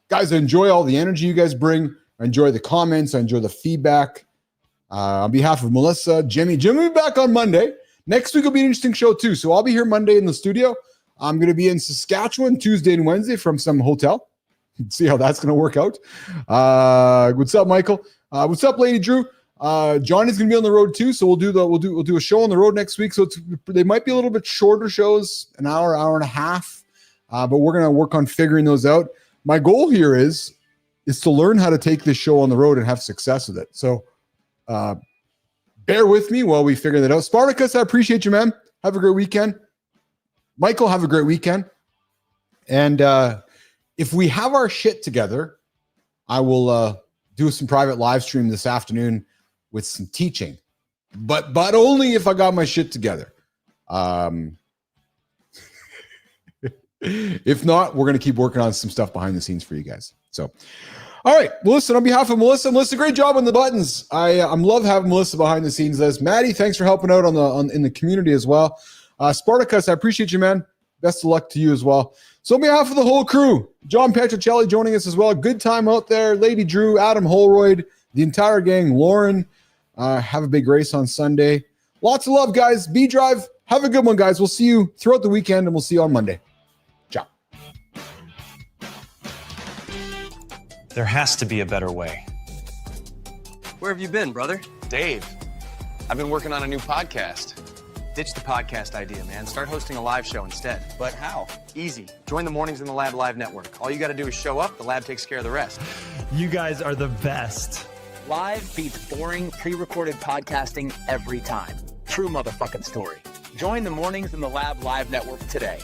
guys, I enjoy all the energy you guys bring. I enjoy the comments. I enjoy the feedback. On behalf of Melissa, Jimmy will be back on Monday. Next week will be an interesting show too. So I'll be here Monday in the studio. I'm going to be in Saskatchewan Tuesday and Wednesday from some hotel. See how that's going to work out. What's up, Michael? What's up, Lady Drew? Johnny's going to be on the road too. So we'll do a show on the road next week. So they might be a little bit shorter shows, an hour and a half. But we're going to work on figuring those out. My goal here is to learn how to take this show on the road and have success with it. So, bear with me while we figure that out. Spartacus, I appreciate you, man. Have a great weekend. Michael, have a great weekend. And if we have our shit together, I will do some private live stream this afternoon with some teaching. But only if I got my shit together. If not, we're going to keep working on some stuff behind the scenes for you guys. So, all right. Well, listen, on behalf of Melissa, great job on the buttons. I'm love having Melissa behind the scenes. Maddie, thanks for helping out in the community as well. Spartacus, I appreciate you, man. Best of luck to you as well. So on behalf of the whole crew, John Petrocelli joining us as well. Good time out there. Lady Drew, Adam Holroyd, the entire gang, Lauren. Have a big race on Sunday. Lots of love, guys. B-Drive. Have a good one, guys. We'll see you throughout the weekend, and we'll see you on Monday. Ciao. There has to be a better way. Where have you been, brother? Dave, I've been working on a new podcast. Ditch the podcast idea, man. Start hosting a live show instead. But how? Easy. Join the Mornings in the Lab live network. All you got to do is show up. The lab takes care of the rest. You guys are the best. Live beats boring, pre-recorded podcasting every time. True motherfucking story. Join the Mornings in the Lab live network today.